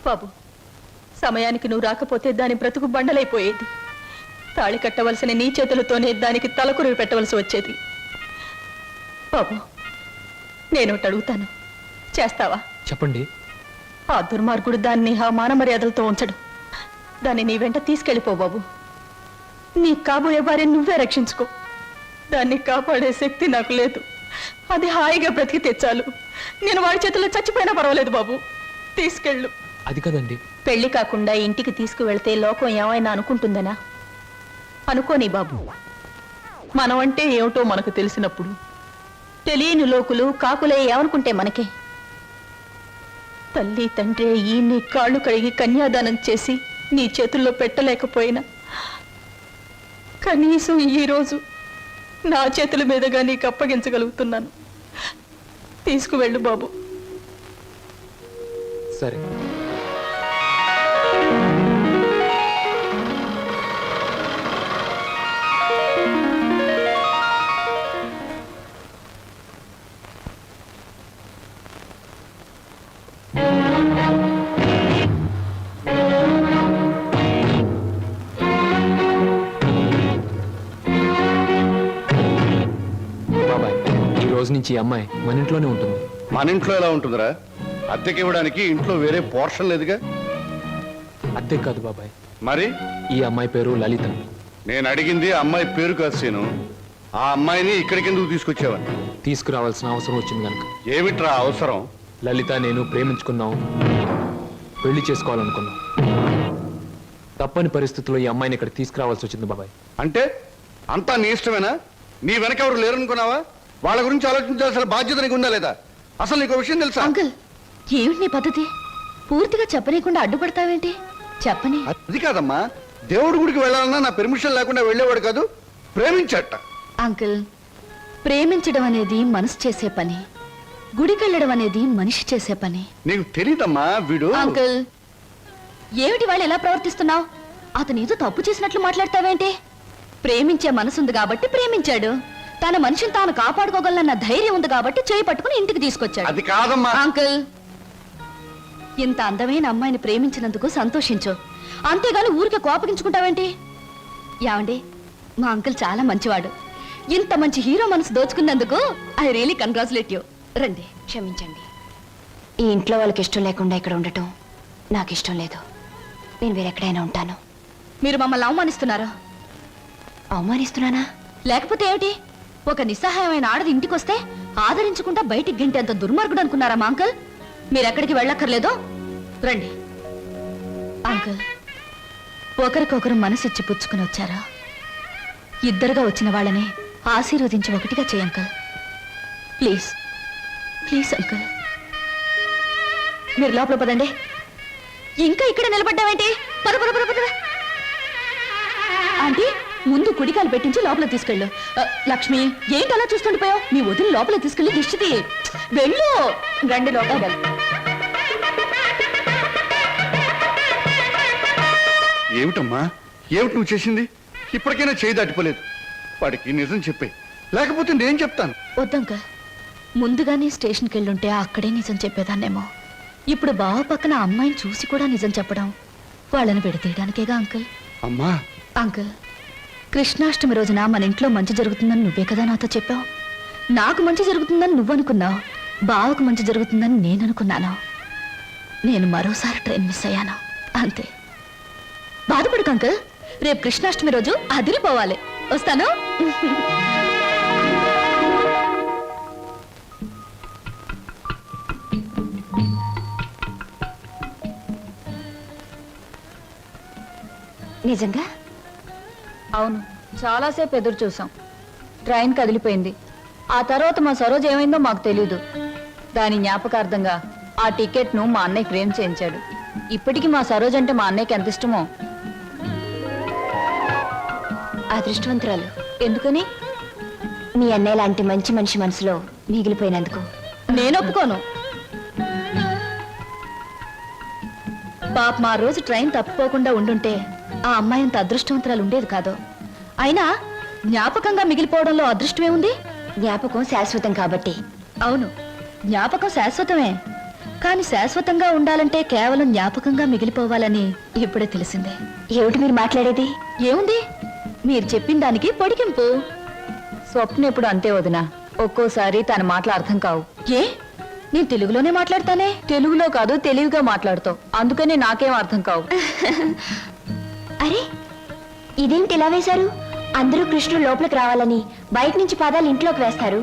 [SPEAKER 12] బాబు, సమయానికి నువ్వు రాకపోతే దాని బ్రతుకు బండలైపోయేది. తాళి కట్టవలసిన నీ చేతులతోనే దానికి తలకురువి పెట్టవలసి వచ్చేది. బాబు, నేను ఒకటి అడుగుతాను, చేస్తావా?
[SPEAKER 2] చెప్పండి.
[SPEAKER 12] ఆ దుర్మార్గుడు దాన్ని ఆ మాన మర్యాదలతో ఉంచడు. దాన్ని నీ వెంట తీసుకెళ్ళిపో బాబు. నీ కాబోయే భార్య నువ్వే రక్షించుకో. దాన్ని కాపాడే శక్తి నాకు లేదు. అది హాయిగా బ్రతికితే చాలు. నేను వాడి చేతుల్లో చచ్చిపోయినా పర్వాలేదు బాబు, తీసుకెళ్ళు.
[SPEAKER 2] అది కదండి.
[SPEAKER 12] పెళ్లి కాకుండా ఇంటికి తీసుకువెళ్తే లోకం ఏమైనా అనుకుంటుందనా? అనుకోని బాబు. మనం అంటే ఏమిటో మనకు తెలిసినప్పుడు తెలియని లోకులు కాకులే ఏమనుకుంటే మనకే? తల్లి తండ్రి ఈ నీ కాళ్ళు కడిగి కన్యాదానం చేసి నీ చేతుల్లో పెట్టలేకపోయినా కనీసం ఈ రోజు నా చేతుల మీదుగా నీకు అప్పగించగలుగుతున్నాను. తీసుకువెళ్ళు బాబు.
[SPEAKER 2] సరే. బాబాయ్, ఈ రోజు నుంచి ఈ అమ్మాయి మన ఇంట్లోనే ఉంటుంది.
[SPEAKER 3] మన ఇంట్లో ఎలా ఉంటుందిరా? అద్దెకి ఇవ్వడానికి ఇంట్లో వేరే పోర్షన్ లేదుగా.
[SPEAKER 2] అద్దె కాదు బాబాయ్,
[SPEAKER 3] మరి
[SPEAKER 2] ఈ అమ్మాయి పేరు లలిత.
[SPEAKER 3] నేను అడిగింది అమ్మాయి పేరు కాదు సీను. ఆ అమ్మాయిని ఇక్కడికి ఎందుకు తీసుకొచ్చావని.
[SPEAKER 2] తీసుకురావాల్సిన అవసరం వచ్చింది కనుక.
[SPEAKER 3] ఏమిట్రా అవసరం?
[SPEAKER 2] లలిత నేను ప్రేమించుకున్నాం, పెళ్లి చేసుకోవాలనుకున్నాం. తప్పని పరిస్థితుల్లో ఈ అమ్మాయిని ఇక్కడ తీసుకురావాల్సి వచ్చింది బాబాయ్.
[SPEAKER 3] అంటే అంతా నీ ఇష్టమేనా? నీ వెనక ఎవరు లేరనుకున్నావా? వాళ్ళ గురించి ఆలోచించాల్సిన బాధ్యత నీకు ఉందా లేదా? అసలు నీకు విషయం తెలుసా?
[SPEAKER 12] అంకుల్, ఏమిటి నీ పద్ధతి? పూర్తిగా చెప్పనీయకుండా అడ్డుపడతావేంటి? చెప్పని.
[SPEAKER 3] అది కాదమ్మా, దేవుడి గుడికి వెళ్ళాలన్నా నా పెర్మిషన్ లేకుండా వెళ్ళేవాడు కాదు, ప్రేమించట.
[SPEAKER 12] అంకుల్, ప్రేమించడం అనేది మనసు చేసే పని, గుడికెళ్ళడం అనేది మనిషి చేసే పని.
[SPEAKER 3] నీకు తెలీదమ్మా వీడు.
[SPEAKER 12] అంకుల్, ఏమిటి వాళ్ళు ఎలా ప్రవర్తిస్తున్నావు? అతను ఏదో తప్పు చేసినట్లు మాట్లాడతావేంటి? ప్రేమించే మనసుంది కాబట్టి ప్రేమించాడు. తన మనిషిని తాను కాపాడుకోగలన్న ధైర్యం ఉంది కాబట్టి చేయి పట్టుకుని ఇంటికి తీసుకొచ్చాడు.
[SPEAKER 3] అది కాదమ్మా.
[SPEAKER 12] అంకుల్, ఇంత అందమైన అమ్మాయిని ప్రేమించినందుకు సంతోషించు, అంతేగాని ఊరికే కోపగించుకుంటావేంటి? యావండి, మా అంకుల్ చాలా మంచివాడు. ఇంత మంచి హీరో మనసు దోచుకున్నందుకు ఐ రియలీ కంగ్రాచులేట్ యూ. రండి.
[SPEAKER 8] క్షమించండి, ఈ ఇంట్లో వాళ్ళకి ఇష్టం లేకుండా ఇక్కడ ఉండటం నాకు ఇష్టం లేదు. నేను వేరెక్కడైనా ఉంటాను.
[SPEAKER 12] మీరు మమ్మల్ని అవమానిస్తున్నారా?
[SPEAKER 8] అవమానిస్తున్నానా?
[SPEAKER 12] లేకపోతే ఏమిటి? ఒక నిస్సహాయమైన ఆడది ఇంటికొస్తే ఆదరించకుండా బయటికి గెంటేంత దుర్మార్గుడు అనుకున్నారా మా అంకుల్? మీరెక్కడికి వెళ్ళక్కర్లేదో రండి. అంకుల్, ఒకరికొకరు మనసిచ్చి పుచ్చుకుని వచ్చారా? ఇద్దరుగా వచ్చిన వాళ్ళని ఆశీర్వదించి ఒకటిగా చేయి అంకుల్. Please please uncle. మీరు లోపల పదండి. ఇంకా ఇక్కడ నిలబడ్డావేంటి? పద పద పద పద. ఆంటీ, ముందు కుడికాలు పెట్టించి లోపల తీసుకెళ్ళు. లక్ష్మి, ఏంటి అలా చూస్తుండిపోయావు? మీ వదిలి లోపల తీసుకెళ్ళి దిష్టి వెళ్ళు. రండి లోపల వెళ్ళు.
[SPEAKER 3] ఏమిటమ్మా, ఏమిటి నువ్వు చేసింది? ఇప్పటికైనా చేయి దాటిపోలేదు. వాడికి నిజం చెప్పే, లేకపోతే నేను చెప్తాను.
[SPEAKER 12] వద్దంక, ముందుగానే స్టేషన్కి వెళ్ళుంటే అక్కడే నిజం చెప్పేదాన్నేమో. ఇప్పుడు బావ పక్కన అమ్మాయిని చూసి కూడా నిజం చెప్పడం వాళ్ళని విడతీయడానికేగా అంకుల్.
[SPEAKER 3] అమ్మా.
[SPEAKER 12] అంకుల్, కృష్ణాష్టమి రోజున మన ఇంట్లో మంచి జరుగుతుందని నువ్వే కదా నాతో చెప్పావు. నాకు మంచి జరుగుతుందని నువ్వనుకున్నావు, బావకు మంచి జరుగుతుందని నేను అనుకున్నాను. నేను మరోసారి ట్రైన్ మిస్ అయ్యాను, అంతే. బాధపడకు అంకుల్, రేపు కృష్ణాష్టమి రోజు అదిరిపోవాలి. వస్తాను.
[SPEAKER 8] నిజంగా?
[SPEAKER 12] అవును, చాలాసేపు ఎదురు చూసాం. ట్రైన్ కదిలిపోయింది. ఆ తర్వాత మా సరోజ్ ఏమైందో మాకు తెలీదు. దాని జ్ఞాపకార్థంగా ఆ టికెట్ను మా అన్నయ్య ఫ్రేమ్ చేయించాడు. ఇప్పటికీ మా సరోజ్ అంటే మా అన్నయ్యకి ఎంత ఇష్టమో.
[SPEAKER 8] అదృష్టవంతురాలు.
[SPEAKER 12] ఎందుకని?
[SPEAKER 8] మీ అన్నయ్య లాంటి మంచి మనిషి మనసులో మిగిలిపోయినందుకు.
[SPEAKER 12] నేను ఒప్పుకోను. పాప మా రోజు ట్రైన్ తప్పిపోకుండా ఉండుంటే ఆ అమ్మాయి అంత అదృష్టవంతురాలు ఉండేది కాదు. అయినా జ్ఞాపకంగా మిగిలిపోవడంలో అదృష్టమే ఉంది.
[SPEAKER 8] జ్ఞాపకం శాశ్వతం కాబట్టి.
[SPEAKER 12] అవును, జ్ఞాపకం శాశ్వతమే. కానీ శాశ్వతంగా ఉండాలంటే కేవలం జ్ఞాపకంగా మిగిలిపోవాలని ఇప్పుడే తెలిసిందే.
[SPEAKER 8] ఏమిటి మీరు మాట్లాడేది?
[SPEAKER 12] ఏముంది, మీరు చెప్పిన దానికి పొడిగింపు. స్వప్న ఎప్పుడు అంతే వదినా, ఒక్కోసారి తన మాటలు అర్థం కావు. ఏ, నేను తెలుగులోనే మాట్లాడతానే. తెలుగులో కాదు, తెలివిగా మాట్లాడుతావు. అందుకనే నాకేం అర్థం కావు.
[SPEAKER 8] అరే, ఇదేమిటి ఇలా వేశారు? అందరూ కృష్ణుడు లోపలికి రావాలని బయట నుంచి పాదాలు ఇంట్లోకి వేస్తారు.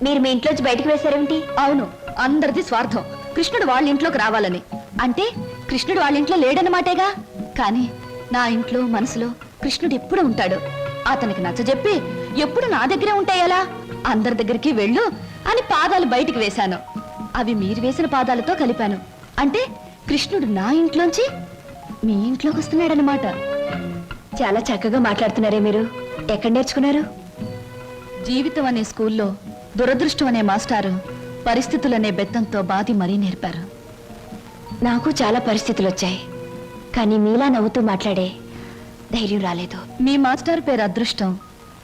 [SPEAKER 8] మీరు మీ ఇంట్లోంచి బయటికి వేశారేమిటి?
[SPEAKER 12] అవును, అందరిది స్వార్థం. కృష్ణుడు వాళ్ళ ఇంట్లోకి రావాలని. అంటే కృష్ణుడు వాళ్ళ ఇంట్లో లేడన్నమాటేగా. కానీ నా ఇంట్లో మనసులో కృష్ణుడు ఎప్పుడు ఉంటాడు. అతనికి నచ్చజెప్పి ఎప్పుడు నా దగ్గరే ఉంటాయలా? అందరి దగ్గరికి వెళ్ళు అని పాదాలు బయటికి వేశాను. అవి మీరు వేసిన పాదాలతో కలిపాను. అంటే కృష్ణుడు నా ఇంట్లోంచి మీ ఇంట్లోకి వస్తున్నాడనమాట.
[SPEAKER 8] చాలా చక్కగా మాట్లాడుతున్నారే మీరు. ఎక్కడ నేర్చుకున్నారు?
[SPEAKER 12] జీవితం అనే స్కూల్లో దురదృష్టం అనే మాస్టారు పరిస్థితులనే బెత్తంతో బాధి మరీ నేర్పారు.
[SPEAKER 8] నాకు చాలా పరిస్థితులు వచ్చాయి, కానీ మీలా నవ్వుతూ మాట్లాడే ధైర్యం రాలేదు.
[SPEAKER 12] మీ మాస్టర్ పేరు అదృష్టం,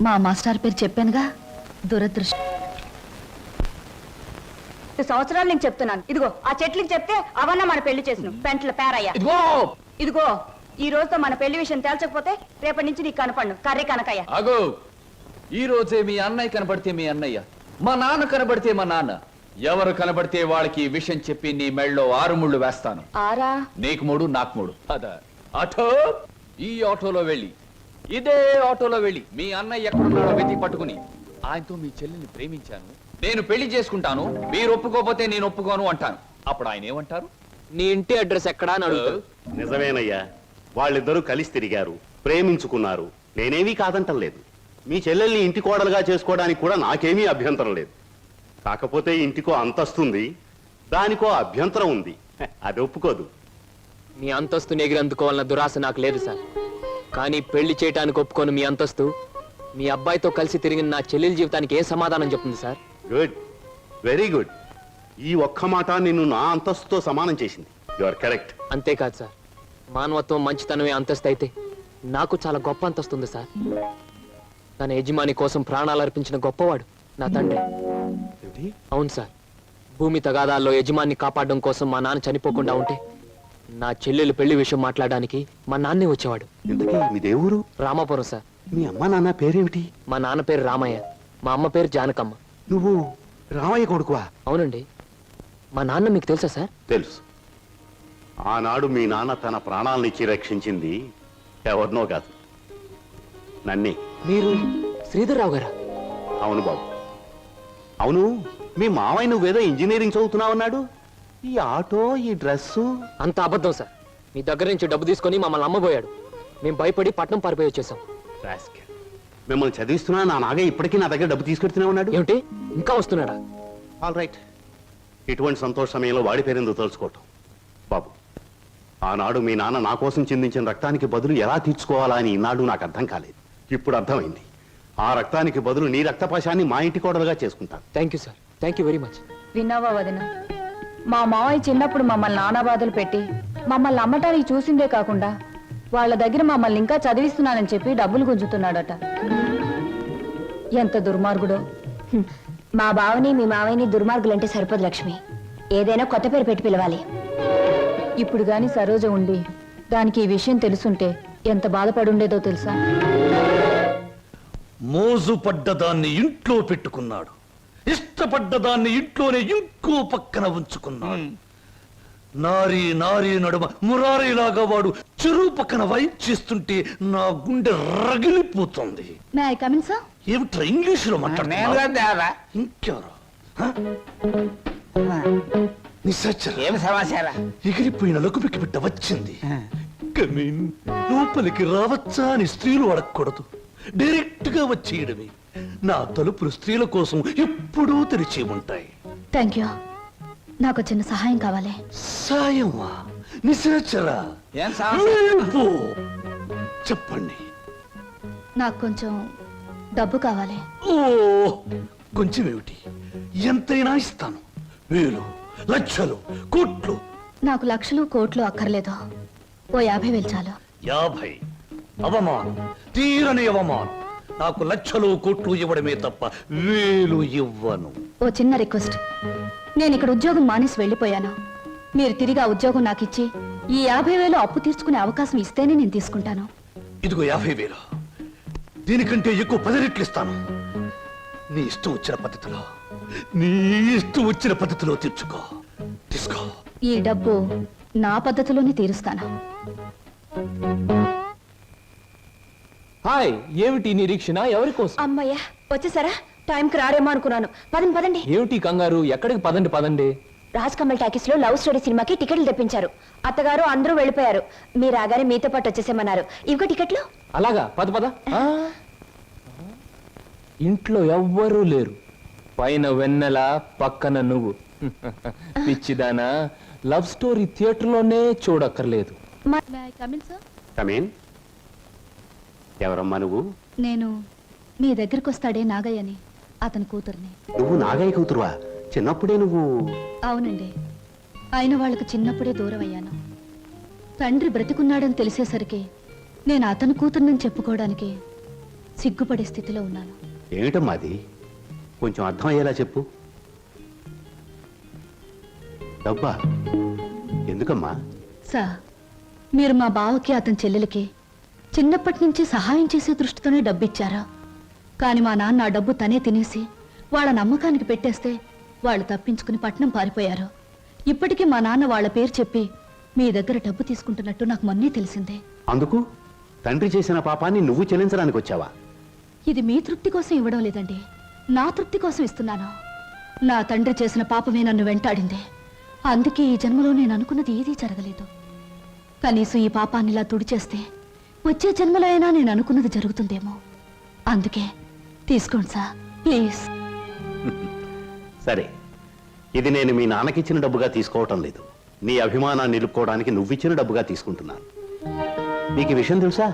[SPEAKER 12] మా మాస్టర్ పేరు చెప్పానుగా దురదృష్టం. సంవత్సరాలు నేను చెప్తున్నాను. ఇదిగో ఆ చెట్లకి చెప్తే అవన్నా మన పెళ్లి చేసిన పెంట్ల పేరయ్యా. ఇదిగో ఈ రోజుతో మన పెళ్లి విషయం తేల్చకపోతే రేపటి నుంచి నీకు కనపడను కర్రీ కనకయ్య.
[SPEAKER 13] అగో, ఈ రోజే మీ అన్నయ్య కనబడితే మీ అన్నయ్య, మా నాన్న కనబడితే మా నాన్న, ఎవరు కనబడితే వాళ్ళకి ఈ విషయం చెప్పి నీ మెళ్ళలో 6 ముళ్ళు వేస్తాను.
[SPEAKER 12] ఆరా?
[SPEAKER 13] నీకు 3, నాకు 3. అదా ఆటో, ఈ ఆటోలో వెళ్ళి, ఇదే ఆటోలో వెళ్ళి మీ అన్నయ్య ఎక్కడున్నాడో వెతికి పట్టుకుని ఆయనతో మీ చెల్లిని ప్రేమించాను, నేను పెళ్లి చేసుకుంటాను, మీరు ఒప్పుకోకపోతే నేను ఒప్పుకోను అంటాను. అప్పుడు ఆయన ఏమంటారు?
[SPEAKER 2] నీ ఇంటి అడ్రస్ ఎక్కడా అని అడుగుతాడు.
[SPEAKER 7] నిజమేనయ్యా, వాళ్ళిద్దరూ కలిసి తిరిగారు, ప్రేమించుకున్నారు. నేనేమీ కాదంటం లేదు. మీ చెల్లెల్ని ఇంటి కోడలుగా చేసుకోవడానికి కూడా నాకేమీ అభ్యంతరం లేదు. కాకపోతే ఇంటికో అంతస్తుంది, దానికో అభ్యంతరం ఉంది. అది ఒప్పుకోదు.
[SPEAKER 2] మీ అంతస్తుని ఎగిరి అందుకోవాలన్న దురాశ నాకు లేదు సార్. కానీ పెళ్లి చేయటానికి ఒప్పుకోను మీ అంతస్తు మీ అబ్బాయితో కలిసి తిరిగిన నా చెల్లెల జీవితానికి ఏం సమాధానం చెప్తుంది సార్?
[SPEAKER 7] Good, very good. ఈ ఒక్క మాట నిన్ను నా అంతస్తుతో సమానం చేసింది. You are correct.
[SPEAKER 2] అంతేకాదు సార్, మానవత్వం మంచితనమే అంతస్తు అయితే నాకు చాలా గొప్ప అంతస్తుంది సార్. తన యజమాని కోసం ప్రాణాలు అర్పించిన గొప్పవాడు నా తండ్రి. అవును సార్, భూమి తగాదాల్లో యజమాన్ని కాపాడడం కోసం మా నాన్న చనిపోకుండా ఉంటే నా చెల్లెలు పెళ్లి విషయం మాట్లాడడానికి మా నాన్నే వచ్చేవాడు.
[SPEAKER 7] ఇంతకీ మీ దేవురు?
[SPEAKER 2] రామాపురం సార్.
[SPEAKER 7] మీ అమ్మ నాన్న పేరేమిటి?
[SPEAKER 2] మా నాన్న పేరు రామయ్య, మా అమ్మ పేరు జానకమ్మ.
[SPEAKER 7] నువ్వు రామయ్య కొడుకువా?
[SPEAKER 2] అవునండి. మా నాన్న మీకు తెలుసా సార్?
[SPEAKER 7] తెలుసు. ఆనాడు మీ నాన్న తన ప్రాణాలనిచ్చి రక్షించింది ఎవరినో కాదు, నన్నే.
[SPEAKER 2] మీరు శ్రీధర్రావు గారా?
[SPEAKER 7] అవును బాబు. అవును, మీ మావయ్య నువ్వేదో ఇంజనీరింగ్ చదువుతున్నావన్నాడు. ఈ ఆటో, ఈ డ్రెస్సు
[SPEAKER 2] అంత అబద్ధం సార్. మీ దగ్గర నుంచి డబ్బు తీసుకొని మమ్మల్ని అమ్మబోయాడు. మేము భయపడి పట్నం పారిపోయి వచ్చేసాం.
[SPEAKER 7] మిమ్మల్ని చదివిస్తున్నా నా నాగే ఇప్పటికీ నా దగ్గర డబ్బు తీసుకెడుతూనే ఉన్నాడు.
[SPEAKER 2] ఏమిటి, ఇంకా వస్తున్నాడా?
[SPEAKER 7] All right. ఇటువంటి సంతోష సమయంలో వాడి పేరెందుకు తలుచుకోవటం బాబు. ఆనాడు మీ నాన్న నా కోసం చిందించిన రక్తానికి బదులు ఎలా తీర్చుకోవాలా అని ఈనాడు నాకు అర్థం కాలేదు. ఇప్పుడు అర్థమైంది. ఆ రక్తానికి బదులు నీ రక్తపాశాన్ని మా ఇంటి కోడలుగా చేసుకుంటాను.
[SPEAKER 2] Thank you sir, thank you very much.
[SPEAKER 12] విన్నావా వదిన, మా మావయ్య చిన్నప్పుడు మమ్మల్ని నానా బాధలు పెట్టి మమ్మల్ని అమ్మటానికి చూసిందే కాకుండా వాళ్ళ దగ్గర మమ్మల్ని ఇంకా చదివిస్తున్నానని చెప్పి డబ్బులు గుంజుతున్నాడట. ఎంత దుర్మార్గుడో.
[SPEAKER 8] మా బావని మీ మావయ్యని దుర్మార్గులంటే సరిపోదు లక్ష్మి. ఏదైనా కొత్త పేరు పెట్టి పిలవాలి.
[SPEAKER 12] ఇప్పుడు గాని సరోజ ఉండి దానికి ఈ విషయం తెలుసుంటే ఎంత బాధపడుండేదో తెలుసా?
[SPEAKER 11] మోజు పడ్డదాన్ని ఇంట్లో పెట్టుకున్నాడు, ఇష్టపడ్డదాన్ని ఇంట్లోనే ఇంకో పక్కన ఉంచుకున్నాడు. నారీ నారీ నడుమ మురారీలాగా వాడు చెరువు పక్కన వైప్ చేస్తుంటే నా గుండె రగిలిపోతుంది.
[SPEAKER 12] May I come in sir?
[SPEAKER 11] ఏమిట్రా ఇంగ్లీషులో మాట్లాడుతున్నా? ఇంకెవరు? నిశాచర.
[SPEAKER 6] ఏం సమాచారం?
[SPEAKER 11] ఎగిరిపోయిన లకుపికి బిడ్డ వచ్చింది. కమిన్ లోపలికి రావచ్చా అని స్త్రీలు అడగకూడదు, డైరెక్ట్ గా వచ్చేయడమే. నా తలుపులు స్త్రీల కోసం ఎప్పుడూ తెరిచి ఉంటాయి.
[SPEAKER 12] Thank you. నాకు చిన్న సహాయం కావాలి.
[SPEAKER 11] సాయమా? నిశాచరా,
[SPEAKER 13] ఏం సాయం?
[SPEAKER 11] వెళ్ళిపో. చెప్పండి.
[SPEAKER 12] నాకు కొంచెం డబ్బు కావాలి.
[SPEAKER 11] ఓ కొంచెం ఏమిటి, ఎంతైనా ఇస్తాను. వేలు, లక్షలు, కోట్లు.
[SPEAKER 12] నాకు లక్షలు కోట్లు అక్కర్లేదు. ఓ 50,000 చాలు.
[SPEAKER 11] 50 అవమానం, తీరని అవమానం. నాకు లక్షలు కోట్లు ఇవ్వడమే తప్ప వేలు ఇవ్వను.
[SPEAKER 12] ఓ చిన్న రిక్వెస్ట్. నేను ఇక్కడ ఉద్యోగం మానేసి వెళ్ళిపోయాను. మీరు తిరిగి ఆ ఉద్యోగం నాకు ఇచ్చి ఈ 50,000 అప్పు తీర్చుకునే అవకాశం ఇస్తేనే నేను తీసుకుంటాను.
[SPEAKER 11] ఇదిగో 50,000. దీనికంటే ఎక్కువ 10 రెట్లు ఇస్తాను. నీ ఇష్టం వచ్చిన పద్ధతిలో, నీ ఇష్టం వచ్చిన పద్ధతిలో తీర్చుకో. తీసుకో.
[SPEAKER 12] ఈ డబ్బు నా పద్ధతిలోనే తీరుస్తాను.
[SPEAKER 2] హాయ్, ఏమిటి నిరీక్షణ? ఎవరి కోసం?
[SPEAKER 12] అమ్మయ్యా, వచ్చేసారా? టైంకి రారేమో అనుకున్నాను. పదండి పదండి.
[SPEAKER 2] ఏమిటి కంగారు? ఎక్కడికి? పదండి పదండి.
[SPEAKER 12] రాజ్ కమల్ టాకీస్ లో లవ్ స్టోరీ సినిమాకి టికెట్లు తెప్పించారు. అత్తగారు అందరూ వెళ్ళిపోయారు. మీరు రాగానే మీతో పాటు వచ్చేసేమన్నారు. ఇంకో టికెట్లు.
[SPEAKER 2] అలాగా? పద పద. ఇంట్లో ఎవ్వరూ లేరు. పైన వెన్నెల, పక్కన నువ్వు. పిచ్చిదానా, లవ్ స్టోరీ థియేటర్లోనే చూడక్కర్లేదు.
[SPEAKER 7] కమేన్. ఎవరమ్మా నువ్వు?
[SPEAKER 12] నేను మీ దగ్గరికి వస్తాడే నాగయ్యని, అతని కూతుర్ని.
[SPEAKER 7] నువ్వు నాగయ్య కూతురువా? చిన్నప్పుడే నువ్వు?
[SPEAKER 12] అవునండి. అయిన వాళ్ళకు చిన్నప్పుడే దూరం అయ్యాను. తండ్రి బ్రతికున్నాడని తెలిసేసరికి నేను అతని కూతుర్నని చెప్పుకోవడానికి సిగ్గుపడే స్థితిలో ఉన్నాను.
[SPEAKER 7] ఏమిటమ్మా అది? కొంచెం అర్థం అయ్యేలా చెప్పు. డబ్బా? ఎందుకమ్మా?
[SPEAKER 12] సార్, మీరు మా బావకి అతని చెల్లెలకి చిన్నప్పటి నుంచి సహాయం చేసే దృష్టితోనే డబ్బిచ్చారా? కానీ మా నాన్న ఆ డబ్బు తనే తినేసి వాళ్ళ నమ్మకానికి పెట్టేస్తే వాళ్ళు తప్పించుకుని పట్నం పారిపోయారు. ఇప్పటికీ మా నాన్న వాళ్ళ పేరు చెప్పి మీ దగ్గర డబ్బు తీసుకుంటున్నట్టు నాకు మొన్నే తెలిసిందే.
[SPEAKER 7] అందుకు తండ్రి చేసిన పాపాన్ని నువ్వు చెల్లించడానికి వచ్చావా?
[SPEAKER 12] ఇది మీ తృప్తి కోసం ఇవ్వడం లేదండి, నా తృప్తి కోసం ఇస్తున్నాను. నా తండ్రి చేసిన పాపమే నన్ను వెంటాడింది. అందుకే ఈ జన్మలో నేను అనుకున్నది ఏదీ జరగలేదు. కనీసం ఈ పాపాన్ని ఇలా తుడిచేస్తే వచ్చే జన్మలో అయినా నేను అనుకున్నది జరుగుతుందేమో. అందుకే తీసుకోండి సార్, ప్లీజ్.
[SPEAKER 7] సరే, ఇది నేను మీ నాన్నకిచ్చిన డబ్బుగా తీసుకోవటం లేదు. నీ అభిమానాన్ని నిలుపుకోవడానికి నువ్విచ్చిన డబ్బుగా తీసుకుంటున్నాను. నీకు ఈ విషయం తెలుసా?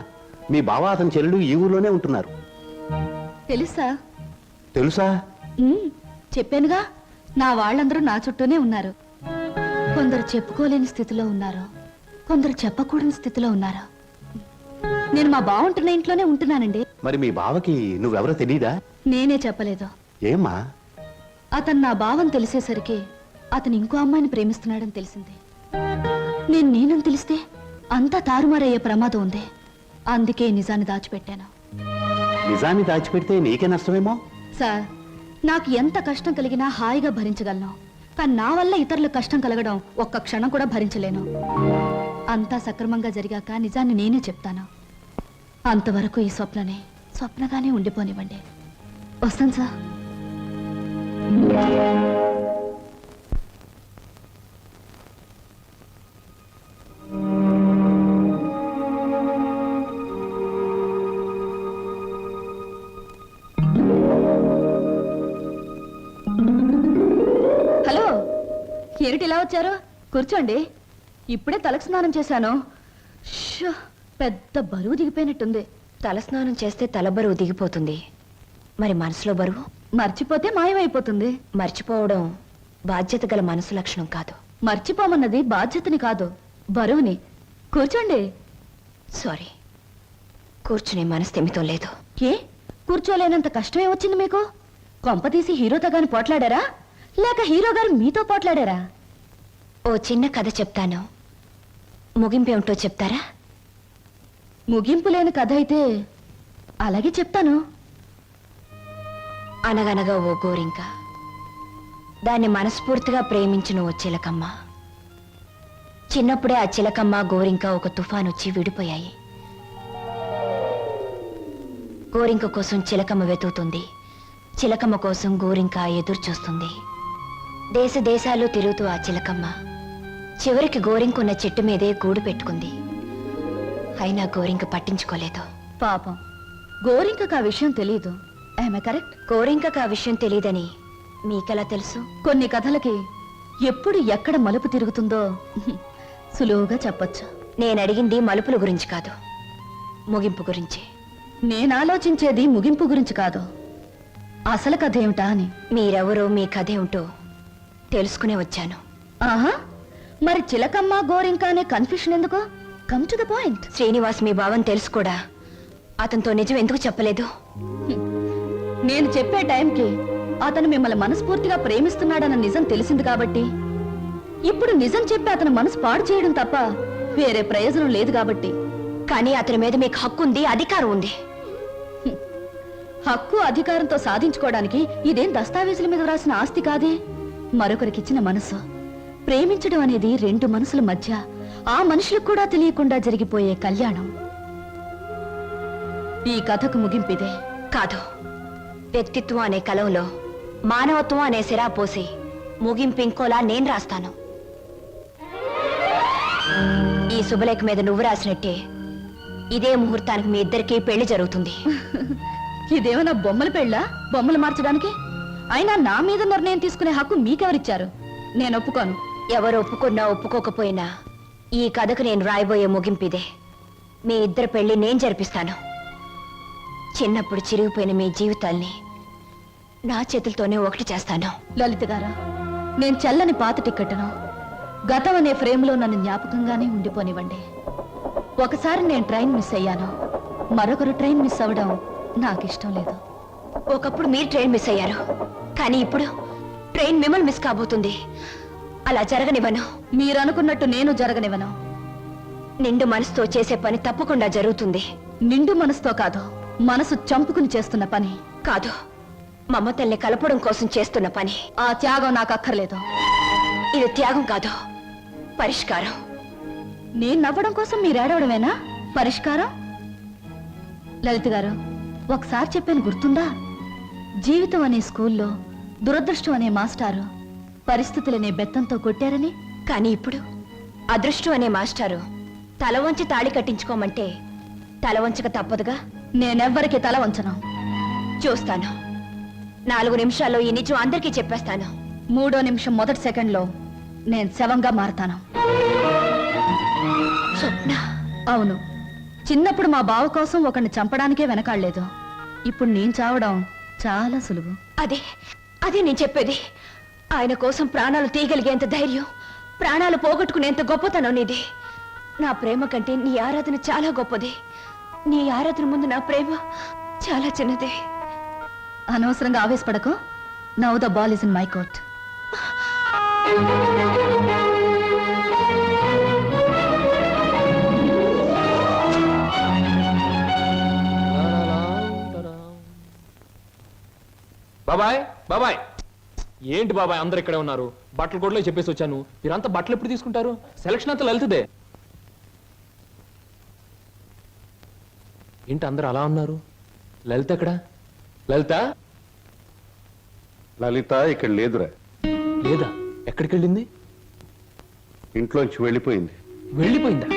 [SPEAKER 7] మీ బావ అతని చెల్లెలు ఈ ఊర్లోనే ఉంటున్నారు.
[SPEAKER 12] తెలుసా?
[SPEAKER 7] తెలుసా?
[SPEAKER 12] చెప్పానుగా, నా వాళ్ళందరూ నా చుట్టూనే ఉన్నారు. కొందరు చెప్పుకోలేని స్థితిలో ఉన్నారు, కొందరు చెప్పకూడని స్థితిలో ఉన్నారు. నేను మా బావుంటున్న ఇంట్లోనే ఉంటున్నానండి.
[SPEAKER 7] మరి మీ బావకి నువ్వెవరో తెలీదా?
[SPEAKER 12] నేనే చెప్పలేదు.
[SPEAKER 7] ఏమ్మా?
[SPEAKER 12] అతను నా బావని తెలిసేసరికి అతను ఇంకో అమ్మాయిని ప్రేమిస్తున్నాడని తెలిసింది. నేనని తెలిస్తే అంతా తారుమారయ్యే ప్రమాదం ఉంది. అందుకే నిజాన్ని దాచిపెట్టాను.
[SPEAKER 7] నిజాన్ని దాచిపెడితే నీకే నష్టమేమో.
[SPEAKER 12] సార్, నాకు ఎంత కష్టం కలిగినా హాయిగా భరించగలను. కానీ నా వల్ల ఇతరులకు కష్టం కలగడం ఒక్క క్షణం కూడా భరించలేను. అంతా సక్రమంగా జరిగాక నిజాన్ని నేనే చెప్తాను. అంతవరకు ఈ స్వప్నగానే ఉండిపోనివ్వండి. వస్తాను సార్. హలో, ఏమిటి ఇలా వచ్చారు? కూర్చోండి. ఇప్పుడే తలకు స్నానం చేశాను. షో, పెద్ద బరువు దిగిపోయినట్టుంది.
[SPEAKER 14] తలస్నానం చేస్తే తల బరువు దిగిపోతుంది. మరి మనసులో బరువు
[SPEAKER 12] మర్చిపోతే మాయమైపోతుంది.
[SPEAKER 14] మర్చిపోవడం బాధ్యత గల మనసు లక్షణం కాదు.
[SPEAKER 12] మర్చిపోమన్నది బాధ్యతని కాదు, బరువుని. కూర్చోండి.
[SPEAKER 14] సారీ, కూర్చునే మనస్థిమితం లేదు.
[SPEAKER 12] ఏ, కూర్చోలేనంత కష్టమే వచ్చింది మీకు? కొంపతీసి హీరోతో గాని పోట్లాడారా, లేక హీరో గారు మీతో పోట్లాడారా?
[SPEAKER 14] ఓ చిన్న కథ చెప్తాను, ముగింపేమిటో చెప్తారా?
[SPEAKER 12] ముగింపు లేని కథ అయితే అలాగే చెప్తాను.
[SPEAKER 14] అనగనగా ఓ గోరింక, దాన్ని మనస్ఫూర్తిగా ప్రేమించిన ఓ చిలకమ్మ. చిన్నప్పుడే ఆ చిలకమ్మ గోరింక ఒక తుఫాన్ వచ్చి విడిపోయాయి. గోరింక కోసం చిలకమ్మ వెతుకుతుంది, చిలకమ్మ కోసం గోరింక ఎదురు చూస్తుంది. దేశ దేశాలు తిరుగుతూ ఆ చిలకమ్మ చివరికి గోరింకున్న చెట్టు మీదే గూడు పెట్టుకుంది. అయినా గోరింక పట్టించుకోలేదు.
[SPEAKER 12] పాపం గోరింకకు ఆ విషయం తెలియదు. I'm correct?
[SPEAKER 14] గోరింకకు ఆ విషయం తెలియదని మీకెలా తెలుసు?
[SPEAKER 12] కొన్ని కథలకి ఎప్పుడు ఎక్కడ మలుపు తిరుగుతుందో సులువుగా చెప్పొచ్చు.
[SPEAKER 14] నేను అడిగింది మలుపుల గురించి కాదు, ముగింపు గురించి.
[SPEAKER 12] నేను ఆలోచించేది ముగింపు గురించి కాదు, అసలు కథ ఏమిటా అని.
[SPEAKER 14] మీరెవరో, మీ కథ ఏమిటో తెలుసుకునే వచ్చాను.
[SPEAKER 12] ఆహా, మరి చిలకమ్మ గోరింక అనే కన్ఫ్యూషన్ ఎందుకు? Come to the point.
[SPEAKER 14] Srinivas మీ భావం తెలుసు కూడా అతనితో నిజం ఎందుకు చెప్పలేదు?
[SPEAKER 12] నేను చెప్పే టైంకి అతను మిమ్మల్ని మనస్ఫూర్తిగా ప్రేమిస్తున్నాడన్న నిజం తెలిసింది కాబట్టి, ఇప్పుడు నిజం చెప్పి అతను మనసు పాడు చేయడం తప్ప వేరే ప్రయోజనం లేదు కాబట్టి.
[SPEAKER 14] కానీ అతని మీద మీకు హక్కు ఉంది, అధికారం ఉంది.
[SPEAKER 12] హక్కు అధికారంతో సాధించుకోవడానికి ఇదేం దస్తావేజుల మీద రాసిన ఆస్తి కాదే. మరొకరికిచ్చిన మనసు. ప్రేమించడం అనేది రెండు మనసుల మధ్య, ఆ మనుషులకు కూడా తెలియకుండా జరిగిపోయే కళ్యాణం. ఈ కథకు ముగింపిదే.
[SPEAKER 14] కాదు, వ్యక్తిత్వం అనే కలంలో మానవత్వం అనే సిరా పోసి ముగింపు ఇంకోలా నేను రాస్తాను. ఈ శుభలేఖ మీద నువ్వు రాసినట్టే ఇదే ముహూర్తానికి మీ ఇద్దరికీ పెళ్లి జరుగుతుంది.
[SPEAKER 12] ఇదేమన్నా బొమ్మల పెళ్ళా? బొమ్మలు మార్చడానికి? అయినా నా మీద నిర్ణయం తీసుకునే హక్కు మీకెవరిచ్చారు? నేను ఒప్పుకోను.
[SPEAKER 14] ఎవరు ఒప్పుకున్నా ఒప్పుకోకపోయినా ఈ కథకు నేను రాయబోయే ముగింపిదే. మీ ఇద్దరు పెళ్లి నేను జరిపిస్తాను. చిన్నప్పుడు చిరిగిపోయిన మీ జీవితాల్ని నా చేతులతోనే ఒకటి చేస్తాను.
[SPEAKER 12] లలిత గారా, నేను చల్లని పాత టిక్కెట్ను గతం అనే ఫ్రేమ్లో నన్ను జ్ఞాపకంగానే ఉండిపోనివ్వండి. ఒకసారి నేను ట్రైన్ మిస్ అయ్యాను, మరొకరు ట్రైన్ మిస్ అవ్వడం నాకు ఇష్టం లేదు.
[SPEAKER 14] ఒకప్పుడు మీరు ట్రైన్ మిస్ అయ్యారు, కానీ ఇప్పుడు ట్రైన్ మిమ్మల్ని మిస్ కాబోతుంది. అలా జరగనివ్వను.
[SPEAKER 12] మీరు అనుకున్నట్టు నేను జరగనివ్వను.
[SPEAKER 14] నిండు మనసుతో చేసే పని తప్పకుండా జరుగుతుంది.
[SPEAKER 12] నిండు మనసుతో కాదు, మనసు చంపుకుని చేస్తున్న పని.
[SPEAKER 14] కాదు, మమతల్ని కలపడం కోసం చేస్తున్న పని.
[SPEAKER 12] ఆ త్యాగం నాకు అక్కర్లేదు.
[SPEAKER 14] ఇది త్యాగం కాదు, పరిష్కారం.
[SPEAKER 12] నేను నవ్వడం కోసం మీరు ఏడవడమేనా పరిష్కారం? లలిత గారు, ఒకసారి చెప్పాను గుర్తుందా? జీవితం అనే స్కూల్లో దురదృష్టం అనే మాస్టారు పరిస్థితులనే బెత్తంతో కొట్టారని.
[SPEAKER 14] కానీ ఇప్పుడు అదృష్టం అనే మాస్టారు తల వంచి తాళి కట్టించుకోమంటే తల వంచక తప్పదుగా.
[SPEAKER 12] నేనెవ్వరికి తల వంచను.
[SPEAKER 14] చూస్తాను. 4 నిమిషాల్లో ఈ నిజం అందరికీ చెప్పేస్తాను.
[SPEAKER 12] 3వ నిమిషం మొదటి సెకండ్లో నేను శవంగా మారతాను.
[SPEAKER 14] స్వప్న.
[SPEAKER 12] అవును, చిన్నప్పుడు మా బావ కోసం ఒకరిని చంపడానికే వెనకాడలేదు. ఇప్పుడు నేను చావడం చాలా సులువు.
[SPEAKER 14] అదే నేను చెప్పేది. ఆయన కోసం ప్రాణాలు తీయగలిగేంత ధైర్యం, ప్రాణాలు పోగొట్టుకునేంత గొప్పతనం నీది. నా ప్రేమ కంటే నీ ఆరాధన చాలా గొప్పది. నీ ఆరాధన ముందు నా ప్రేమ చాలా చిన్నది.
[SPEAKER 12] అనవసరంగా ఆవేశపడకు. Now the ball is in my court.
[SPEAKER 2] బాబాయ్ బాబాయ్, ఏంటి బాబాయ్ అందరు ఇక్కడే ఉన్నారు? బట్టలు కూడా చెప్పేసి వచ్చాను. మీరంతా బట్టలు ఎప్పుడు తీసుకుంటారు? సెలక్షన్ అంతా లలితదే. ఏంటి అందరు అలా ఉన్నారు? లలిత ఎక్కడా? లలిత
[SPEAKER 7] లలిత ఇక్కడ లేదురా.
[SPEAKER 2] లేదా? ఎక్కడికి వెళ్ళింది?
[SPEAKER 7] ఇంట్లోంచి వెళ్ళిపోయింది.
[SPEAKER 2] వెళ్ళిపోయిందా?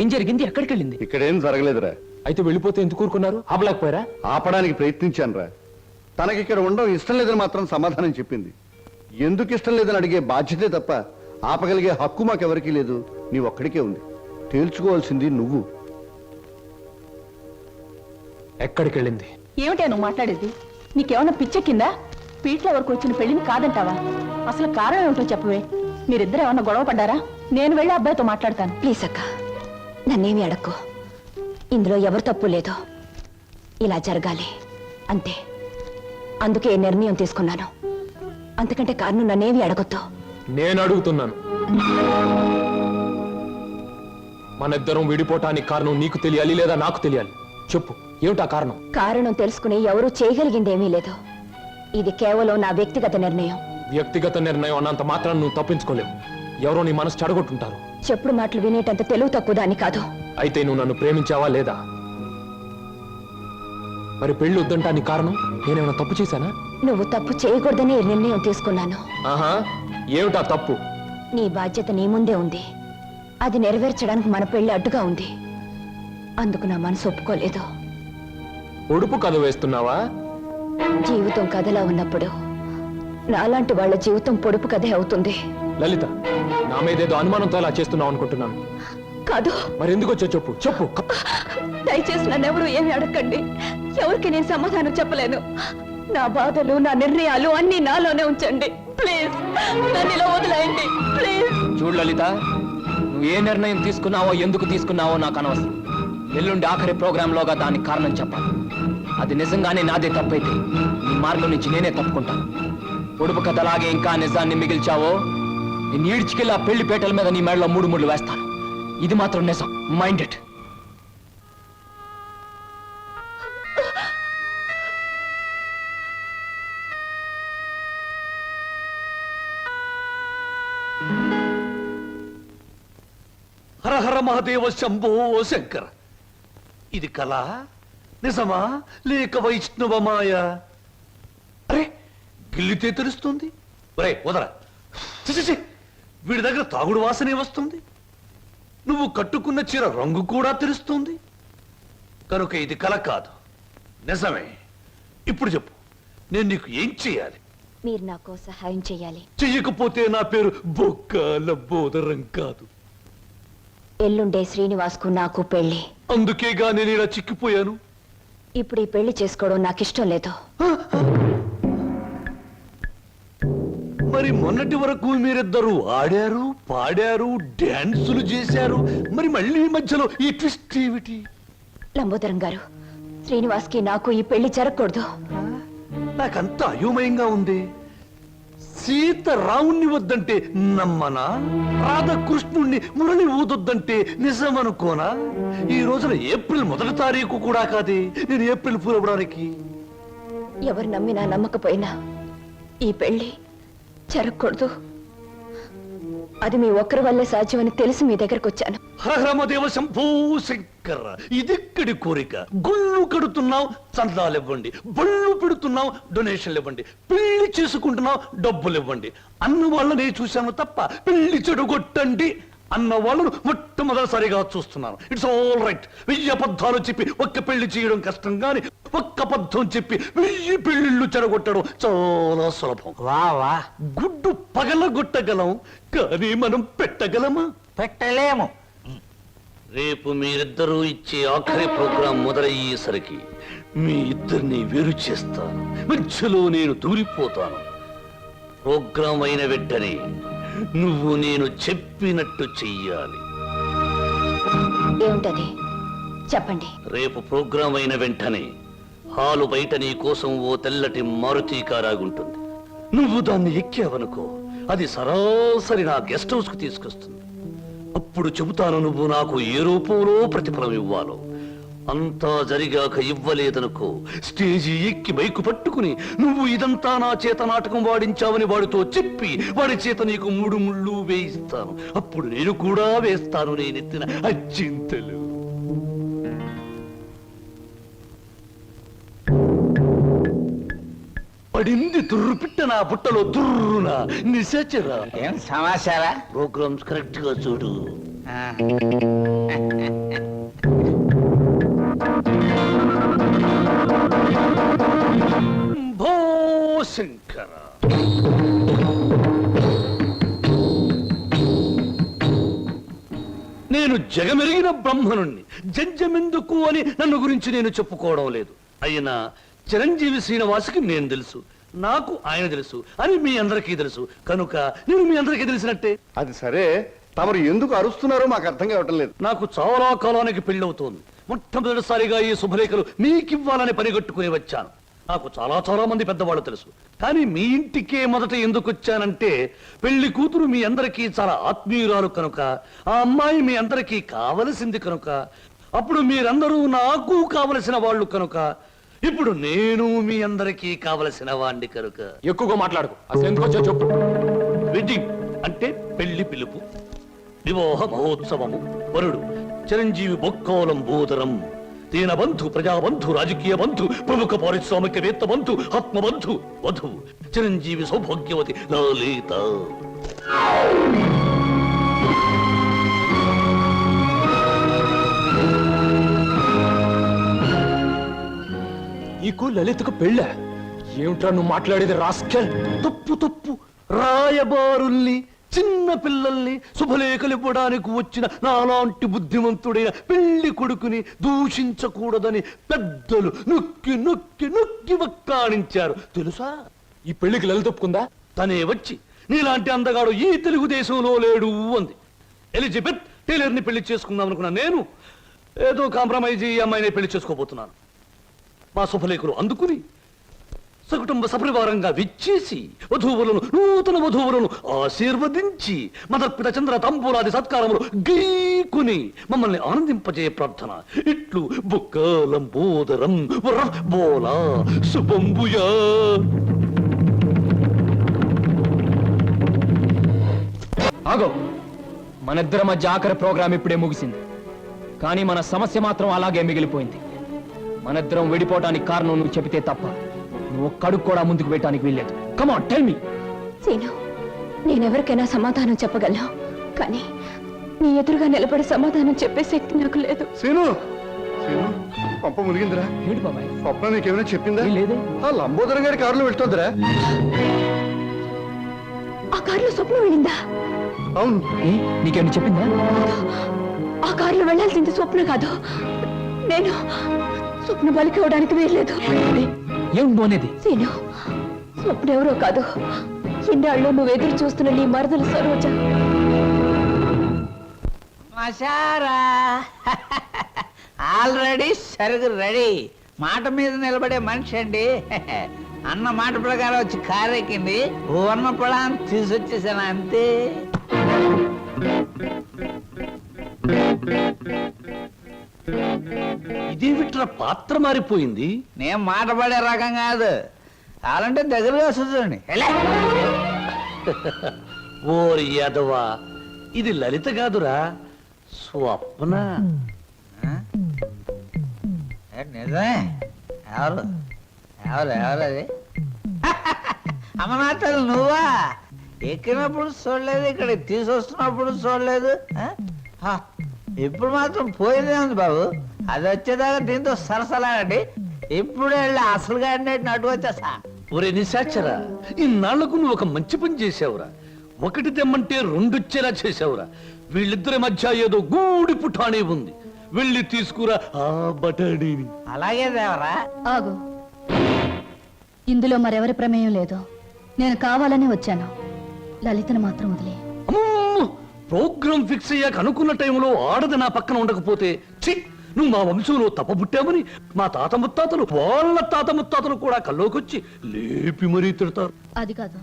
[SPEAKER 2] ఏం జరిగింది? ఎక్కడికి వెళ్ళింది?
[SPEAKER 7] ఇక్కడేం జరగలేదురా.
[SPEAKER 2] అయితే వెళ్ళిపోతే ఎందుకు ఊరుకున్నారు? ఆపలేకపోయారా?
[SPEAKER 3] ఆపడానికి ప్రయత్నించానురా. తనకి ఇక్కడ ఉండడం ఇష్టం లేదని మాత్రం సమాధానం చెప్పింది. ఎందుకు ఇష్టం లేదని అడిగే బాధ్యతే తప్ప ఆపగలిగే హక్కు మాకెవరికీ లేదు. నీ ఒక్కడికే ఉంది. తేల్చుకోవాల్సింది నువ్వు.
[SPEAKER 2] ఎక్కడికి వెళ్ళింది?
[SPEAKER 1] ఏమిటా నువ్వు మాట్లాడేది? నీకేమన్నా పిచ్చెక్కిందా? పీట్ల వరకు వచ్చిన పెళ్లిని కాదంటావా? అసలు కారణం ఏమిటో చెప్పవే. మీరిద్దరు ఏమన్నా గొడవ పడ్డారా? నేను వెళ్ళి అబ్బాయితో మాట్లాడతాను.
[SPEAKER 14] ప్లీజ్ అక్క, నన్నేమి అడక్కు. ఇందులో ఎవరు తప్పు లేదో. ఇలా జరగాలి అంతే. అందుకే నిర్ణయం తీసుకున్నాను. అంతకంటే కారణం నన్నేమి అడగొద్దు.
[SPEAKER 2] నేను అడుగుతున్నాను. మన ఇద్దరం విడిపోవటానికి కారణం నీకు తెలియాలి లేదా నాకు తెలియాలి. చెప్పు, ఏమిటా కారణం?
[SPEAKER 14] కారణం తెలుసుకుని ఎవరూ చేయగలిగిందేమీ లేదు. ఇది కేవలం నా వ్యక్తిగత నిర్ణయం.
[SPEAKER 2] వ్యక్తిగత నిర్ణయం అన్నంత మాత్రం నువ్వు తప్పించుకోలేవు. ఎవరో నీ మనసు చెడగొట్టుంటారు.
[SPEAKER 14] చెప్పుడు మాటలు వినేటంత తెలుగు తక్కువ దాన్ని కాదు.
[SPEAKER 2] అయితే నువ్వు నన్ను ప్రేమించావా లేదా? మరి పెళ్లి వద్దంటానికి కారణం నేనేమైనా తప్పు చేశానా?
[SPEAKER 14] నువ్వు తప్పు చేయకూడదని ఈ నిర్ణయం తీసుకున్నాను.
[SPEAKER 2] ఆహా, ఏమిటా తప్పు?
[SPEAKER 14] నీ బాధ్యత నీ ముందే ఉంది. అది నెరవేర్చడానికి మన పెళ్లి అడ్డుగా ఉంది. అందుకు నా మనసు ఒప్పుకోలేదు.
[SPEAKER 2] ఉడుపు కథ వేస్తున్నావా?
[SPEAKER 14] జీవితం కథలా ఉన్నప్పుడు నాలాంటి వాళ్ళ జీవితం పొడుపు కథే అవుతుంది.
[SPEAKER 2] లలిత, నా మీదేదో అనుమానంతో అలా చేస్తున్నావు అనుకుంటున్నాను.
[SPEAKER 14] కాదు.
[SPEAKER 2] మరెందుకు వచ్చో చెప్పు చెప్పు.
[SPEAKER 14] దయచేసి నన్నెవరూ ఏమి అడగండి. ఎవరికి నేను సమాధానం చెప్పలేను. నా బాధలు, నా నిర్ణయాలు అన్ని నాలోనే ఉంచండి. ప్లీజ్ నన్ను ఇలా వదిలేయండి. ప్లీజ్.
[SPEAKER 2] చూడు లలిత, నువ్వు ఏ నిర్ణయం తీసుకున్నావో ఎందుకు తీసుకున్నావో నాకు అనవసరం. ఎల్లుండి ఆఖరి ప్రోగ్రాంలోగా దానికి కారణం చెప్పాలి. అది నిజంగానే నాదే తప్పైతే నీ మార్గం నుంచి నేనే తప్పుకుంటాను. పొడుపు కథలాగే ఇంకా నిజాన్ని మిగిల్చావో నేను ఈడ్చికెళ్ళి ఆ పెళ్లి పేటల మీద నీ మెడలో 3 ముళ్ళు వేస్తాను. ఇది మాత్రం నిజం. Mind it.
[SPEAKER 11] హర హర మహాదేవ శంభో శంకర. ఇది కళ నిజమా లేక వైష్ణవ మాయ? అరే గిల్లితే తెలుస్తుంది. ఒరే వదరా. ఛీ, వీడి దగ్గర తాగుడు వాసనే వస్తుంది. నువ్వు కట్టుకున్న చీర రంగు కూడా తెలుస్తుంది. కనుక ఇది కళ కాదు, నిజమే. ఇప్పుడు చెప్పు, నేను నీకు ఏం చేయాలి?
[SPEAKER 14] మీరు నాకు సహాయం చేయాలి.
[SPEAKER 11] చెయ్యకపోతే నా పేరు బొక్కల బోదరం కాదు.
[SPEAKER 14] ఎల్లుండే శ్రీనివాస్కు నాకు పెళ్లి.
[SPEAKER 11] అందుకేగా నేను ఇలా చిక్కిపోయాను.
[SPEAKER 14] ఇప్పుడు ఈ పెళ్లి చేసుకోవడం నాకు ఇష్టం లేదు.
[SPEAKER 11] మరి మొన్నటి వరకు మీరిద్దరూ ఆడారు, పాడారు, డాన్సులు చేశారు. మరి మళ్ళీ మధ్యలో ఈ ట్విస్ట్ ఏమిటి?
[SPEAKER 14] లంబోదరం గారు, శ్రీనివాస్కి నాకు ఈ పెళ్లి జరగకూడదు.
[SPEAKER 11] నాకంత అయోమయంగా ఉంది. సీత రావుణ్ణి వద్దంటే నమ్మనా? రాధకృష్ణుణ్ణి మురళి ఊదొద్దంటే నిజమనుకోనా? ఈ రోజున ఏప్రిల్ 1వ తారీఖు కూడా కాదే నేను ఏప్రిల్ ఫూల్ అవ్వడానికి.
[SPEAKER 14] ఎవరు నమ్మినా నమ్మకపోయినా ఈ పెళ్లి జరగకూడదు. అది మీ ఒక్కరి వల్లే సాధ్యమని తెలిసి మీ దగ్గరకు వచ్చాను.
[SPEAKER 11] హరహరమదేవ శంభో శంకర. ఇదెక్కడి కోరిక? గుళ్ళు కడుతున్నావు, చందాలు ఇవ్వండి. బళ్ళు పెడుతున్నావు, డొనేషన్లు ఇవ్వండి. పెళ్లి చేసుకుంటున్నావు, డబ్బులు ఇవ్వండి. అన్న వాళ్ళనే చూశాను తప్ప పెళ్లి చెడుగొట్టండి అన్న వాళ్ళను మొట్టమొదటిసారిగా చూస్తున్నాను. It's all right. 1000 అబద్ధాలు చెప్పి ఒక్క పెళ్లి చేయడం కష్టం, గాని ఒక్క అబద్ధం చెప్పి 1000 పెళ్లిళ్ళు చెడగొట్టడం చాలా సులభం.
[SPEAKER 6] వా
[SPEAKER 11] గుడ్డు పగలగొట్టగలం, కానీ మనం పెట్టగలమా?
[SPEAKER 6] పెట్టలేము.
[SPEAKER 11] రేపు మీరిద్దరూ ఇచ్చే ఆఖరి ప్రోగ్రాం మొదలయ్యేసరికి మీ ఇద్దరిని వేరు చేస్తాను. మధ్యలో నేను దూరిపోతాను. ప్రోగ్రాం అయిన వెంటనే నువ్వు నేను చెప్పినట్టు చెయ్యాలి.
[SPEAKER 14] ఏమిటది చెప్పండి.
[SPEAKER 11] రేపు ప్రోగ్రాం అయిన వెంటనే హాలు బయట నీ కోసం ఓ తెల్లటి మారుతి కారాగుంటుంది. నువ్వు దాన్ని ఎక్కావనుకో, అది సరాసరి నా గెస్ట్ హౌస్ కు తీసుకొస్తుంది. అప్పుడు చెబుతాను నువ్వు నాకు ఏ రూపంలో ప్రతిఫలం ఇవ్వాలో. అంతా జరిగాక ఇవ్వలేదనుకో, స్టేజి ఎక్కి బైకు పట్టుకుని నువ్వు ఇదంతా నా చేత నాటకం వాడించావని వాడితో చెప్పి వాడి చేత నీకు 3 ముళ్ళు వేయిస్తాను. అప్పుడు నేను కూడా వేస్తాను నేనెత్తిన అచ్చింతలు. పడింది తుర్రు పిట్ట నా బుట్టలో తుర్రునా నిశాచరా.
[SPEAKER 6] ఏం సమాచారా?
[SPEAKER 11] ప్రోగ్రామ్స్ కరెక్ట్ గా చూడు. భో శంకర. నేను జగమెరిగిన బ్రహ్మనుణ్ణి. జంజమెందుకు అని నన్ను గురించి నేను చెప్పుకోవడం లేదు. అయినా చిరంజీవి శ్రీనివాసుకి నేను తెలుసు, నాకు ఆయన తెలుసు అని మీ అందరికీ తెలుసు. కనుక నేను మీ అందరికీ తెలిసినట్టే.
[SPEAKER 3] అది సరే, తమరు ఎందుకు అరుస్తున్నారో మాకు అర్థం కావటం లేదు.
[SPEAKER 11] నాకు చాలా కాలానికి పెళ్ళవుతోంది. మొట్టమొదటిసారిగా ఈ శుభలేఖలు మీకివ్వాలని పనిగట్టుకుని వచ్చాను. నాకు చాలా మంది పెద్దవాళ్ళు తెలుసు. కానీ మీ ఇంటికే మొదట ఎందుకు వచ్చానంటే, పెళ్లి కూతురు మీ అందరికీ చాలా ఆత్మీయురాలు కనుక, ఆ అమ్మాయి మీ అందరికీ కావలసింది కనుక, అప్పుడు మీరందరూ నాకు కావలసిన వాళ్ళు కనుక, ఇప్పుడు నేను మీ అందరికీ కావలసిన వాణ్ణి కనుక.
[SPEAKER 2] ఎక్కువగా మాట్లాడుకో, అసలు ఎందుకు వచ్చో చెప్పు.
[SPEAKER 11] వెడ్డింగ్ అంటే పెళ్లి పిలుపు, వివాహ మహోత్సవము. వరుడు చిరంజీవి బొక్కోలం బోదరం, దీనబంధు, ప్రజాబంధు, రాజకీయ బంధు, ప్రముఖ పారిశ్రామికవేత్త బంధు, ఆత్మబంధు. వధువు చిరంజీవి సౌభాగ్యవతి లలిత.
[SPEAKER 2] నీకు లలితకు పెళ్ళ? ఏమిట్రా నువ్వు మాట్లాడేది రాస్కెల్?
[SPEAKER 11] తప్పు తప్పు. రాయబారుల్ని, చిన్న పిల్లల్ని శుభలేఖలు ఇవ్వడానికి వచ్చిన నాలాంటి బుద్ధిమంతుడైన పెళ్లి కొడుకుని దూషించకూడదని పెద్దలు నొక్కి నొక్కి నొక్కి వక్కాణించారు తెలుసా?
[SPEAKER 2] ఈ పెళ్లికి లలిత ఒప్పుకుందా?
[SPEAKER 11] తనే వచ్చి నీలాంటి అందగాడు ఈ తెలుగుదేశంలో లేడు అంది. ఎలిజబెత్ టైలర్ని పెళ్లి చేసుకుందాం అనుకున్నా నేను ఏదో కాంప్రమైజ్ ఈ అమ్మాయిని పెళ్లి చేసుకోబోతున్నాను. మా శుభలేఖలు అందుకుని సకుటుంబ సపరివారంగా విచ్చేసి వధూవులను, నూతన వధూవులను ఆశీర్వదించి మదర్పిత చంద్ర తంబూలాది సత్కారములు గీకుని మమ్మల్ని ఆనందింపజే ప్రార్థన. ఇట్లు బుక్క లంబోదరం బోలా శుభంబుయా.
[SPEAKER 2] ఆగో, మనిద్దరి మధ్య ఆఖరి ప్రోగ్రాం ఇప్పుడే ముగిసింది, కానీ మన సమస్య మాత్రం అలాగే మిగిలిపోయింది. మనిద్దరం విడిపోవటానికి కారణం నువ్వు చెబితే తప్ప నువ్వు ఒక్కడుగు కూడా ముందుకు పెట్టడానికి వీల్లేదు. Come on, tell me.
[SPEAKER 14] Seenu, నేనెవరికైనా సమాధానం చెప్పగలను, కానీ నీ ఎదురుగా నిలబడి సమాధానం చెప్పే శక్తి నాకు లేదు.
[SPEAKER 3] సీను, సీను, పంప మునిగిందిరా.
[SPEAKER 2] ఏంటి బాబాయ్?
[SPEAKER 3] స్వప్న నీకేమైనా చెప్పిందా?
[SPEAKER 2] లేదే.
[SPEAKER 3] ఆ లంబోదరం గారి కారులో వెళ్తుందిరా.
[SPEAKER 14] ఆ కారులో స్వప్న వెళ్ళిందా?
[SPEAKER 3] అవును.
[SPEAKER 2] నీకేమైనా చెప్పిందా?
[SPEAKER 14] ఆ కారులో వెళ్ళాల్సింది స్వప్న కాదు, నేను. స్వప్న బలికి ఇవ్వడానికి వీల్లేదు.
[SPEAKER 2] ఏం పోనేది?
[SPEAKER 14] సీను, స్వప్న ఎవరో కాదు, ఇన్నాళ్ళు నువ్వు ఎదురు చూస్తున్న నీ మరదలు సరోజ.
[SPEAKER 6] మషారా ఆల్రెడీ సరుగు రెడీ. మాట మీద నిలబడే మనిషి అండి. అన్న మాట ప్రకారం వచ్చి కారెక్కింది. ఊర్ణ పొలాన్ని తీసుకొచ్చేసాను అంతే.
[SPEAKER 11] ఇదేమిట్రా పాత్ర మారిపోయింది?
[SPEAKER 6] నేను మాట పడే రకం కాదు, అలాంటే దగ్గరగా వస్తుంది.
[SPEAKER 11] ఓరి యాదవా, ఇది లలిత కాదురా, స్వప్న.
[SPEAKER 6] నిజమే. ఎవరు ఎవరు ఎవరు అది? అమ్మనాథలు నువ్వా? ఎక్కినప్పుడు చూడలేదు, ఇక్కడ తీసుకొస్తున్నప్పుడు చూడలేదు. ఇప్పుడు మాత్రం పోయిందే ఉంది బాబు. అది వచ్చేదాకా దీంతో సరసలాగండి. ఇప్పుడు వెళ్ళి అసలుగా అటు వచ్చేసా.
[SPEAKER 11] ఒరే నిశాచరా, ఇన్నాళ్లకు నువ్వు ఒక మంచి పని చేసావురా. ఒకటి తెమ్మంటే రెండొచ్చేలా చేసావురా. వీళ్ళిద్దరి మధ్య ఏదో గూడి పుఠానే ఉంది. వెళ్ళి తీసుకురా ఆ బటాడీని.
[SPEAKER 6] అలాగే దేవరా.
[SPEAKER 12] ఆగు, ఇందులో మరెవరి ప్రమేయం లేదు. నేను కావాలని వచ్చాను. లలితను మాత్రం వదిలే.
[SPEAKER 11] ప్రోగ్రామ్ ఫిక్స్ అయ్యాక అనుకున్న టైంలో ఆడది నా పక్కన ఉండకపోతే ఛీ, నువ్వు మా వంశంలో తప్పబుట్టామని మా తాత ముత్తాతలు, వాళ్ళ తాత ముత్తాతలు కూడా కల్లోకొచ్చి లేపి మరీ తిడతారు.
[SPEAKER 12] అది కాదు,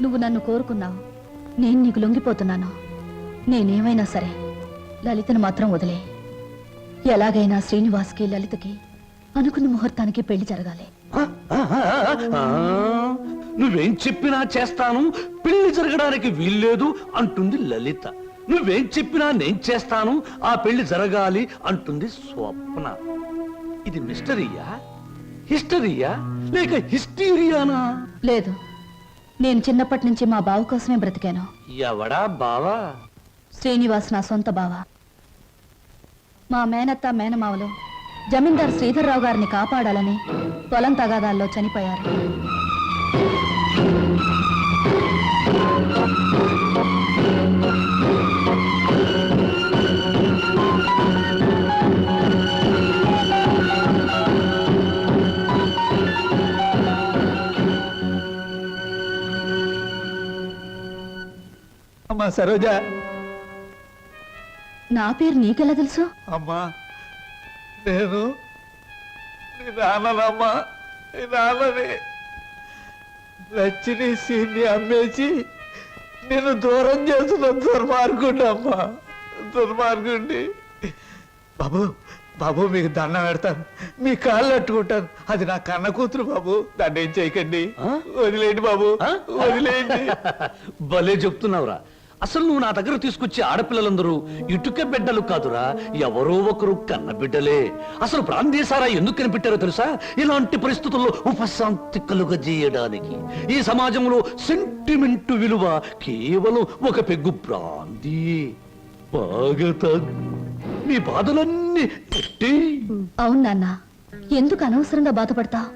[SPEAKER 12] నువ్వు నన్ను కోరుకున్నావు, నేను నీకు లొంగిపోతున్నాను. నేనేమైనా సరే లలితను మాత్రం వదిలే. ఎలాగైనా శ్రీనివాస్కి లలితకి అనుకున్న ముహూర్తానికి పెళ్లి జరగాలి.
[SPEAKER 11] నువ్వేం చెప్పినా చేస్తాను, పెళ్లి జరగడానికి వీల్లేదు అంటుంది లలిత. నువ్వేం చెప్పినా నేను చేస్తాను, ఆ పెళ్లి జరగాలి అంటుంది స్వప్న. ఇది మిస్టరీయా, హిస్టరీయా, లేక హిస్టీరియానా?
[SPEAKER 12] లేదు, నేను చిన్నప్పటి నుంచి మా బావ కోసమే బ్రతికాను.
[SPEAKER 11] ఎవడా బావా?
[SPEAKER 12] శ్రీనివాస్ నా సొంత బావ. మా మేనత్త మేనమావలు జమీందార్ శ్రీధర్రావు గారిని కాపాడాలని పొలం తగాదాల్లో చనిపోయారు.
[SPEAKER 6] అమ్మా సరోజ.
[SPEAKER 12] నా పేరు నీకెలా తెలుసు?
[SPEAKER 6] అమ్మా నేను నీ నాన్ననమ్మా, నీ నాన్నని. లచ్చిని సీన్ని అమ్మేసి నేను దూరం చేస్తున్న దుర్మార్గుండి అమ్మా, దుర్మార్గుండి. బాబు బాబు మీకు దండం పెడతాను, మీ కాళ్ళు అట్టుకుంటాను. అది నా కన్న కూతురు బాబు, దాన్ని ఏం చేయకండి. వదిలేయండి బాబు, వదిలేయండి.
[SPEAKER 11] భలే చెప్తున్నావురా. అసలు నువ్వు నా దగ్గర తీసుకొచ్చే ఆడపిల్లలందరూ ఇటుక బిడ్డలు కాదురా, ఎవరో ఒకరు కన్న బిడ్డలే. అసలు ప్రాంతీసారా ఎందుకు కనిపెట్టారో తెలుసా? ఇలాంటి పరిస్థితుల్లో ఉపశాంతి కలుగజేయడానికి. ఈ సమాజంలో సెంటిమెంట్ విలువ కేవలం ఒక పెగ్గు బ్రాందీ. బాగా తాగు, నీ బాధలన్నీ
[SPEAKER 12] అవును నాన్న, ఎందుకు అనవసరంగా బాధపడతావు?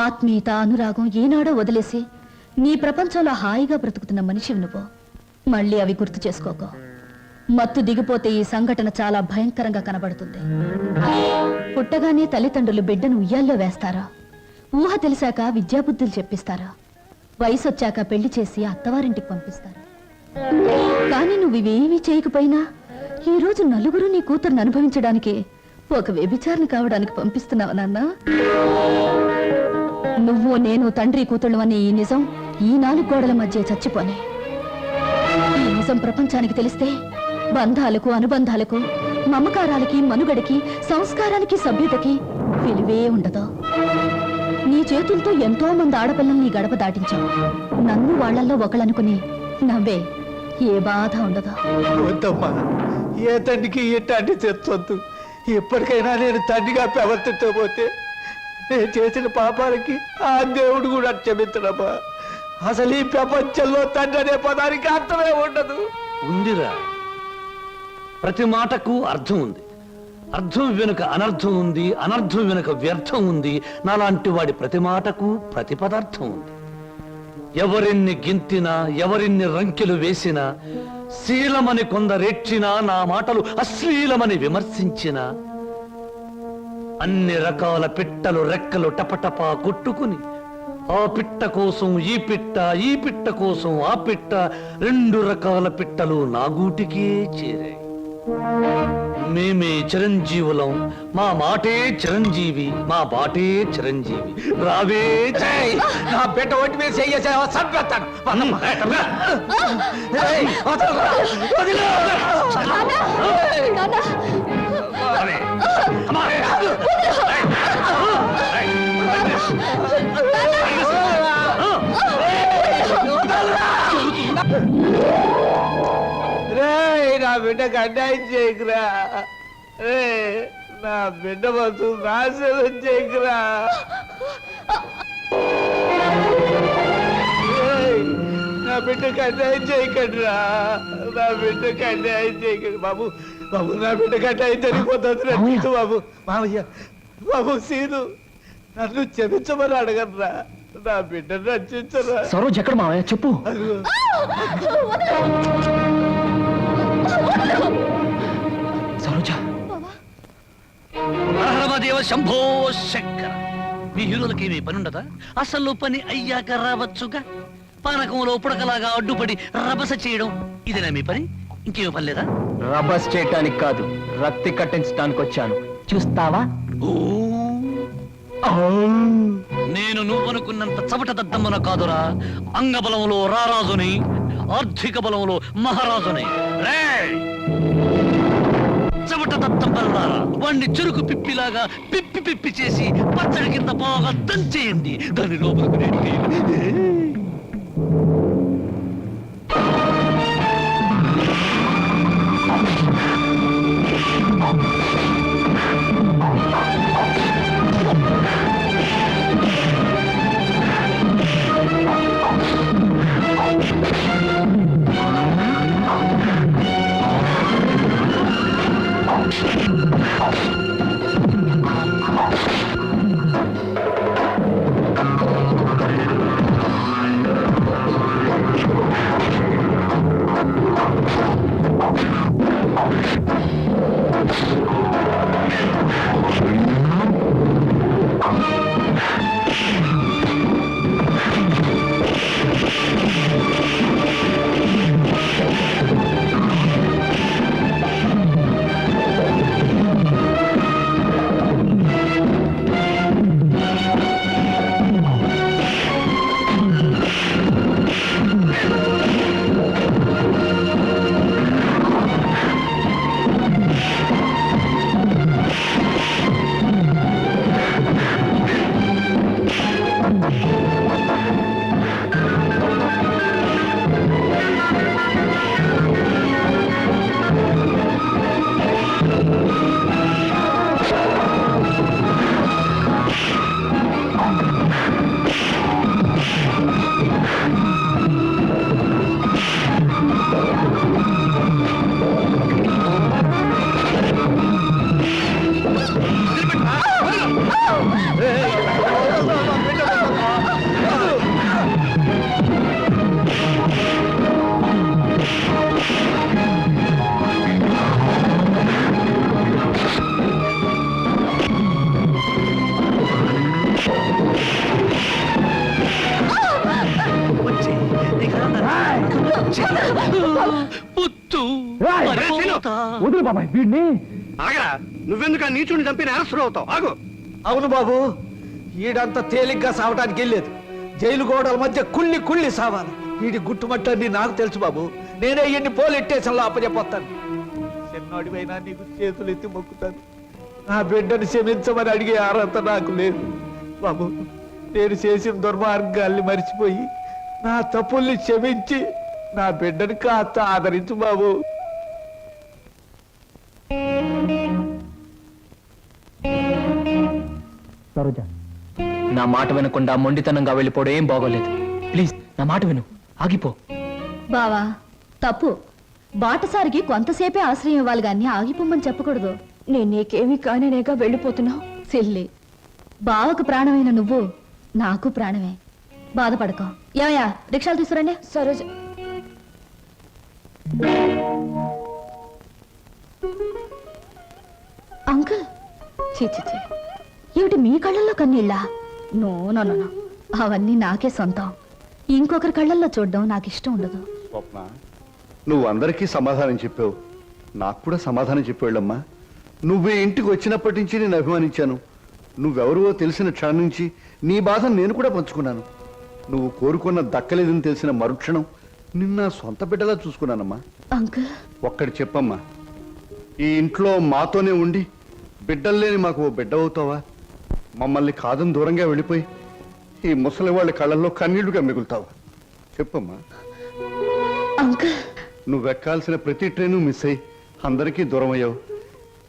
[SPEAKER 12] ఆత్మీయత, అనురాగం ఏనాడో వదిలేసి నీ ప్రపంచంలో హాయిగా బ్రతుకుతున్న మనిషివి నువ్వు. మళ్ళీ అవి గుర్తు చేసుకోకో. మత్తు దిగిపోతే ఈ సంఘటన చాలా భయంకరంగా కనబడుతుంది. పుట్టగానే తల్లిదండ్రులు బిడ్డను ఉయ్యాల్లో వేస్తారా? ఊహ తెలిసాక విద్యాబుద్ధులు చెప్పిస్తారా? వయసు వచ్చాక పెళ్లి చేసి అత్తవారింటికి పంపిస్తారా? కానీ నువ్వు ఇవేమీ చేయకపోయినా ఈ రోజు నలుగురు నీ కూతురుని అనుభవించడానికి ఒక వ్యభిచారిని కావడానికి పంపిస్తున్నావు నాన్న. నువ్వు నేను తండ్రి కూతుళ్ళు అనే ఈ నిజం ఈ 4 గోడల మధ్య చచ్చిపోని. ఈ నిజం ప్రపంచానికి తెలిస్తే బంధాలకు, అనుబంధాలకు, మమకారాలకి, మనుగడకి, సంస్కారానికి, సభ్యతకి విలువే ఉండదు. నీ చేతులతో ఎంతో మంది ఆడపిల్లల్ని గడప దాటించావు. నన్ను వాళ్ళల్లో ఒకళ్ళనుకుని నవ్వే. ఏ బాధ ఉండదు.
[SPEAKER 6] వద్దమ్మా, ఏ తండ్రికి ఇట్లాంటి తెచ్చొద్దు. ఎప్పటికైనా నేను తండ్రిగా ప్రవర్తించబోతే నేను చేసిన పాపాలకి ఆ దేవుడు కూడా క్షమించడమ్మా. అసలు ఈ ప్రపంచంలో తండ్రి అనే పదానికి అర్థమే ఉండదు.
[SPEAKER 11] ఉందిరా, ప్రతి మాటకు అర్థం ఉంది. అర్థం వెనుక అనర్థం ఉంది, అనర్థం వెనుక వ్యర్థం ఉంది. నాలాంటి వాడి ప్రతి మాటకు ప్రతి పదార్థం ఉంది. ఎవరిన్ని గింతినా, ఎవరిన్ని రంకెలు వేసినా, శీలమని కొందరెచ్చినా, నా మాటలు అశ్లీలమని విమర్శించినా, అన్ని రకాల పిట్టలు రెక్కలు టపటపా కొట్టుకుని ఆ పిట్ట కోసం ఈ పిట్ట, ఈ పిట్ట కోసం ఆ పిట్ట, 2 రకాల పిట్టలు నా గూటికే చేరాయి. మేమే చిరంజీవులం, మా మాటే చిరంజీవి, మా బాటే చిరంజీవి. రావే జై.
[SPEAKER 6] నా బిడ్డ ఒంటి మీద చెయ్యేసావా చంపేస్తాను. నా బిడ్డకు అన్యాయం చేయకురా. రే, నా బిడ్డ బతు నాశనం చేయకురా. నా బిడ్డకు అన్యాయం చేయకండిరా. నా బిడ్డకు అన్యాయం చేయకండి బాబు. బాబు, నా బిడ్డకు అన్యాయం జరిగిపోతుంది బాబు. మామయ్య, బాబు సీను, నన్ను క్షమించమని అడగనరా. నా బిడ్డను రక్షించరా.
[SPEAKER 2] సరోజ్ ఎక్కడ మావయ్య చెప్పు. సరోజా.
[SPEAKER 11] దేవ శంభో శంకర. మీ హీరోలకి ఏమీ పని ఉండదా? అసలు పని అయ్యాక రావచ్చుగా. పానకంలో పుడకలాగా అడ్డుపడి రభస చేయడం ఇదేనా మీ పని? ఇంకేమీ పని లేదా?
[SPEAKER 2] రబస్ చేయటానికి కాదు, రక్తి కట్టించడానికి వచ్చాను. చూస్తావా?
[SPEAKER 11] నేను నువ్వనుకున్నంత చవట దద్దమ్మన కాదురా. అంగబలంలో రారాజుని, ఆర్థిక బలంలో మహారాజుని. చవట దద్దమ్మలారా, వాణ్ణి చెరుకు పిప్పిలాగా పిప్పి పిప్పి చేసి పచ్చడి కింద బాగా దంచేయండి. దాని లోపలికి
[SPEAKER 10] వదులు బాబాయ్ వీడిని.
[SPEAKER 9] ఆగరా, నువ్వెందుకు ఆ నీచుని చంపి నేరస్తుడు అవుతావు? ఆగు.
[SPEAKER 6] అవును బాబు, ఈడంత తేలిగ్గా సావటానికి వెళ్ళలేదు. జైలు గోడల మధ్య కుళ్ళి కుళ్ళి సావాలి. వీడి గుట్టుమట్టని నాకు తెలుసు బాబు. నేనే ఎన్ని పోలీస్ స్టేషన్లో అప్పచెప్పొస్తాను. చిన్నోడివైనా నీకు చేతులు ఎత్తి మొక్కుతాను. నా బిడ్డను క్షమించమని అడిగే అర్హత నాకు లేదు బాబు. నేను చేసిన దుర్మార్గాల్ని మర్చిపోయి నా తప్పుల్ని క్షమించి నా బిడ్డని కాస్త ఆదరించు బాబు.
[SPEAKER 2] సరోజ, నా మాట వినకుండా మొండితనంగా వెళ్ళిపోవడం ఏం బాగోలేదు. ప్లీజ్ నా మాట విను, ఆగిపో.
[SPEAKER 12] బావా తప్పు. బాటసారికి కొంతసేపే ఆశ్రయం ఇవ్వాలి గాని ఆగిపోమని చెప్పకూడదు.
[SPEAKER 14] నేను నీకేమీ కానేనేగా వెళ్ళిపోతున్నావు.
[SPEAKER 12] సిల్లి, బావకు ప్రాణమైన నువ్వు నాకు ప్రాణమే. బాధపడకో. ఏమయ్యా, రిక్షాలు తీసుకురండి.
[SPEAKER 14] సరోజ,
[SPEAKER 12] అంకుల్, చీ చీ చీ, ఏమిటి మీ కళ్ళల్లో కన్నీళ్ళా? నో నో నో నో, అవన్నీ నాకే సొంతం. ఇంకొకరి కళ్ళల్లో చూడడం నాకు ఇష్టం ఉండదు.
[SPEAKER 3] స్వప్న, నువ్వు అందరికీ సమాధానం చెప్పావు, నాకు కూడా సమాధానం చెప్పాళ్ళమ్మా. నువ్వు ఈ ఇంటికి వచ్చినప్పటి నుంచి నేను అభిమానించాను. నువ్వెవరో తెలిసిన క్షణం నుంచి నీ బాధను నేను కూడా పంచుకున్నాను. నువ్వు కోరుకున్న దక్కలేదని తెలిసిన మరుక్షణం నిన్న సొంత బిడ్డలా చూసుకున్నానమ్మా.
[SPEAKER 12] అంకుల్,
[SPEAKER 3] ఒక్కటి చెప్పమ్మా, ఈ ఇంట్లో మాతోనే ఉండి బిడ్డల్లేని మాకు ఓ బిడ్డ అవుతావా? మమ్మల్ని కాదని దూరంగా వెళ్ళిపోయి ఈ ముసలి వాళ్ళ కళ్ళల్లో కన్నీళ్లుగా మిగులుతావా? చెప్పమ్మా.
[SPEAKER 12] అంకుల్,
[SPEAKER 3] నువ్వెక్కాల్సిన ప్రతి ట్రైను మిస్ అయ్యి అందరికీ దూరం అయ్యావు.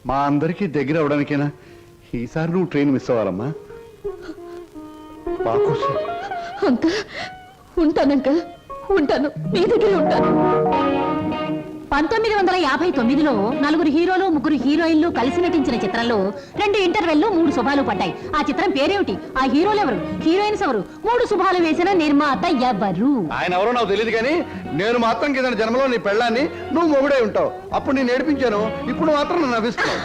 [SPEAKER 3] మా అందరికీ దగ్గర అవడానికైనా ఈసారి నువ్వు ట్రైన్ మిస్ అవ్వాలమ్మా. మా కోసం.
[SPEAKER 12] అంకుల్, ఉంటాను అంకుల్, ఉంటాను, మీ దగ్గర ఉంటాను.
[SPEAKER 1] 1959లో నలుగురు హీరోలు ముగ్గురు హీరోయిన్లు కలిసి నటించిన చిత్రంలో 2 ఇంటర్వెల్లు 3 శుభాలు పడ్డాయి. ఆ చిత్రం పేరేమిటి? ఆ హీరోలు ఎవరు? హీరోయిన్స్ ఎవరు? 3 శుభాలు వేసిన నిర్మాత ఎవరు?
[SPEAKER 3] ఆయన ఎవరో నాకు తెలియదు కానీ నేను మాత్రం కింద జన్మలో నీ పెళ్ళాన్ని నువ్వు మొగుడే ఉంటావు. అప్పుడు నేను నేర్పించాను, ఇప్పుడు మాత్రం నన్ను నవ్విస్తావు.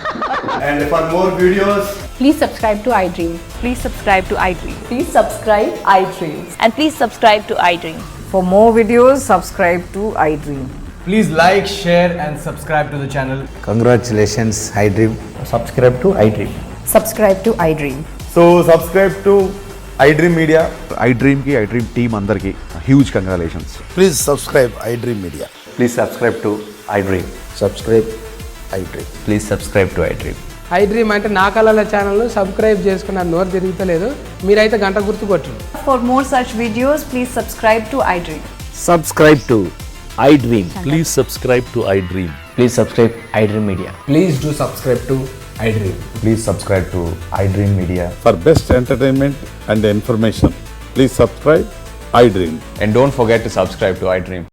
[SPEAKER 3] And for more videos,
[SPEAKER 14] please subscribe to iDream. Please subscribe to iDream. Please subscribe iDream. And please subscribe to iDream.
[SPEAKER 15] For more videos, subscribe to iDream.
[SPEAKER 6] Please like, share and subscribe to the channel.
[SPEAKER 11] Congratulations iDream.
[SPEAKER 6] Subscribe to iDream.
[SPEAKER 15] Subscribe to iDream.
[SPEAKER 11] So subscribe to iDream media. iDream కి iDream team అందరికి huge congratulations. Please subscribe iDream media. Please subscribe to iDream. Subscribe iDream. Please subscribe to iDream.
[SPEAKER 15] iDream అంటే నా కళల channel subscribe చేసుకున్న నోరు తిరుగుతలేదు. మీరైతే గంట గుర్తు కొట్టండి.
[SPEAKER 14] For more such videos, please subscribe to iDream.
[SPEAKER 11] Subscribe to iDream. Please subscribe to iDream.
[SPEAKER 2] Please subscribe iDream media.
[SPEAKER 15] Please do subscribe to iDream.
[SPEAKER 11] Please subscribe to iDream media.
[SPEAKER 5] For best entertainment and information please subscribe iDream.
[SPEAKER 2] And don't forget to subscribe to iDream.